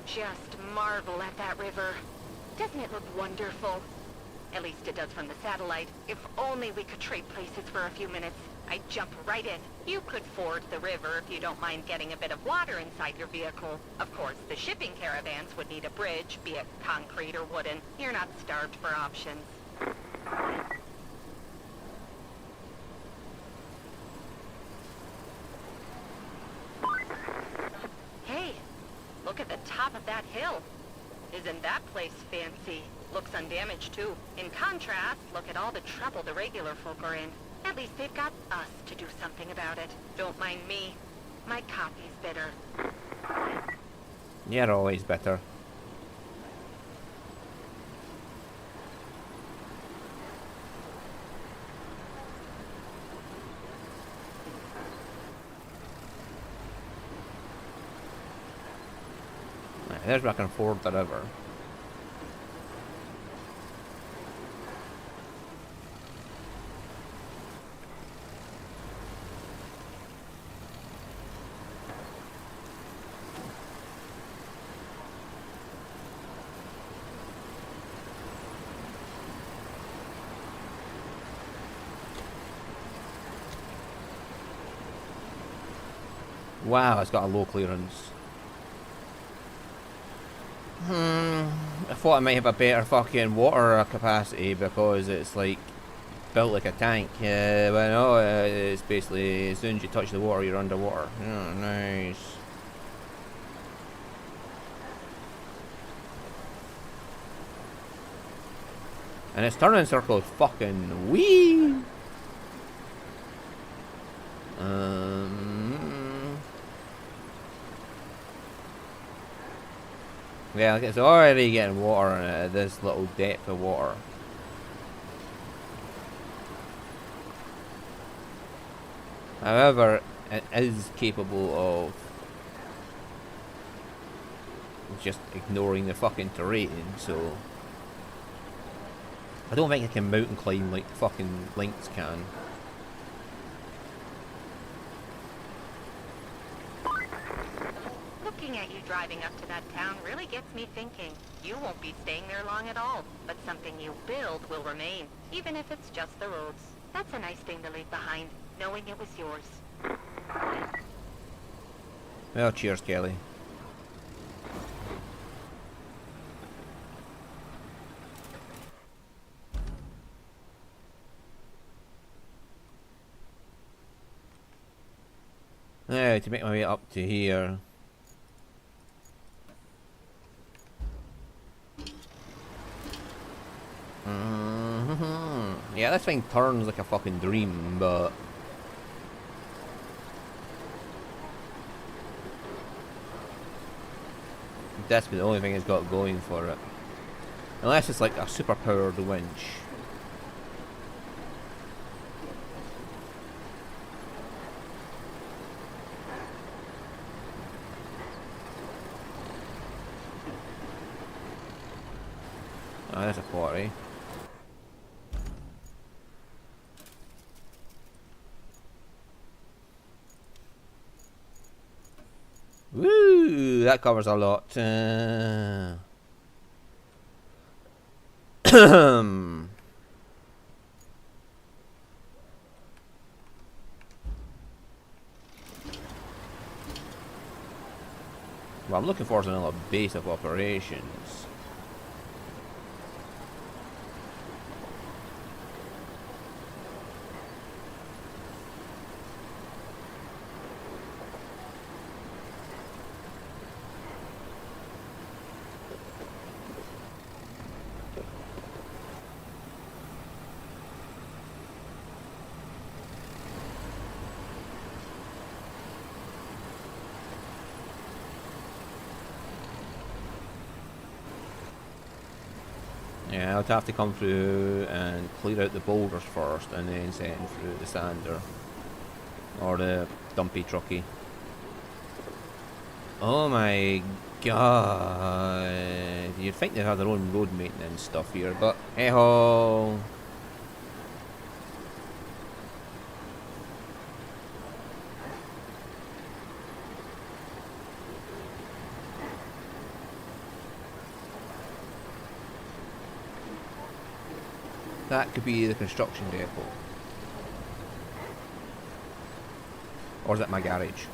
Just marvel at that river. Doesn't it look wonderful? At least it does from the satellite. If only we could trade places for a few minutes. I'd jump right in. You could ford the river if you don't mind getting a bit of water inside your vehicle. Of course, the shipping caravans would need a bridge, be it concrete or wooden. You're not starved for options. Hey, look at the top of that hill. Isn't that place fancy? Looks undamaged, too. In contrast, look at all the trouble the regular folk are in. At least they've got us to do something about it. Don't mind me. My coffee's bitter. You're always better. Right, there's where I can ford the river. Wow, it's got a low clearance. I thought it might have a better fucking water capacity because it's like built like a tank. Yeah, but no, it's basically as soon as you touch the water, you're underwater. Oh, nice. And its turning circle is fucking wee. Yeah, like it's already getting water in it at this little depth of water. However, it is capable of just ignoring the fucking terrain, so I don't think I can mountain climb like fucking Lynx can. Looking at you driving up to that town really gets me thinking. You won't be staying there long at all, but something you build will remain, even if it's just the roads. That's a nice thing to leave behind, knowing it was yours. Well, cheers, Kelly. Now, to make my way up to here. Yeah, this thing turns like a fucking dream, but that's the only thing it's got going for it. Unless it's like a super powered winch. Ah, there's a quarry. Woo! That covers a lot. Well, I'm looking forward to another base of operations. Yeah, I'll have to come through and clear out the boulders first and then send through the sander. Or the dumpy trucky. Oh my god. You'd think they'd have their own road maintenance stuff here, but hey ho. That could be the construction depot. Or is that my garage?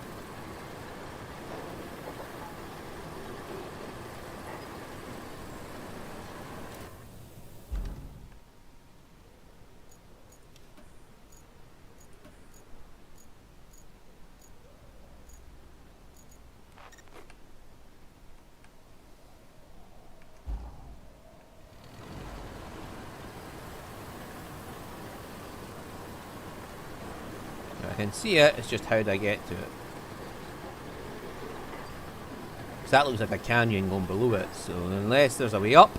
I can see it, it's just how do I get to it. Because that looks like a canyon going below it, so unless there's a way up.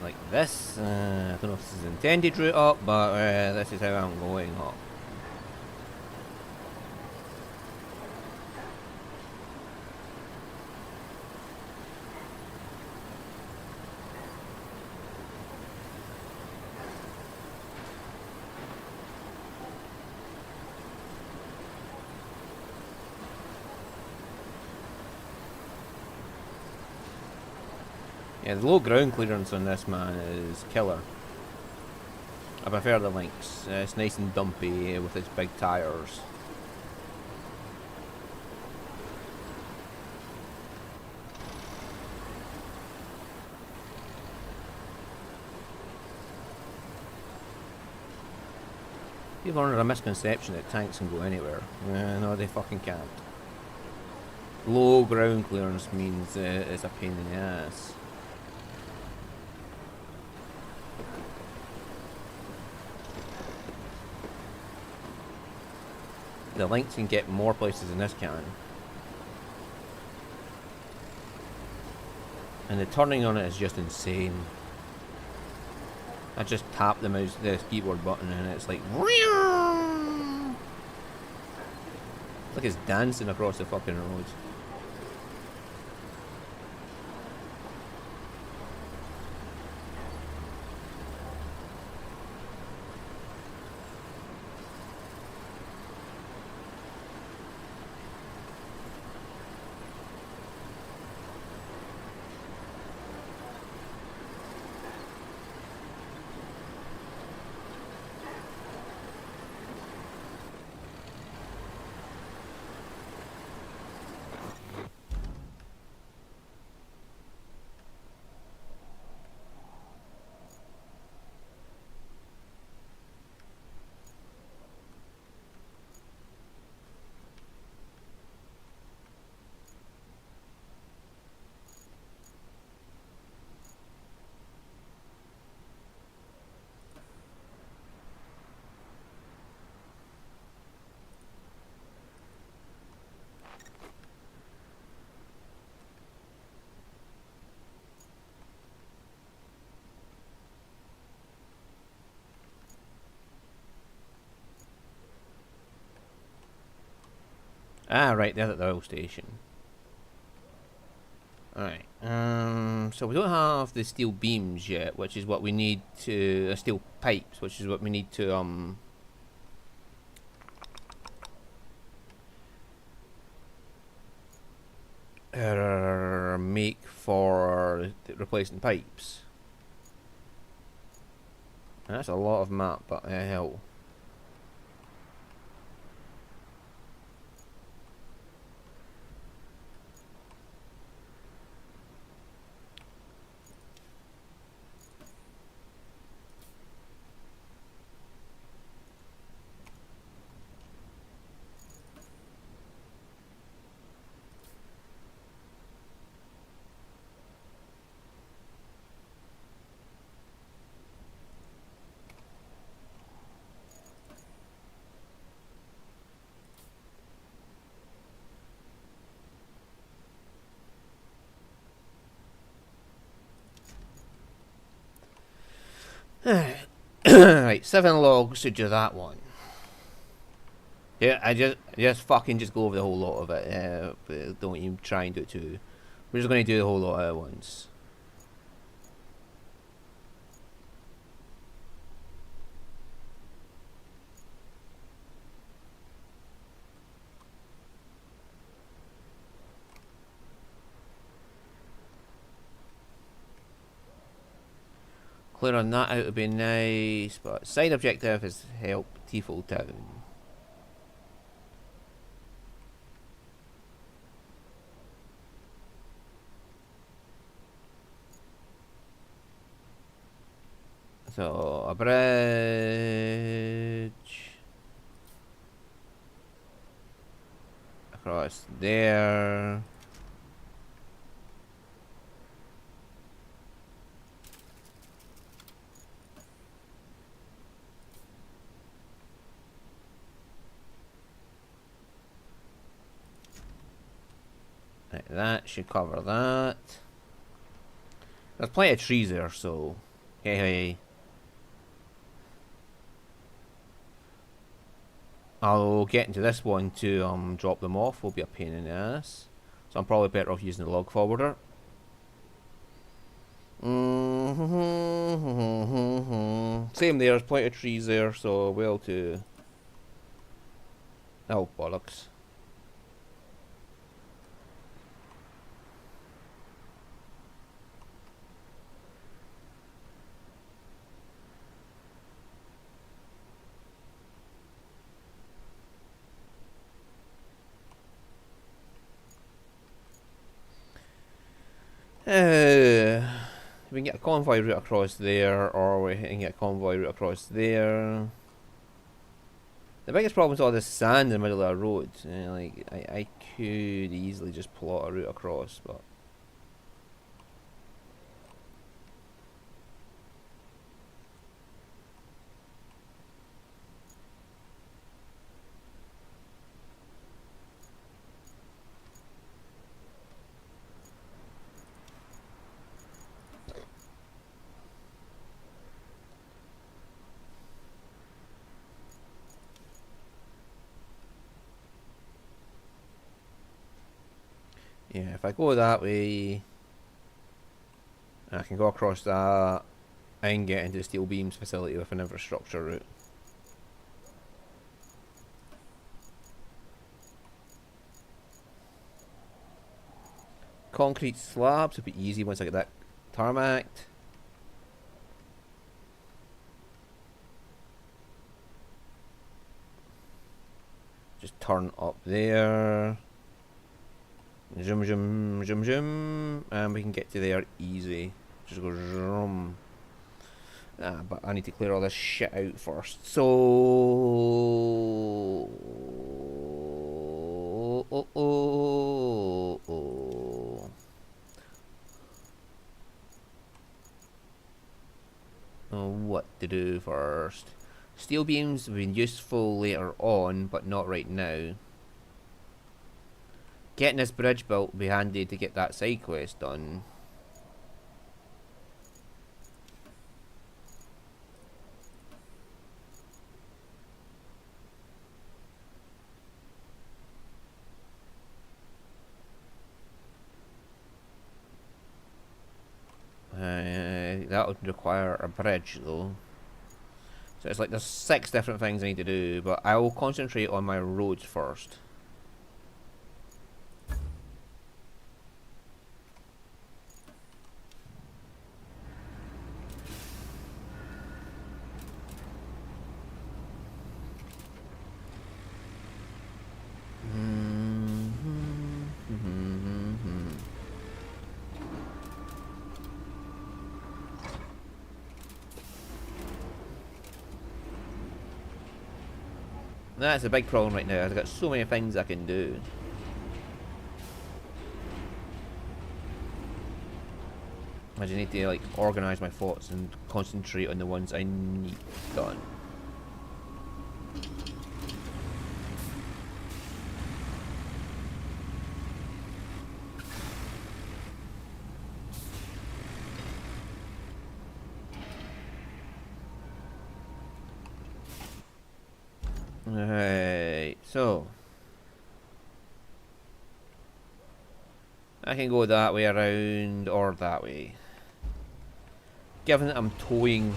Like this, I don't know if this is the intended route up, but this is how I'm going up. Yeah, the low ground clearance on this man is killer. I prefer the Lynx. It's nice and dumpy with its big tyres. People are under a misconception that tanks can go anywhere. No, they fucking can't. Low ground clearance means it's a pain in the ass. The Lynx can get more places than this can. And the turning on it is just insane. I just tap the keyboard button and it's like Like it's dancing across the fucking road. Ah, right, they're at the oil station. Alright, so we don't have the steel beams yet, which is what we need to, steel pipes, which is what we need to, make for replacing pipes. And that's a lot of map, but hell. Right, 7 logs to do that one. Yeah, I just fucking just go over the whole lot of it. But don't even try and do it too. We're just going to do the whole lot at once. Clear on that out would be nice, but side objective is help Tifel town. So, a bridge across there. Right, that should cover that. There's plenty of trees there, so hey. I'll get into this one to drop them off. Will be a pain in the ass, so I'm probably better off using the log forwarder. Same there's plenty of trees there, so well to. Oh bollocks. We can get a convoy route across there, or we can get a convoy route across there. The biggest problem is all this sand in the middle of the road. Like, I could easily just plot a route across, but. I go that way, I can go across that and get into the steel beams facility with an infrastructure route. Concrete slabs will be easy once I get that tarmacked. Just turn up there. Zoom, zoom, zoom, zoom. And we can get to there easy. Just go zoom. But I need to clear all this shit out first. So... what to do first? Steel beams have been useful later on, but not right now. Getting this bridge built will be handy to get that side quest done. That would require a bridge though. So it's like there's 6 different things I need to do, but I will concentrate on my roads first. That's a big problem right now. I've got so many things I can do. I just need to like organise my thoughts and concentrate on the ones I need done. Alright, so I can go that way around or that way. Given that I'm towing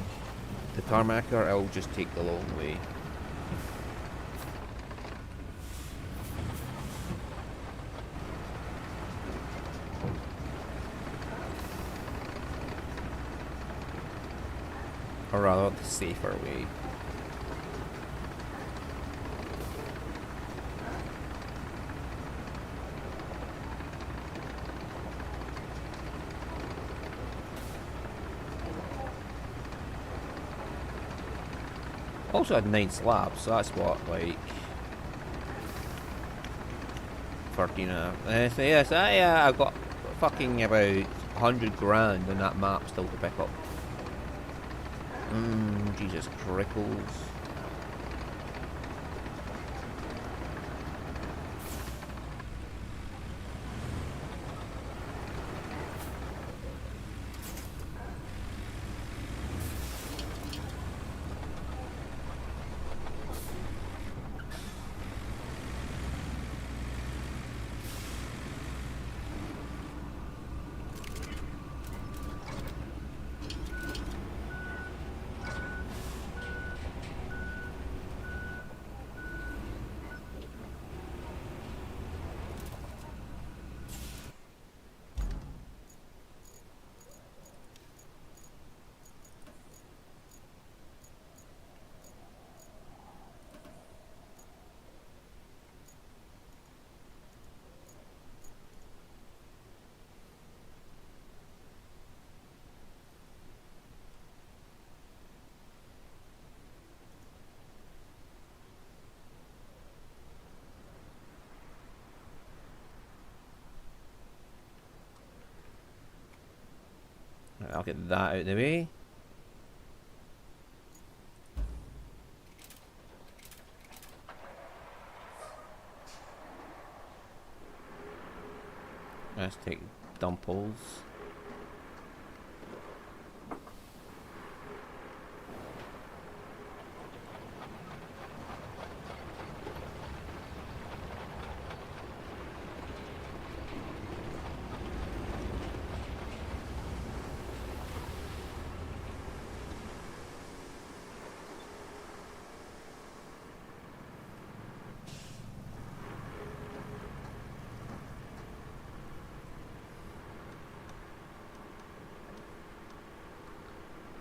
the tarmacker, I'll just take the long way. Or rather, the safer way. Also had 9 slabs, so that's what, like 13 so yes, I got fucking about 100 grand on that map still to pick up. Jesus crickles. I'll get that out of the way. Let's take dumples.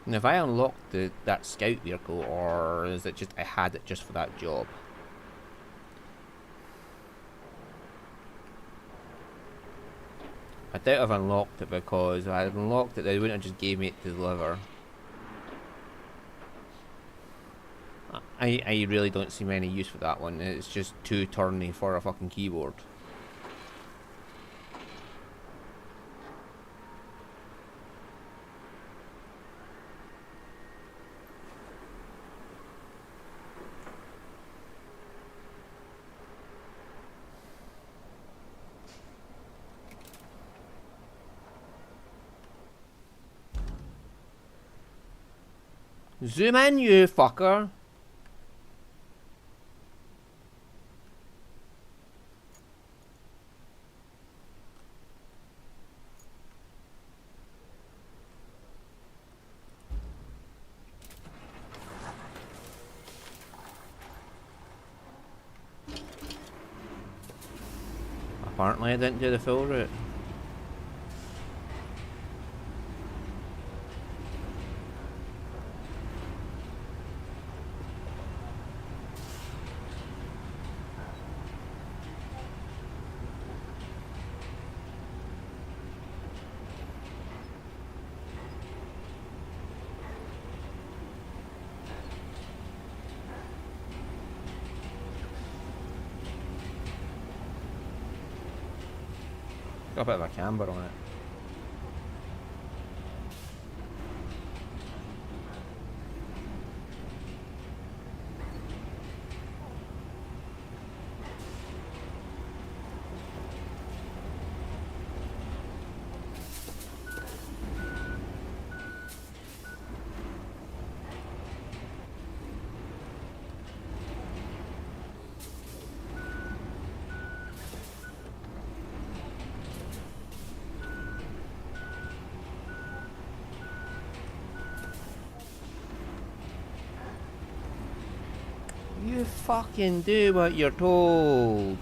And if I unlocked that scout vehicle, or is it just I had it just for that job? I doubt I've unlocked it, because if I had unlocked it, they wouldn't have just gave me it to deliver. I really don't see any use for that one. It's just too turny for a fucking keyboard. Zoom in, you fucker. Apparently I didn't do the full route. Got a bit of a camber on it. You fucking do what you're told.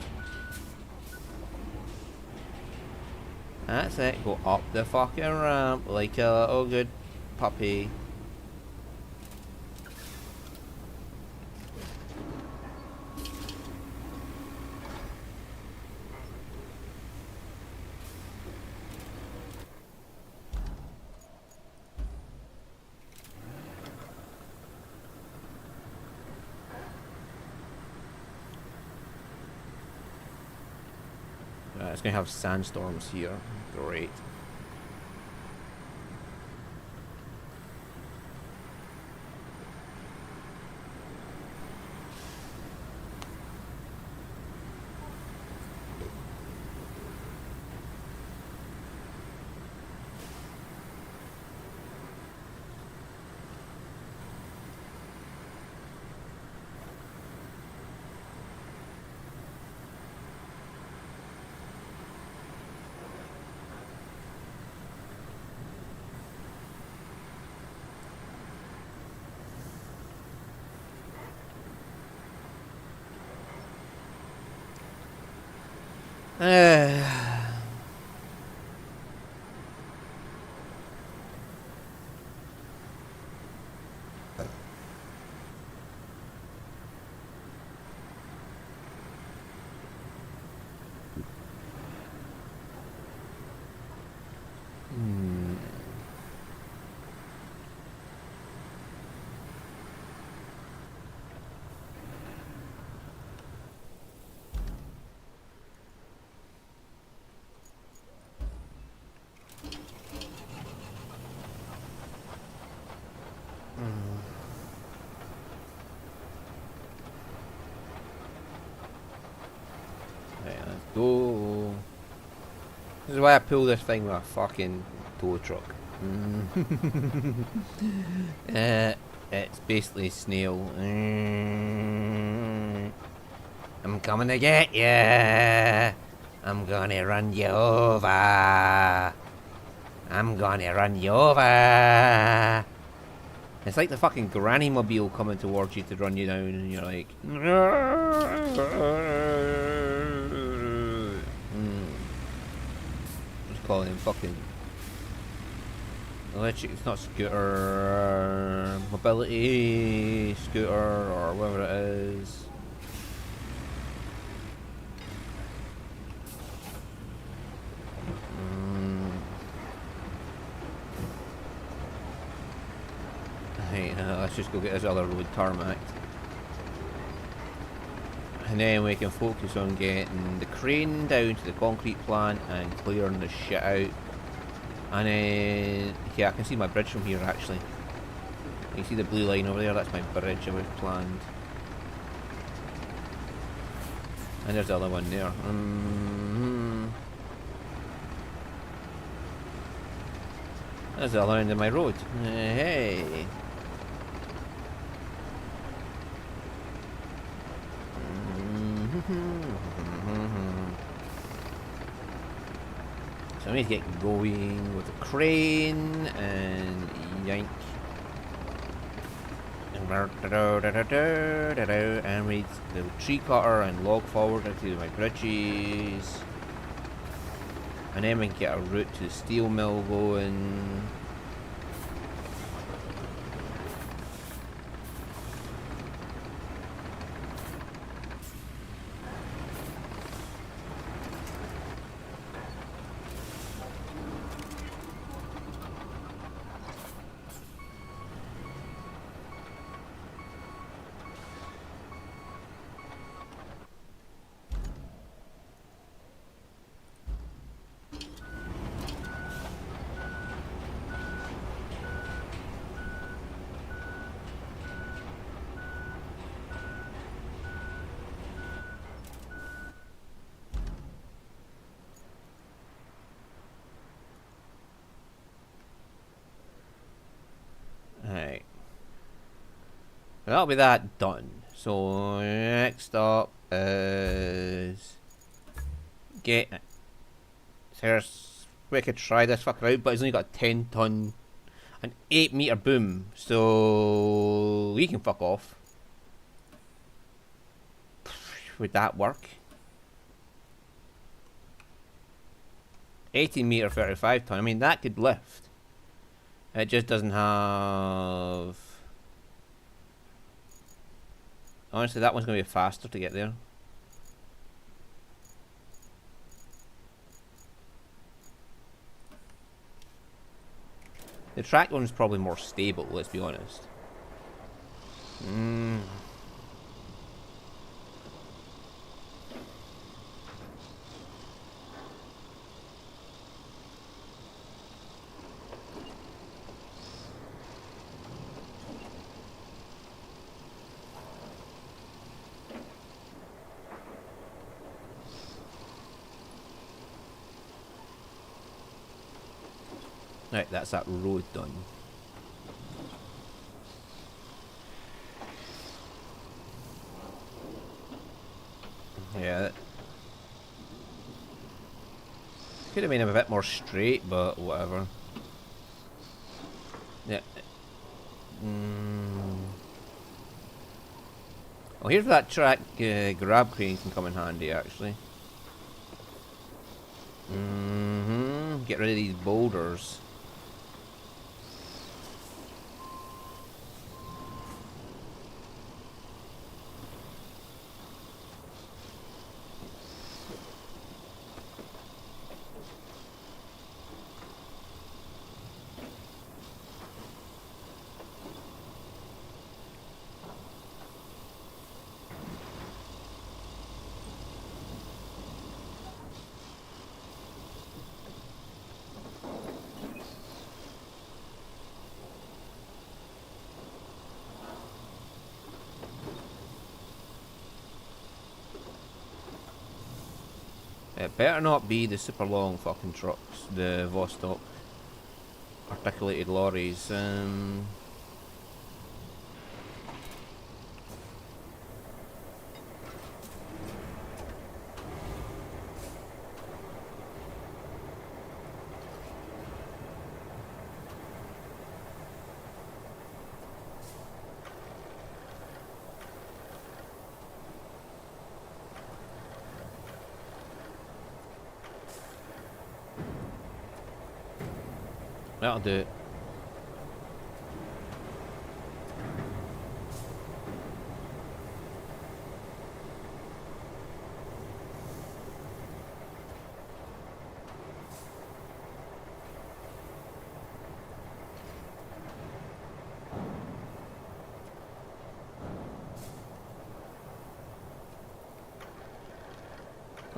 That's it, go up the fucking ramp like a little good puppy. It's gonna have sandstorms here. Great. Right, let's go. This is why I pull this thing with a fucking tow truck. It's basically snail. I'm coming to get ya. I'm gonna run you over. I'm gonna run you over. It's like the fucking granny mobile coming towards you to run you down, and you're like, just calling him fucking. electric, it's not scooter, mobility scooter or whatever it is. Hey, let's just go get this other road tarmac. And then we can focus on getting the crane down to the concrete plant and clearing the shit out. And then, yeah, I can see my bridge from here actually. You see the blue line over there? That's my bridge I've planned. And there's the other one there. There's the other end of my road. Hey! So I need to get going with the crane and yank. And read the tree cutter and log forward into my bridges. And then we can get a route to the steel mill going. Alright. That'll be that done. So next up is get there's we could try this fucker out, but he's only got a 10-ton an 8-meter boom, so we can fuck off. Would that work? 18-meter 35-ton, I mean that could lift. It just doesn't have... Honestly, that one's going to be faster to get there. The track one's probably more stable, let's be honest. Right, that's that road done. Yeah. Could have made him a bit more straight, but whatever. Yeah. Well, here's where that track grab crane can come in handy, actually. Get rid of these boulders. It better not be the super long fucking trucks, the Vostok articulated lorries. That'll do it.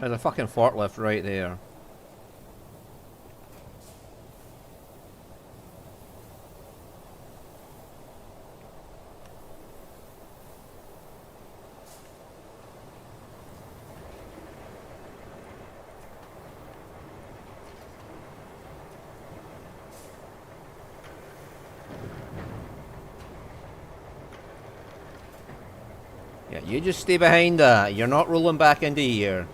There's a fucking forklift right there. Yeah, you just stay behind that. You're not rolling back into here.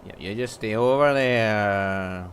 Yeah, you just stay over there.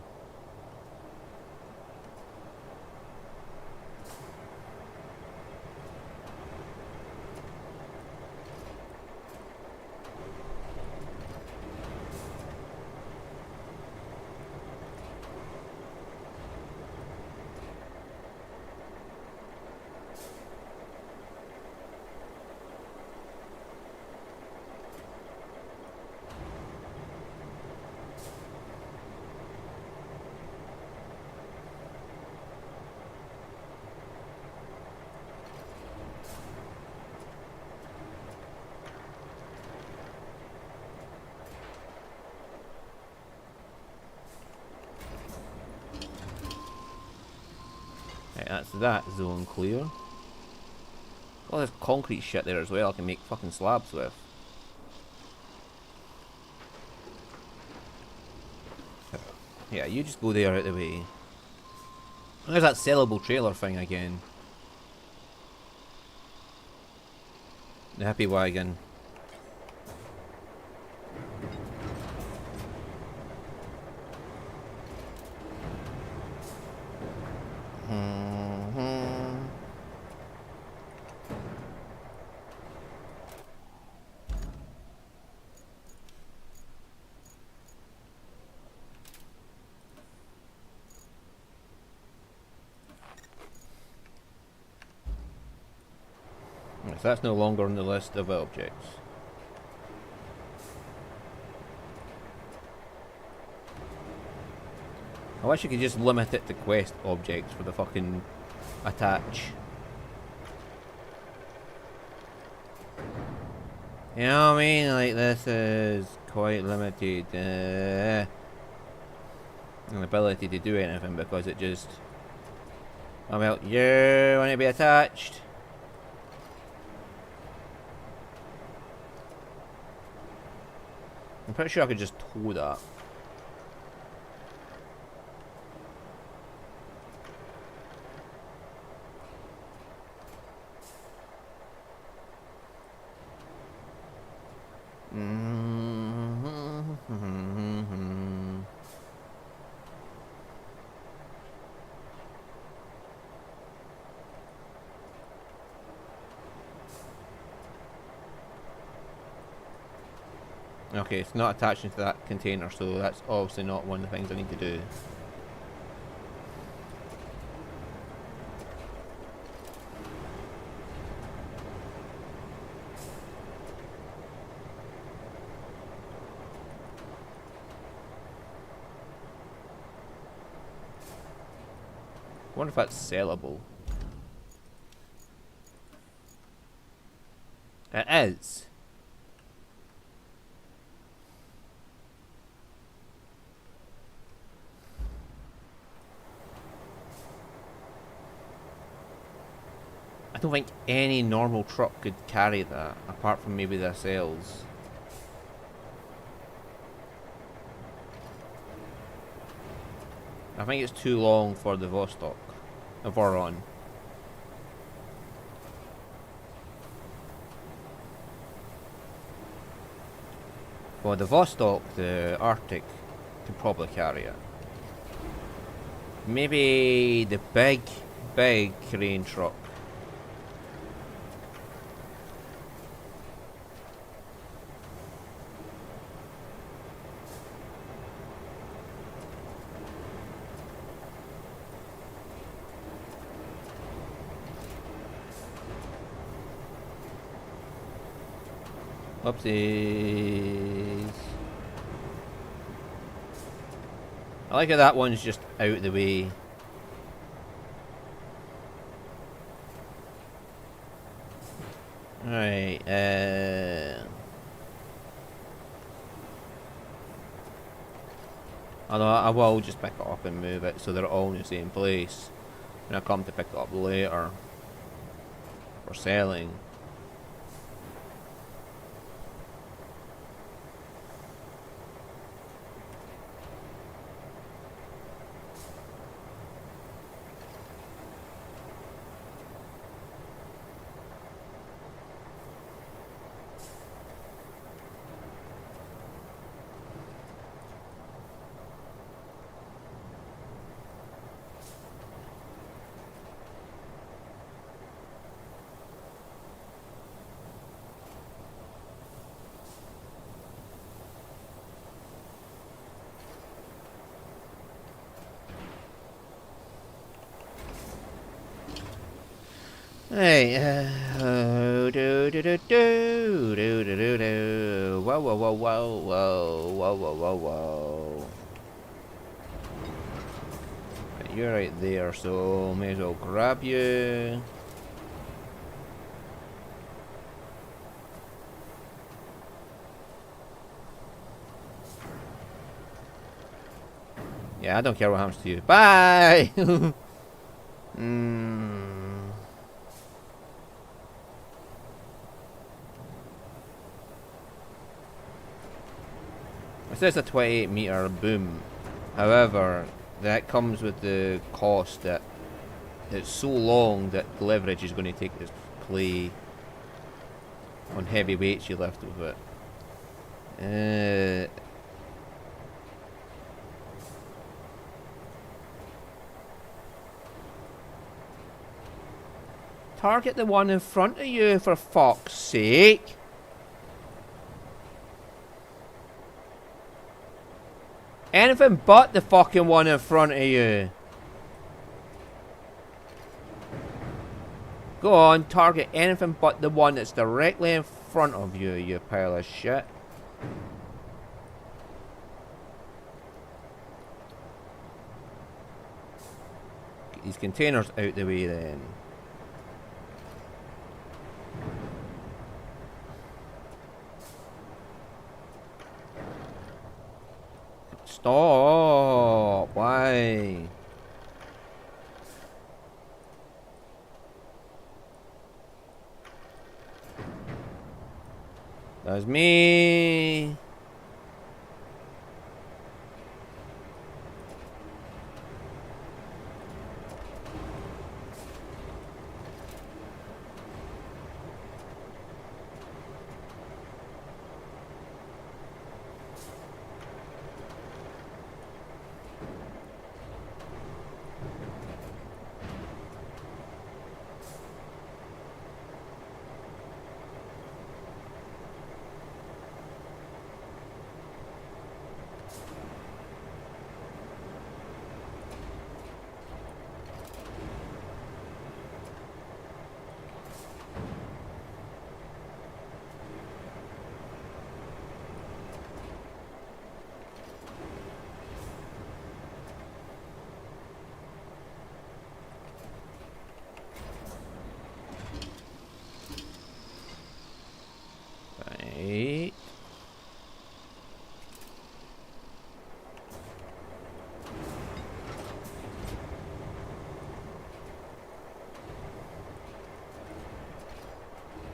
Right, that's that zone clear. Well, there's concrete shit there as well I can make fucking slabs with. Yeah, you just go there out the way. There's that sellable trailer thing again. The hippie wagon. So that's no longer on the list of objects. I wish you could just limit it to quest objects for the fucking attach. You know what I mean? Like, this is quite limited. An ability to do anything because it just... Oh well, you want to be attached? I'm pretty sure I could just tow that. Okay, it's not attaching to that container, so that's obviously not one of the things I need to do. I wonder if that's sellable. It is. I don't think any normal truck could carry that, apart from maybe the cells. I think it's too long for the Vostok. Voron. Well, the Vostok, the Arctic, could probably carry it. Maybe the big crane truck. Oopsies. I like how that one's just out of the way. Right, although I will just pick it up and move it so they're all in the same place when I come to pick it up later for selling. Hey, do do do do do do do do. Whoa whoa whoa whoa whoa whoa whoa whoa whoa. Right, you're right there, so may as well grab you. Yeah, I don't care what happens to you. Bye. It says a 28-meter boom. However, that comes with the cost that it's so long that the leverage is going to take its play on heavy weights you lift with it. Target the one in front of you, for fuck's sake. Anything but the fucking one in front of you. Go on, target anything but the one that's directly in front of you, you pile of shit. Get these containers out the way then. Stop! Why? That's me. Right.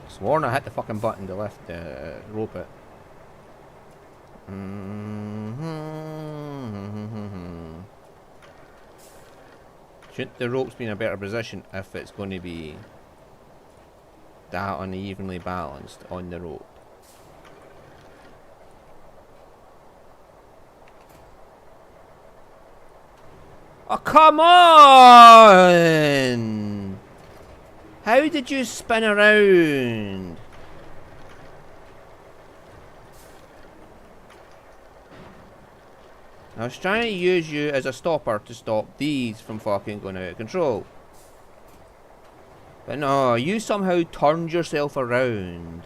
Sworn I hit the fucking button to lift rope it. Shouldn't the ropes be in a better position if it's going to be that unevenly balanced on the rope? Oh, come on! How did you spin around? I was trying to use you as a stopper to stop these from fucking going out of control. But no, you somehow turned yourself around.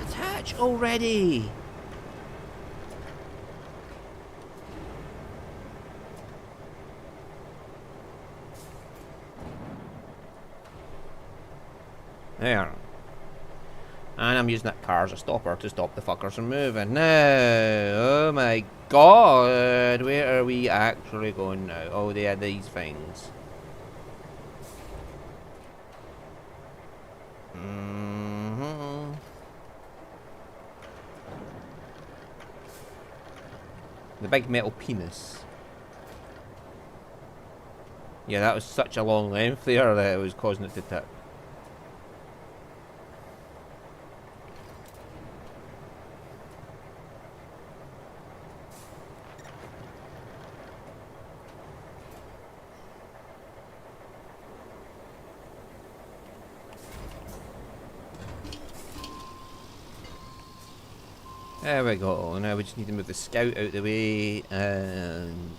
attach already? There. And I'm using that car as a stopper to stop the fuckers from moving. Now, oh my god, where are we actually going now? Oh, they had these things. The big metal penis. Yeah, that was such a long length there that it was causing it to tip. There we go. Now we just need to move the scout out of the way and...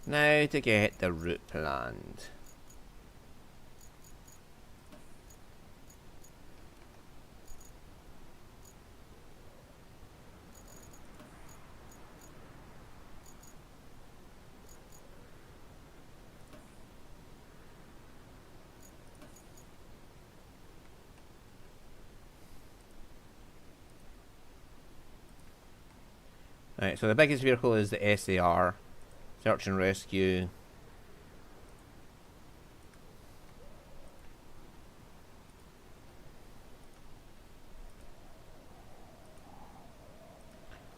Now to get the route planned. Right, so the biggest vehicle is the SAR, Search and Rescue.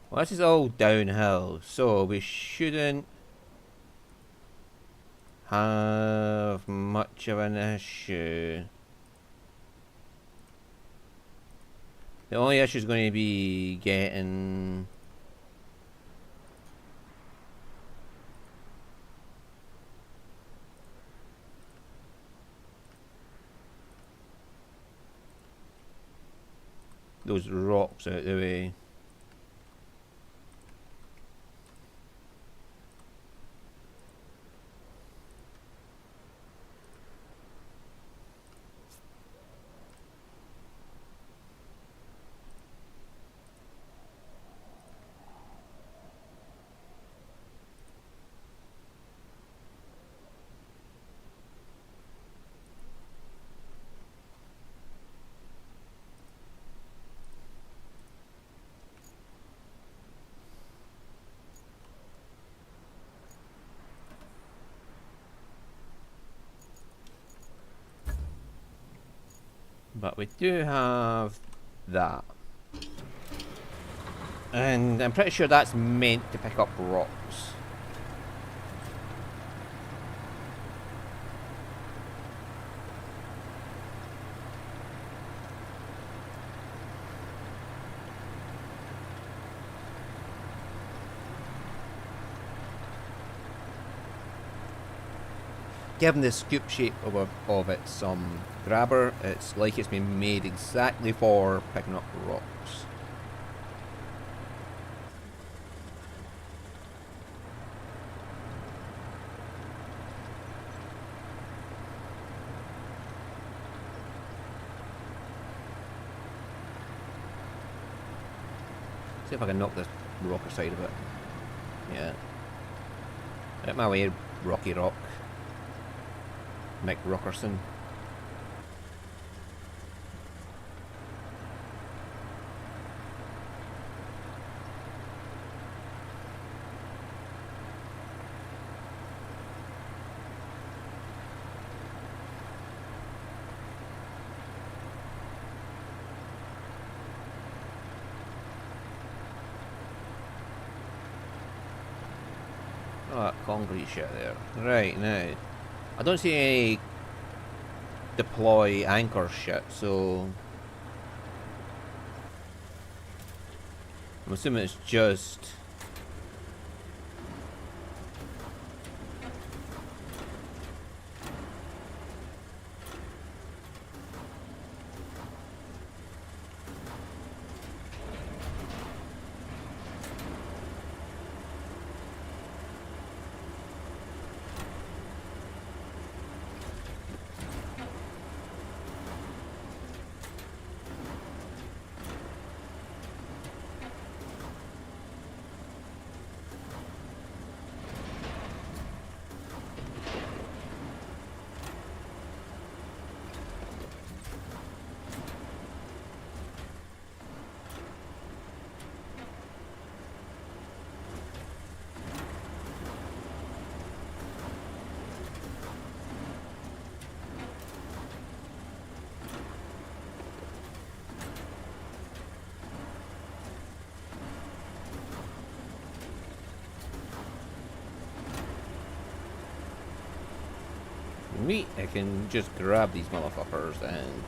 Well, this is all downhill, so we shouldn't have much of an issue. The only issue is going to be getting... those rocks out of the way. But we do have that. And I'm pretty sure that's meant to pick up rocks. Given the scoop shape of its grabber, it's like it's been made exactly for picking up rocks. See if I can knock this rock aside of it. Yeah. Out my way, Rocky Rock. Mick Rockerson. Oh, that concrete shit there. Right, now. I don't see any deploy anchor shit, so I'm assuming it's just Sweet, I can just grab these motherfuckers and...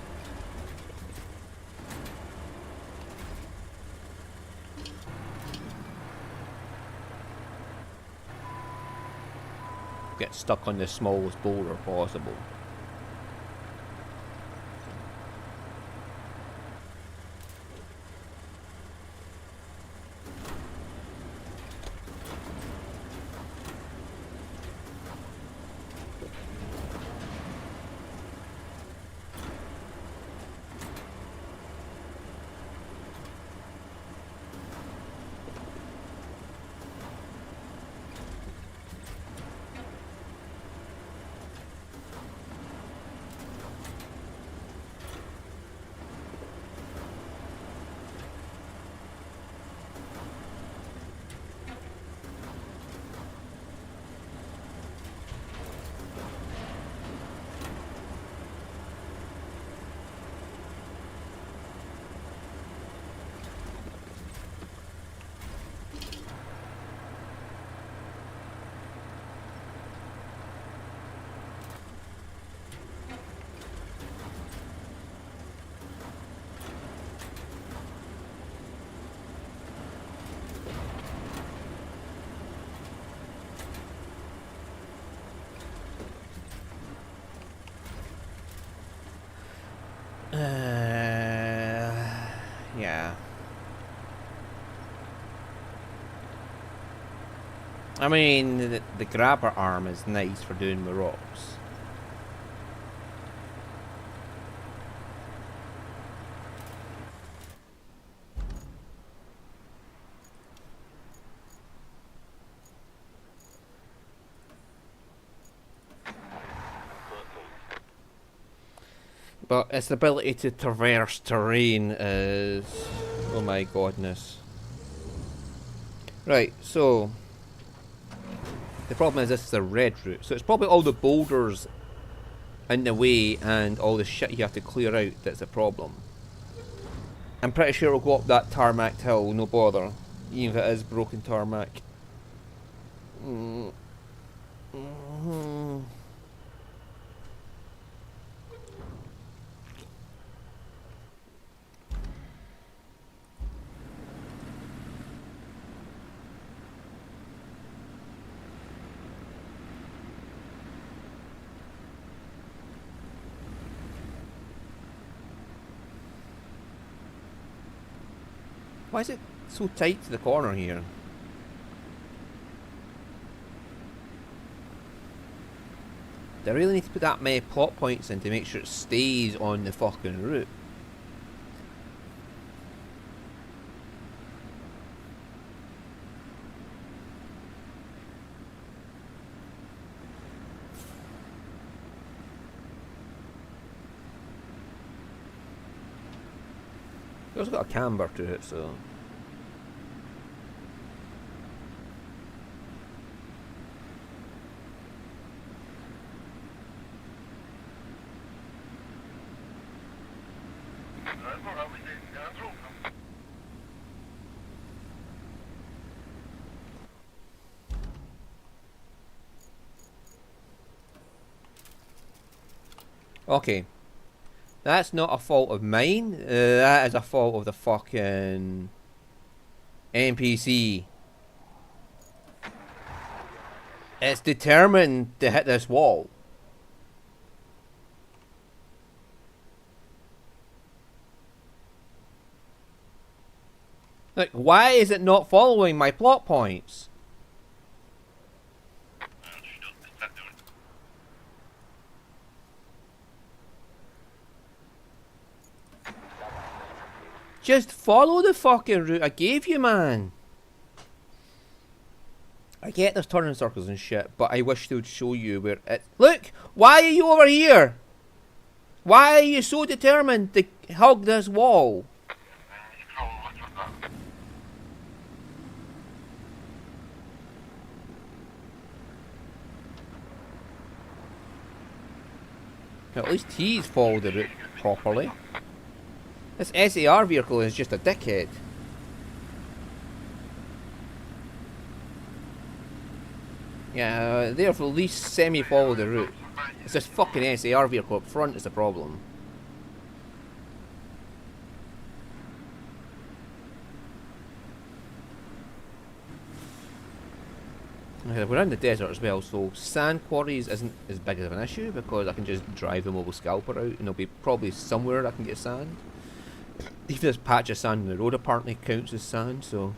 get stuck on the smallest boulder possible. Yeah. I mean, the grabber arm is nice for doing the rocks. But its ability to traverse terrain is... oh my godness. Right, so... the problem is this is a red route, so it's probably all the boulders in the way and all the shit you have to clear out that's a problem. I'm pretty sure it'll go up that tarmac hill, no bother, even if it is broken tarmac. Why is it so tight to the corner here? Do I really need to put that many plot points in to make sure it stays on the fucking route? It's also got a camber to it, so... okay. That's not a fault of mine. That is a fault of the fucking NPC. It's determined to hit this wall. Like, why is it not following my plot points? Just follow the fucking route I gave you, man. I get there's turning circles and shit, but I wish they would show you where it... Look! Why are you over here? Why are you so determined to hug this wall? At least he's followed the route properly. This SAR vehicle is just a dickhead. Yeah, therefore at least semi-follow the route. It's this fucking SAR vehicle up front is the problem. We're in the desert as well, so sand quarries isn't as big of an issue because I can just drive the mobile scalper out and there'll be probably somewhere I can get sand. Even this patch of sand in the road apparently counts as sand, so...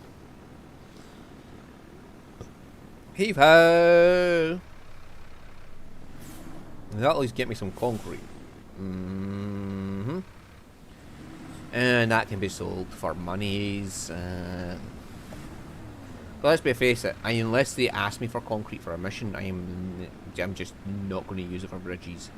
Heave-ho! That'll at least get me some concrete. Mm-hmm. And that can be sold for monies. But let's be face it, unless they ask me for concrete for a mission, I'm just not going to use it for bridges.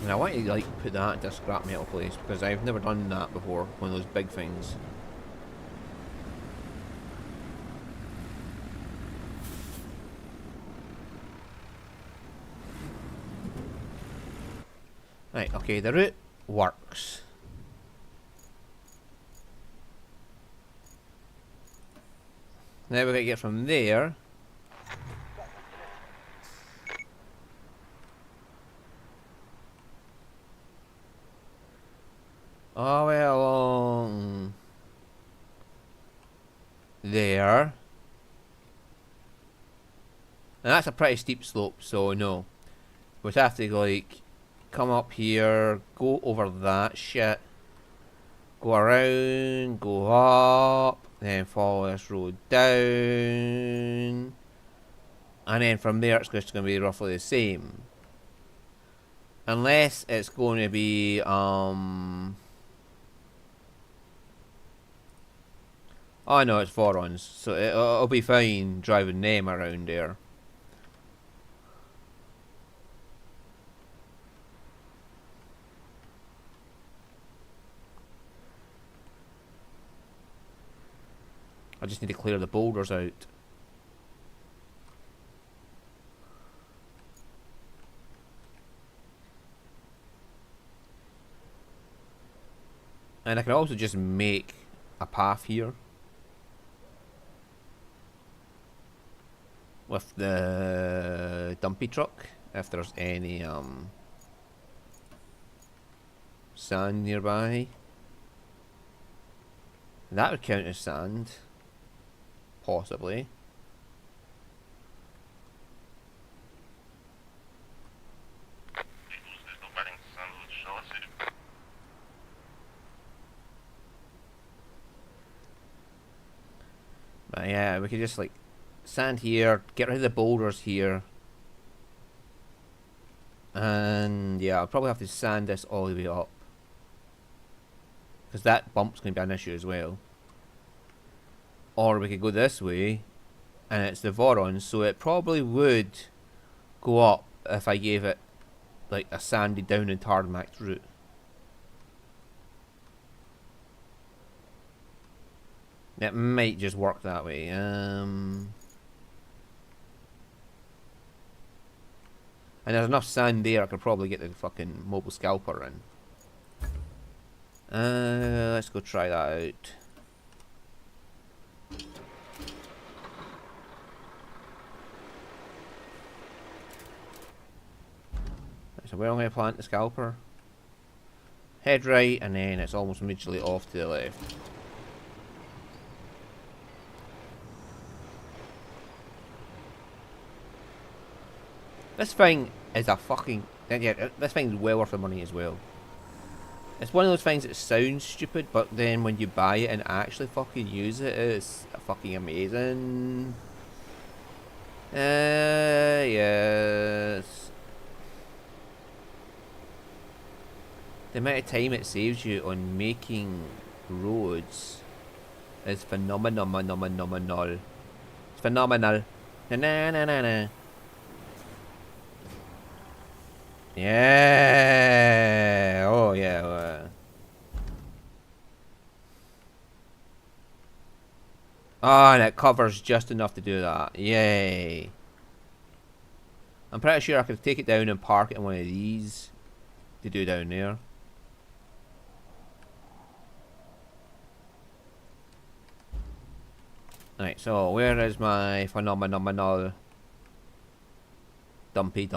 And I want to like put that into a scrap metal place because I've never done that before, one of those big things. Right, okay, the route works. Now we're going to get from there. All the way along there. And that's a pretty steep slope, so no. We'd have to like come up here, go over that shit, go around, go up, then follow this road down, and then from there it's just going to be roughly the same. Unless it's going to be oh no, it's Vorons, so it'll be fine driving them around there. I just need to clear the boulders out. And I can also just make a path here with the dumpy truck if there's any sand nearby. That would count as sand, possibly. But yeah, we could just like sand here, get rid of the boulders here. And yeah, I'll probably have to sand this all the way up. Because that bump's going to be an issue as well. Or we could go this way, and it's the Vorons, so it probably would go up if I gave it like a sandy down and tarmac route. It might just work that way. And there's enough sand there, I could probably get the fucking mobile scalper in. Let's go try that out. So where am I going to plant the scalper? Head right, and then it's almost immediately off to the left. This thing is a fucking... yeah, this thing's well worth the money as well. It's one of those things that sounds stupid, but then when you buy it and actually fucking use it, it's fucking amazing. Yes. The amount of time it saves you on making roads is phenomenal. It's phenomenal. Na na na na na. Yeah. Oh yeah. Ah, and it covers just enough to do that. Yay. I'm pretty sure I could take it down and park it in one of these to do down there. Right, so where is my phenomenal dumpy?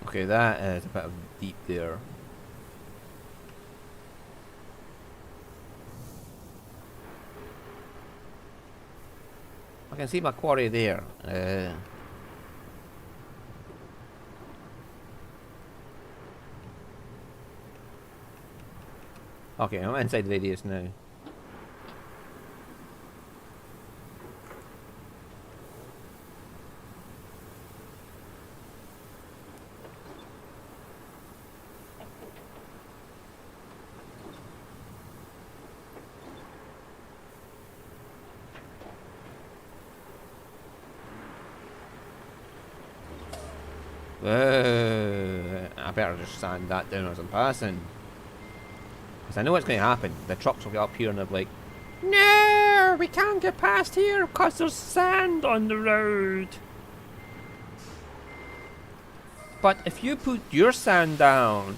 Okay, that is a bit of deep there. I can see my quarry there. Okay, I'm inside the radius now. I better just sand that down as I'm passing. Because I know what's going to happen. The trucks will get up here and they'll be like, no, we can't get past here because there's sand on the road. But if you put your sand down,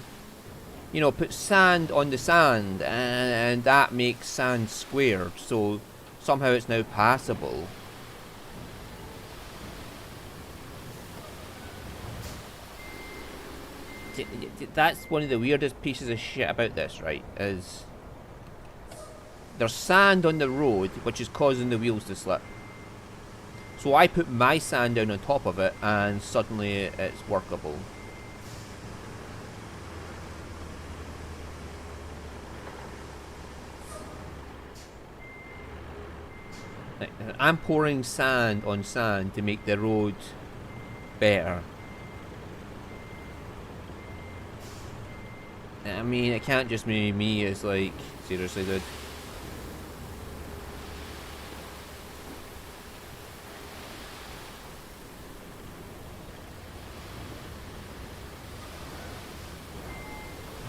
you know, put sand on the sand, and that makes sand squared, so somehow it's now passable. That's one of the weirdest pieces of shit about this, right? Is there's sand on the road which is causing the wheels to slip. So I put my sand down on top of it and suddenly it's workable. I'm pouring sand on sand to make the road better. I mean, it can't just be me, it's like, seriously, dude.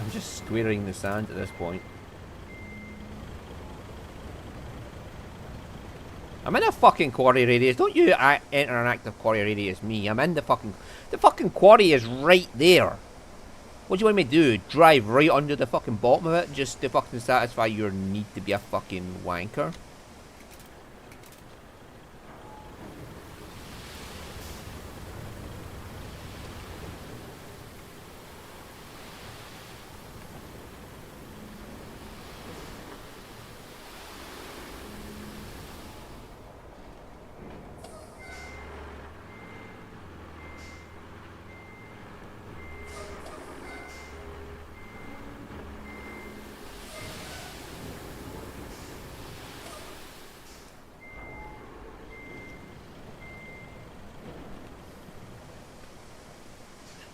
I'm just squaring the sand at this point. I'm in a fucking quarry radius. Don't you enter an active quarry radius me. I'm in the fucking quarry is right there. What do you want me to do? Drive right under the fucking bottom of it just to fucking satisfy your need to be a fucking wanker?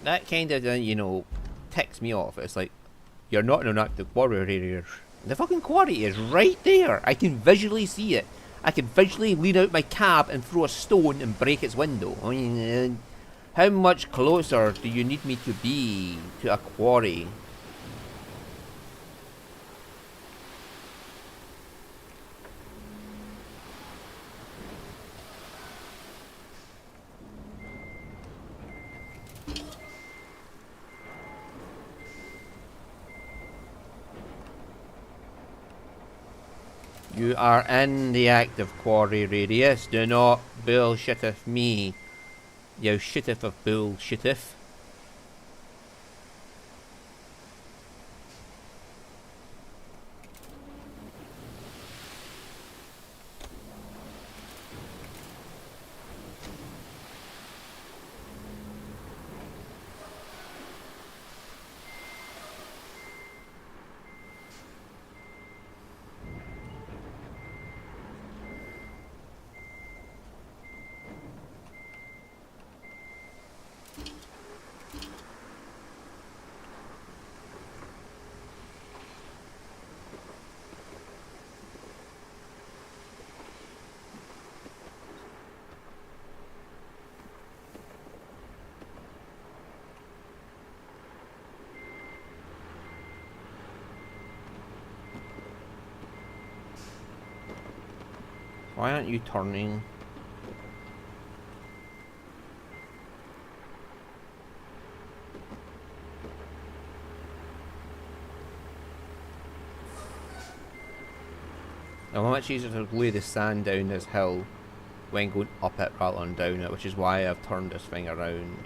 That kind of, you know, ticks me off. It's like, you're not in an active quarry area. The fucking quarry is right there. I can visually see it. I can visually lean out my cab and throw a stone and break its window. I mean, how much closer do you need me to be to a quarry? You are in the active quarry radius. Do not bullshitteth me. You shitteth of bullshitteth. Why aren't you turning? Now, how much easier to lay the sand down this hill when going up it rather than down it, which is why I've turned this thing around.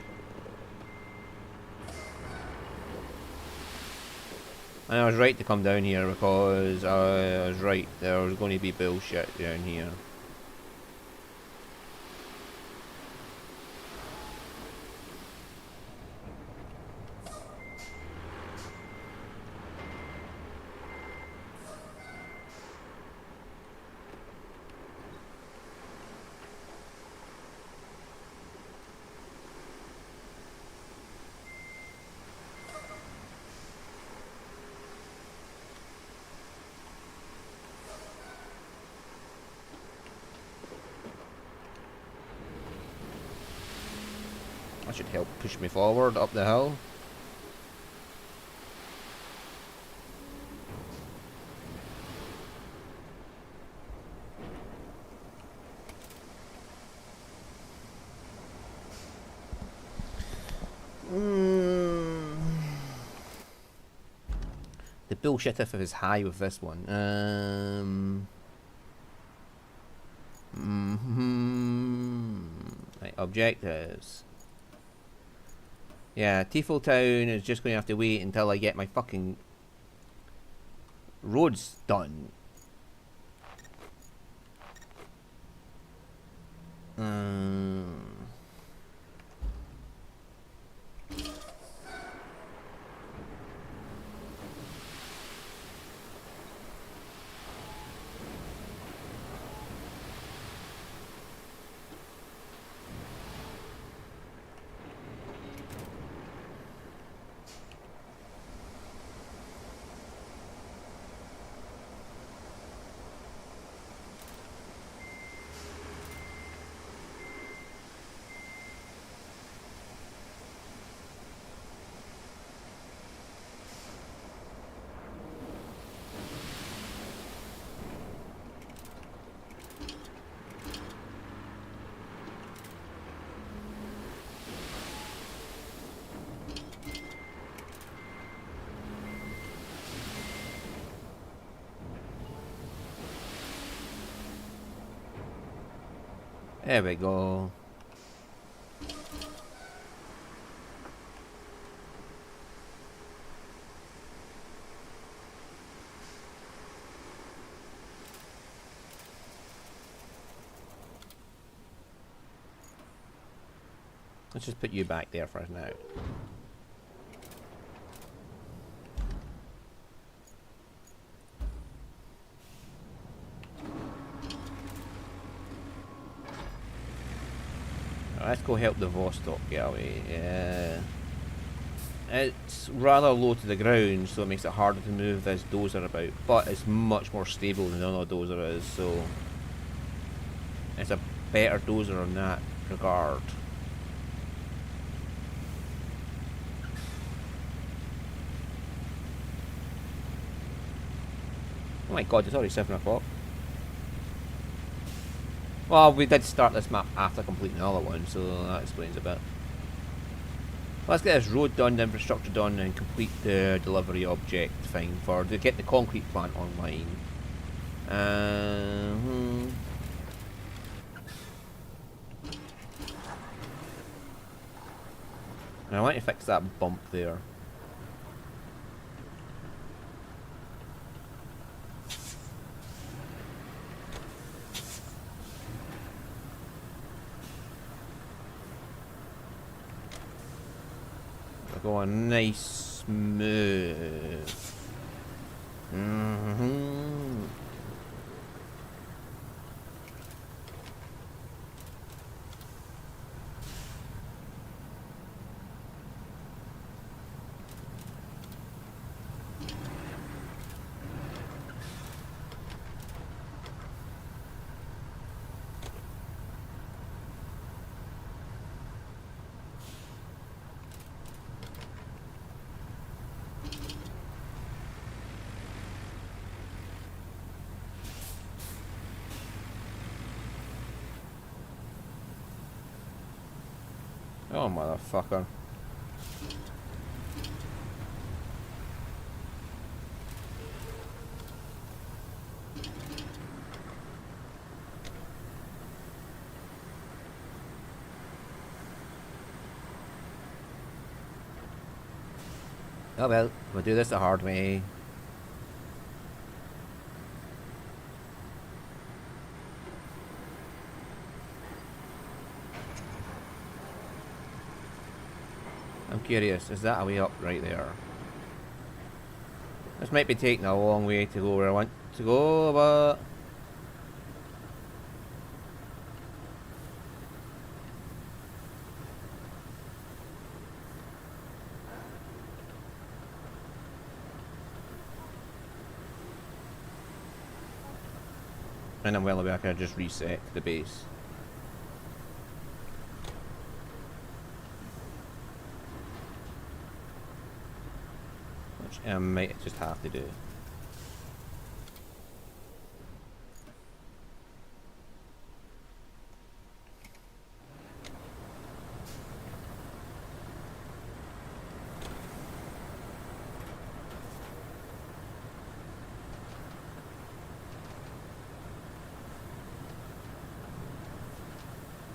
And I was right to come down here because I was right, there was going to be bullshit down here. That should help push me forward up the hill. The bullshit if it was high with this one. Right, objectives. Yeah, Tiefel Town is just going to have to wait until I get my fucking roads done. There we go. Let's just put you back there for now. Let's go help the Vostok get away. Yeah. It's rather low to the ground, so it makes it harder to move this dozer about, but it's much more stable than the other dozer is, so it's a better dozer in that regard. Oh my god, it's already 7 o'clock. Well, we did start this map after completing the other one, so that explains a bit. Let's get this road done, the infrastructure done, and complete the delivery object thing to get the concrete plant online. Um, and I want to fix that bump there. We're going nice, smooth. Oh, motherfucker. Oh well, we'll do this the hard way. I'm curious, is that a way up right there? This might be taking a long way to go where I want to go, but... and I'm well aware I could just reset the base. Which I might just have to do.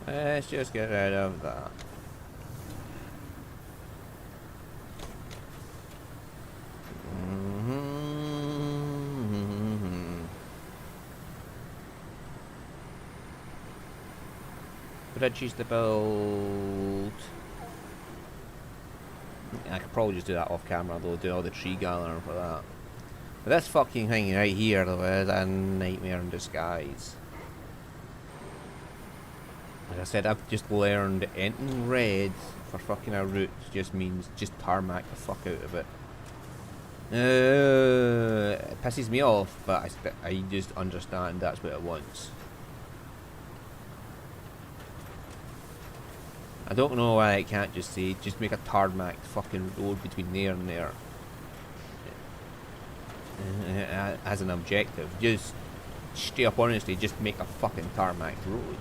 Let's just get rid of that. Bridges to build. I could probably just do that off camera though, do all the tree gathering for that. But this fucking thing right here though is a nightmare in disguise. Like I said, I've just learned anything red for fucking a route just means just tarmac the fuck out of it. It pisses me off, but I just understand that's what it wants. I don't know why I can't just say, just make a tarmac fucking road between there and there. As an objective. Just straight up honestly, just make a fucking tarmac road.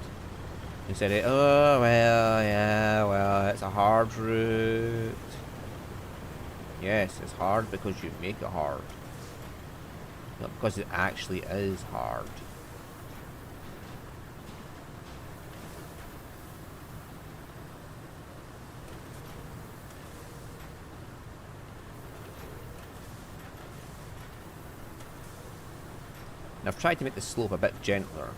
Instead of, oh, well, yeah, well, it's a hard route. Yes, it's hard because you make it hard. Not because it actually is hard. And I've tried to make the slope a bit gentler.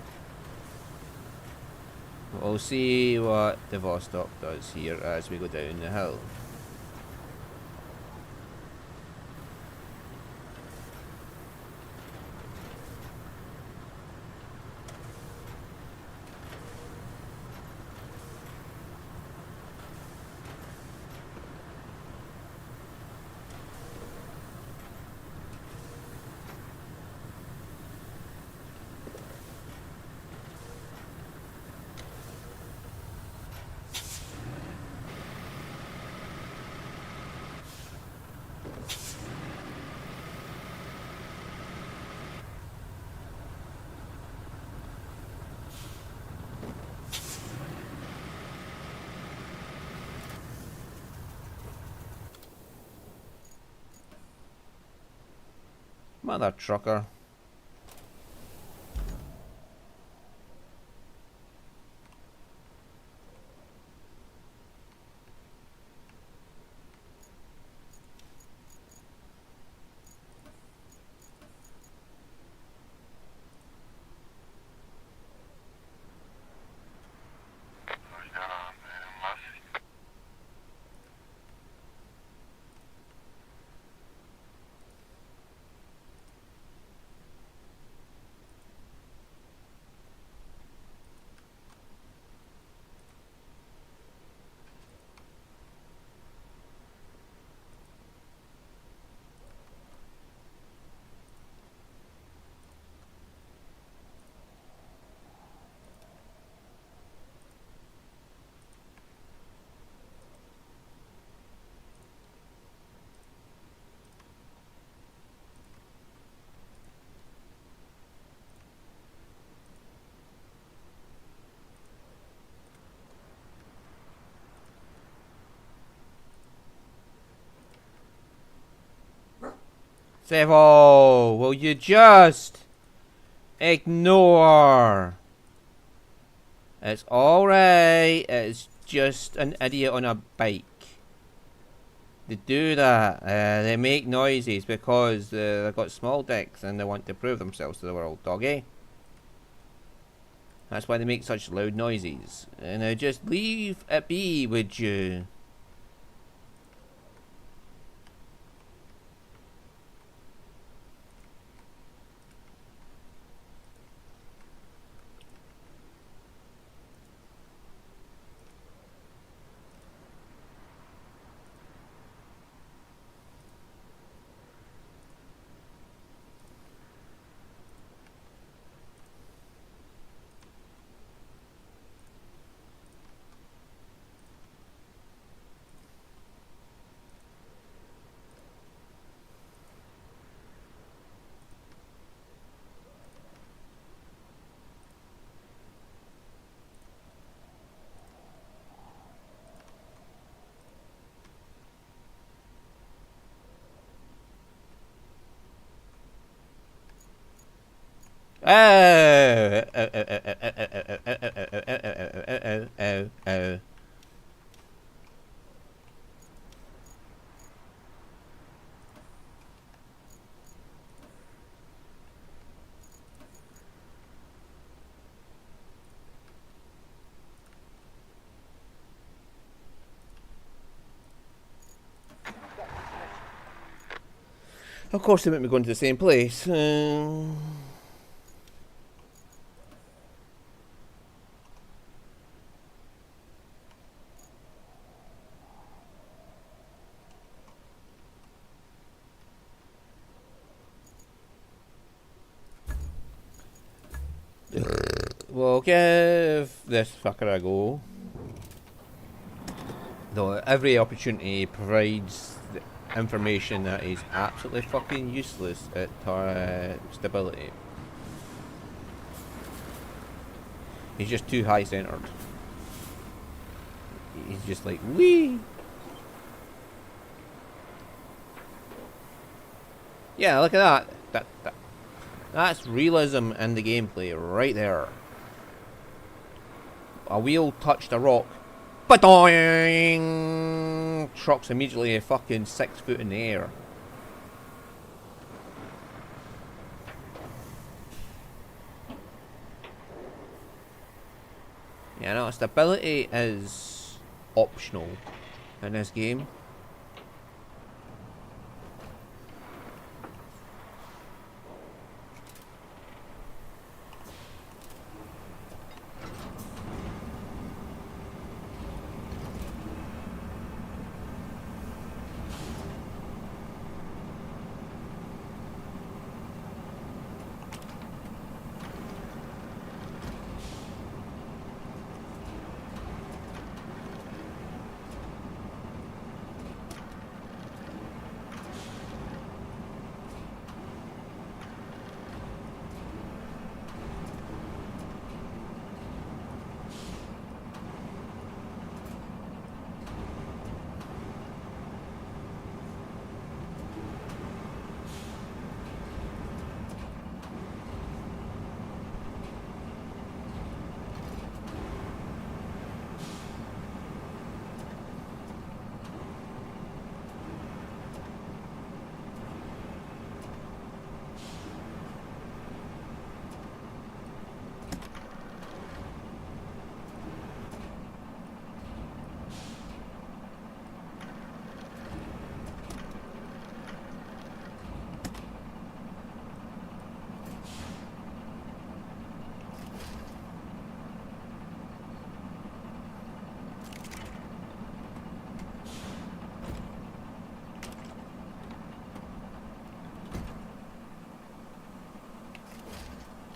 We'll see what the Vostok does here as we go down the hill. Mother trucker. Seville, will you just ignore? It's alright, it's just an idiot on a bike. They do that, they make noises because they've got small dicks and they want to prove themselves to the world, doggy. That's why they make such loud noises. And now just leave it be, would you? Oh. Of course they make me go into the same place. We'll give this fucker a go. Though every opportunity provides the information that is absolutely fucking useless at stability. He's just too high centered. He's just like, wee! Yeah, look at that. That's realism in the gameplay right there. A wheel touched a rock. Ba-doing! Truck's immediately a fucking 6 foot in the air. Yeah, no, stability is optional in this game.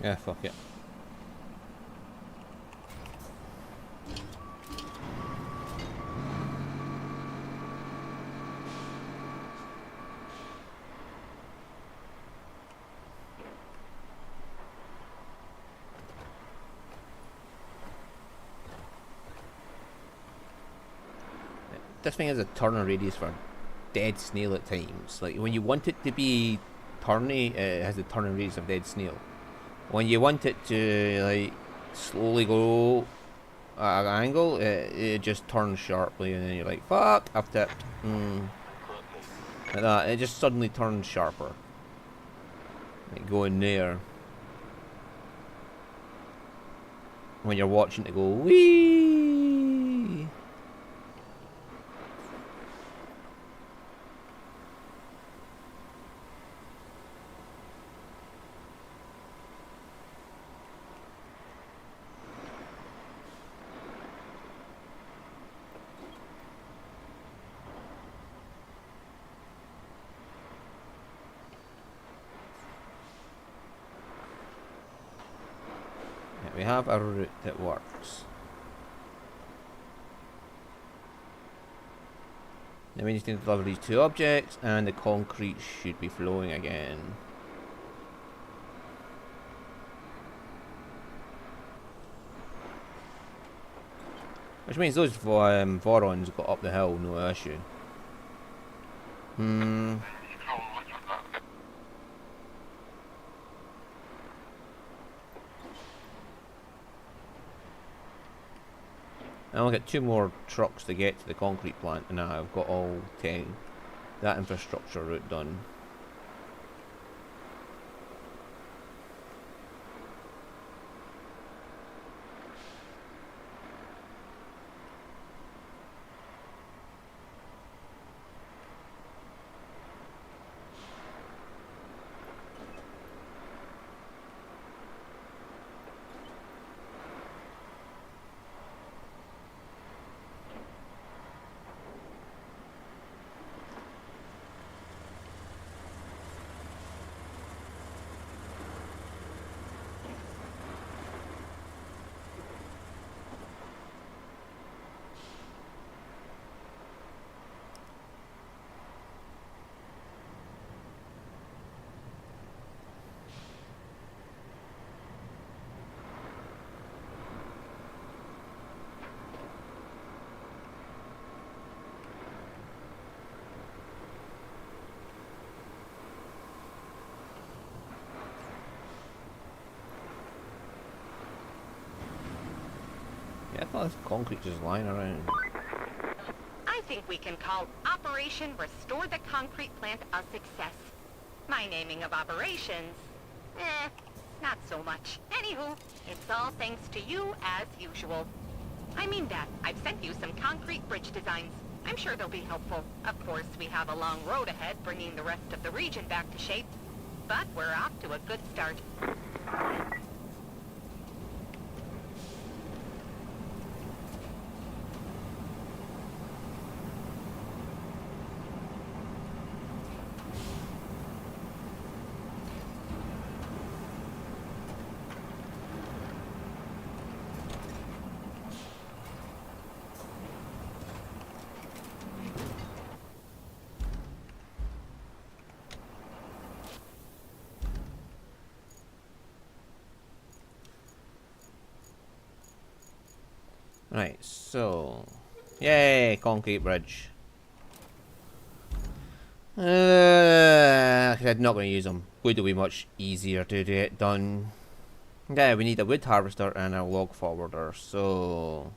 Yeah, fuck it. This thing has a turn radius for a dead snail at times. Like when you want it to be turny. It has the turning radius of dead snail. When you want it to like slowly go at an angle, it just turns sharply, and then you're like, "Fuck, I've tipped." Like that. It just suddenly turns sharper. Like going there. When you're watching it go wee. We have a route that works. Now we need to deliver these two objects, and the concrete should be flowing again. Which means those Vorons got up the hill, no issue. I'll get 2 more trucks to get to the concrete plant, and now I've got all 10 that infrastructure route done. Yeah, I thought this concrete just lying around. I think we can call Operation Restore the Concrete Plant a success. My naming of operations, not so much. Anywho, it's all thanks to you as usual. I mean that. I've sent you some concrete bridge designs. I'm sure they'll be helpful. Of course, we have a long road ahead bringing the rest of the region back to shape. But we're off to a good start. Right, so... Yay, concrete bridge. I'm not going to use them. Wood will be much easier to get done. Yeah, we need a wood harvester and a log forwarder, so...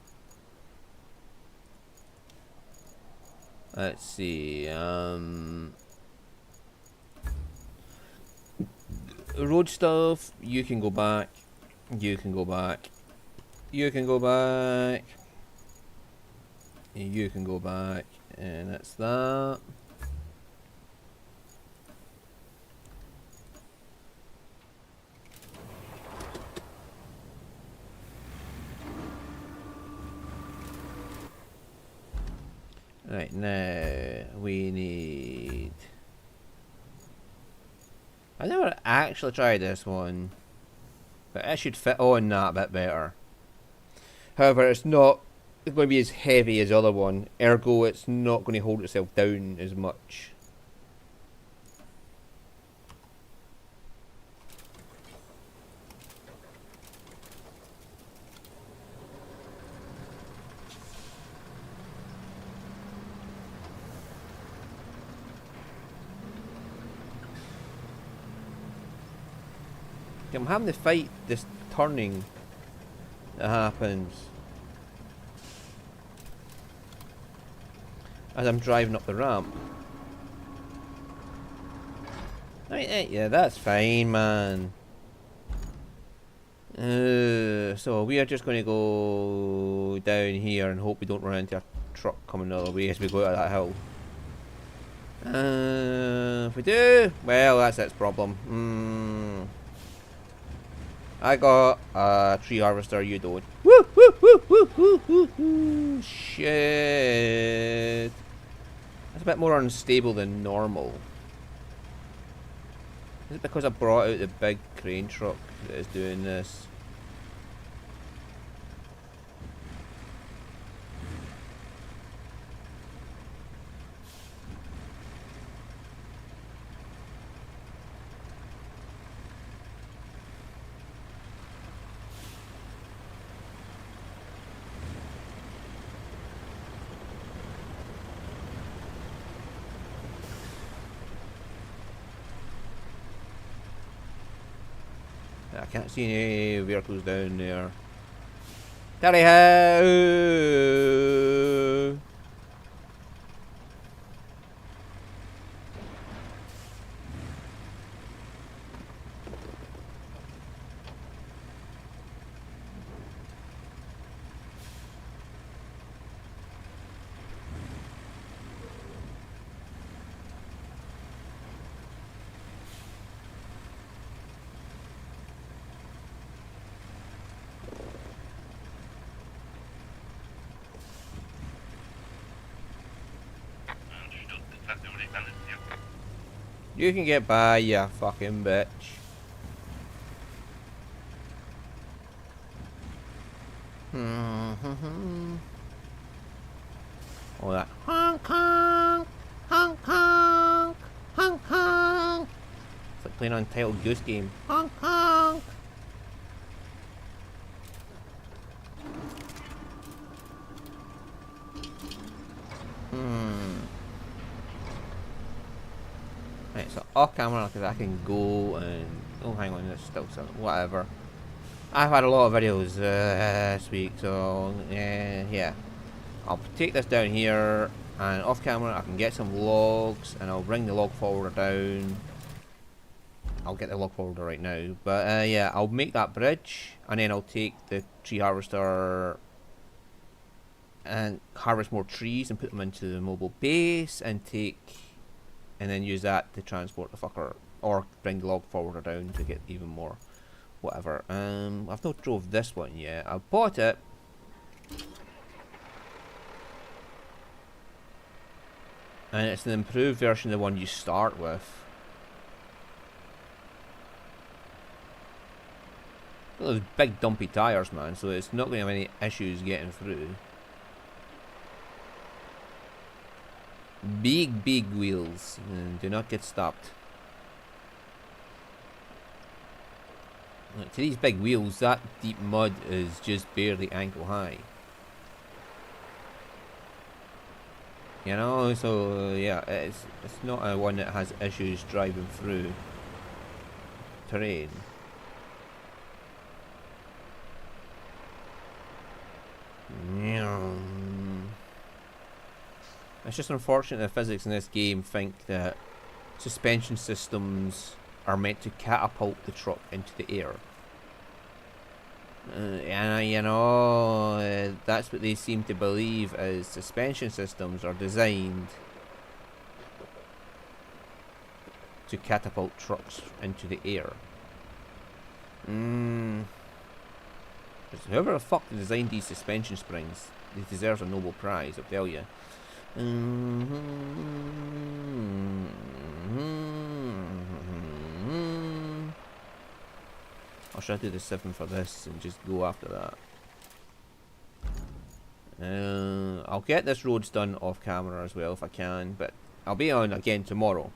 Let's see, road stuff, you can go back, you can go back. You can go back. You can go back. And that's that. Right, now we need... I never actually tried this one, but it should fit on that a bit better. However, it's not going to be as heavy as the other one, ergo it's not going to hold itself down as much. I'm having to fight this turning that happens as I'm driving up the ramp. Right, yeah, that's fine, man. So we are just going to go down here and hope we don't run into a truck coming the other way as we go out that hill. If we do, well, that's its problem. I got a tree harvester, you don't. Woo, woo, woo, woo, woo, woo, woo. Shit. That's a bit more unstable than normal. Is it because I brought out the big crane truck that is doing this? I can't see any vehicles down there. Tally ho! You can get by, you fucking bitch. All that honk honk honk honk honk honk. It's like playing an Untitled Goose Game. Honk honk. Right, so off camera because I can go and oh, hang on, there's still some whatever. I've had a lot of videos this week, so yeah. I'll take this down here, and off camera I can get some logs, and I'll bring the log forwarder down. I'll get the log forwarder right now, but yeah, I'll make that bridge, and then I'll take the tree harvester and harvest more trees and put them into the mobile base, and then use that to transport the fucker, or bring the log forwarder down to get even more. Whatever. I've not drove this one yet. I bought it. And it's an improved version of the one you start with. Those big dumpy tyres, man, so it's not going to have any issues getting through. Big wheels. And do not get stopped. Look, to these big wheels, that deep mud is just barely ankle high. You know, so yeah, it's not a one that has issues driving through terrain. It's just unfortunate the physics in this game think that suspension systems are meant to catapult the truck into the air. And you know, that's what they seem to believe, is suspension systems are designed to catapult trucks into the air. Whoever the fuck designed these suspension springs, they deserve a Nobel Prize, I'll tell you. Or should I do the 7 for this and just go after that? I'll get this roads done off camera as well if I can, but I'll be on again tomorrow.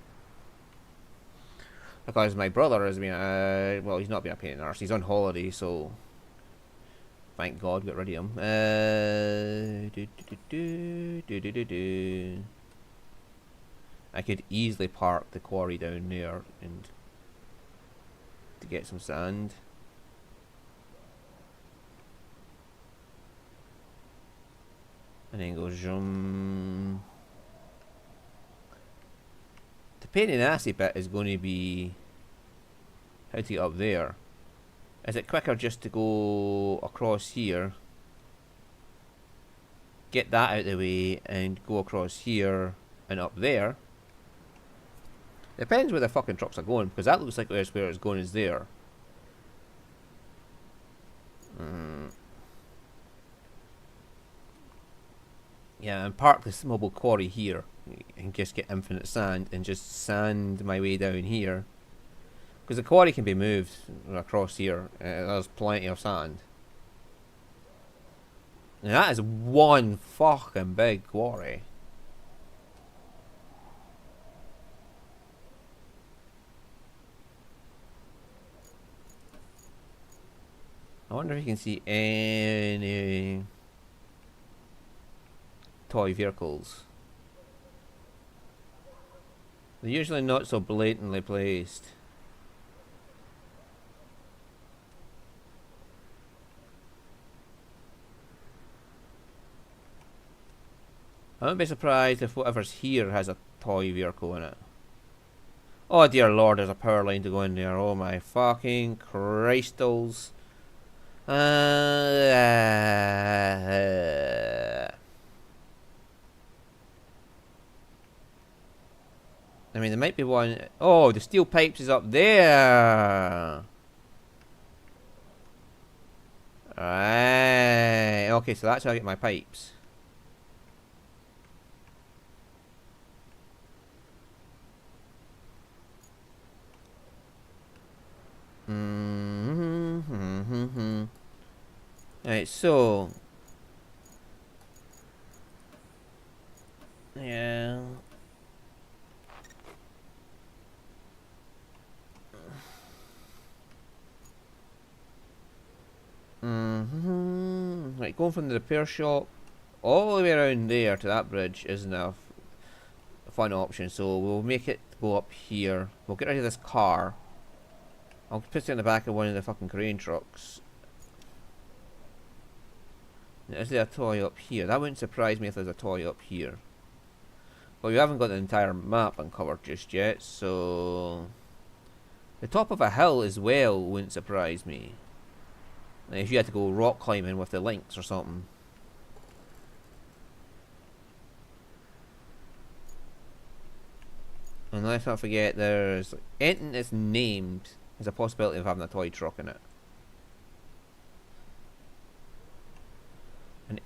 Because my brother has been, well, he's not been a pain in the arse, he's on holiday, so thank God, got rid of him. I could easily park the quarry down there and to get some sand. And then go zoom. The pain in the assy bit is going to be how to get up there. Is it quicker just to go across here, get that out of the way, and go across here and up there? Depends where the fucking trucks are going, because that looks like where it's going is there. Yeah, and park this mobile quarry here and just get infinite sand and just sand my way down here. Because the quarry can be moved across here. There's plenty of sand. And that is one fucking big quarry. I wonder if you can see any toy vehicles. They're usually not so blatantly placed. I wouldn't be surprised if whatever's here has a toy vehicle in it. Oh dear lord, there's a power line to go in there. Oh my fucking Christals. I mean, there might be one. Oh, the steel pipes is up there. Right. Okay, so that's how I get my pipes. Right, so yeah. Right, going from the repair shop all the way around there to that bridge isn't a fun option, so we'll make it go up here. We'll get rid of this car. I'll put it in the back of one of the fucking crane trucks. Is there a toy up here? That wouldn't surprise me if there's a toy up here. But we haven't got the entire map uncovered just yet, so the top of a hill as well wouldn't surprise me. Like if you had to go rock climbing with the links or something. And let's not forget there's anything that's named. There's a possibility of having a toy truck in it. And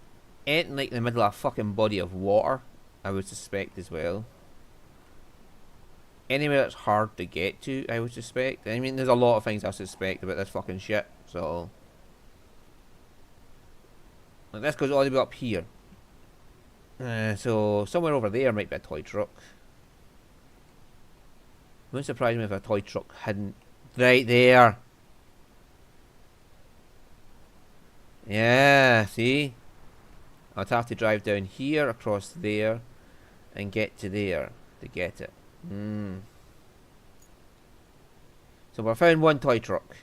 anything like in the middle of a fucking body of water, I would suspect as well. Anywhere that's hard to get to, I would suspect. I mean, there's a lot of things I suspect about this fucking shit, so. Like this goes all the way up here. So, somewhere over there might be a toy truck. It wouldn't surprise me if a toy truck hadn't. Right there. Yeah, see? I'd have to drive down here, across there, and get to there to get it. So we found one toy truck.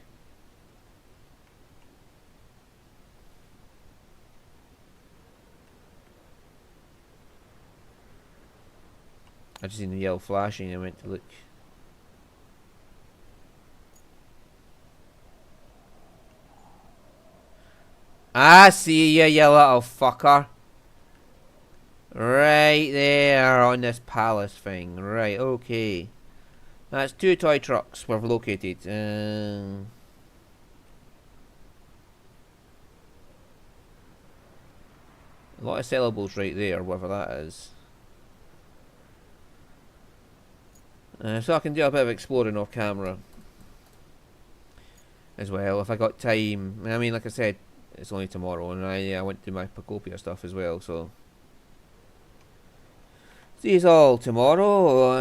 I just seen the yellow flashing and I went to look. I see ya, you little fucker. Right there on this palace thing. Right, okay. That's two toy trucks we've located. A lot of syllables right there, whatever that is. So I can do a bit of exploring off camera as well if I got time. I mean, like I said, it's only tomorrow, and I went to my Pacopia stuff as well, so see you all tomorrow.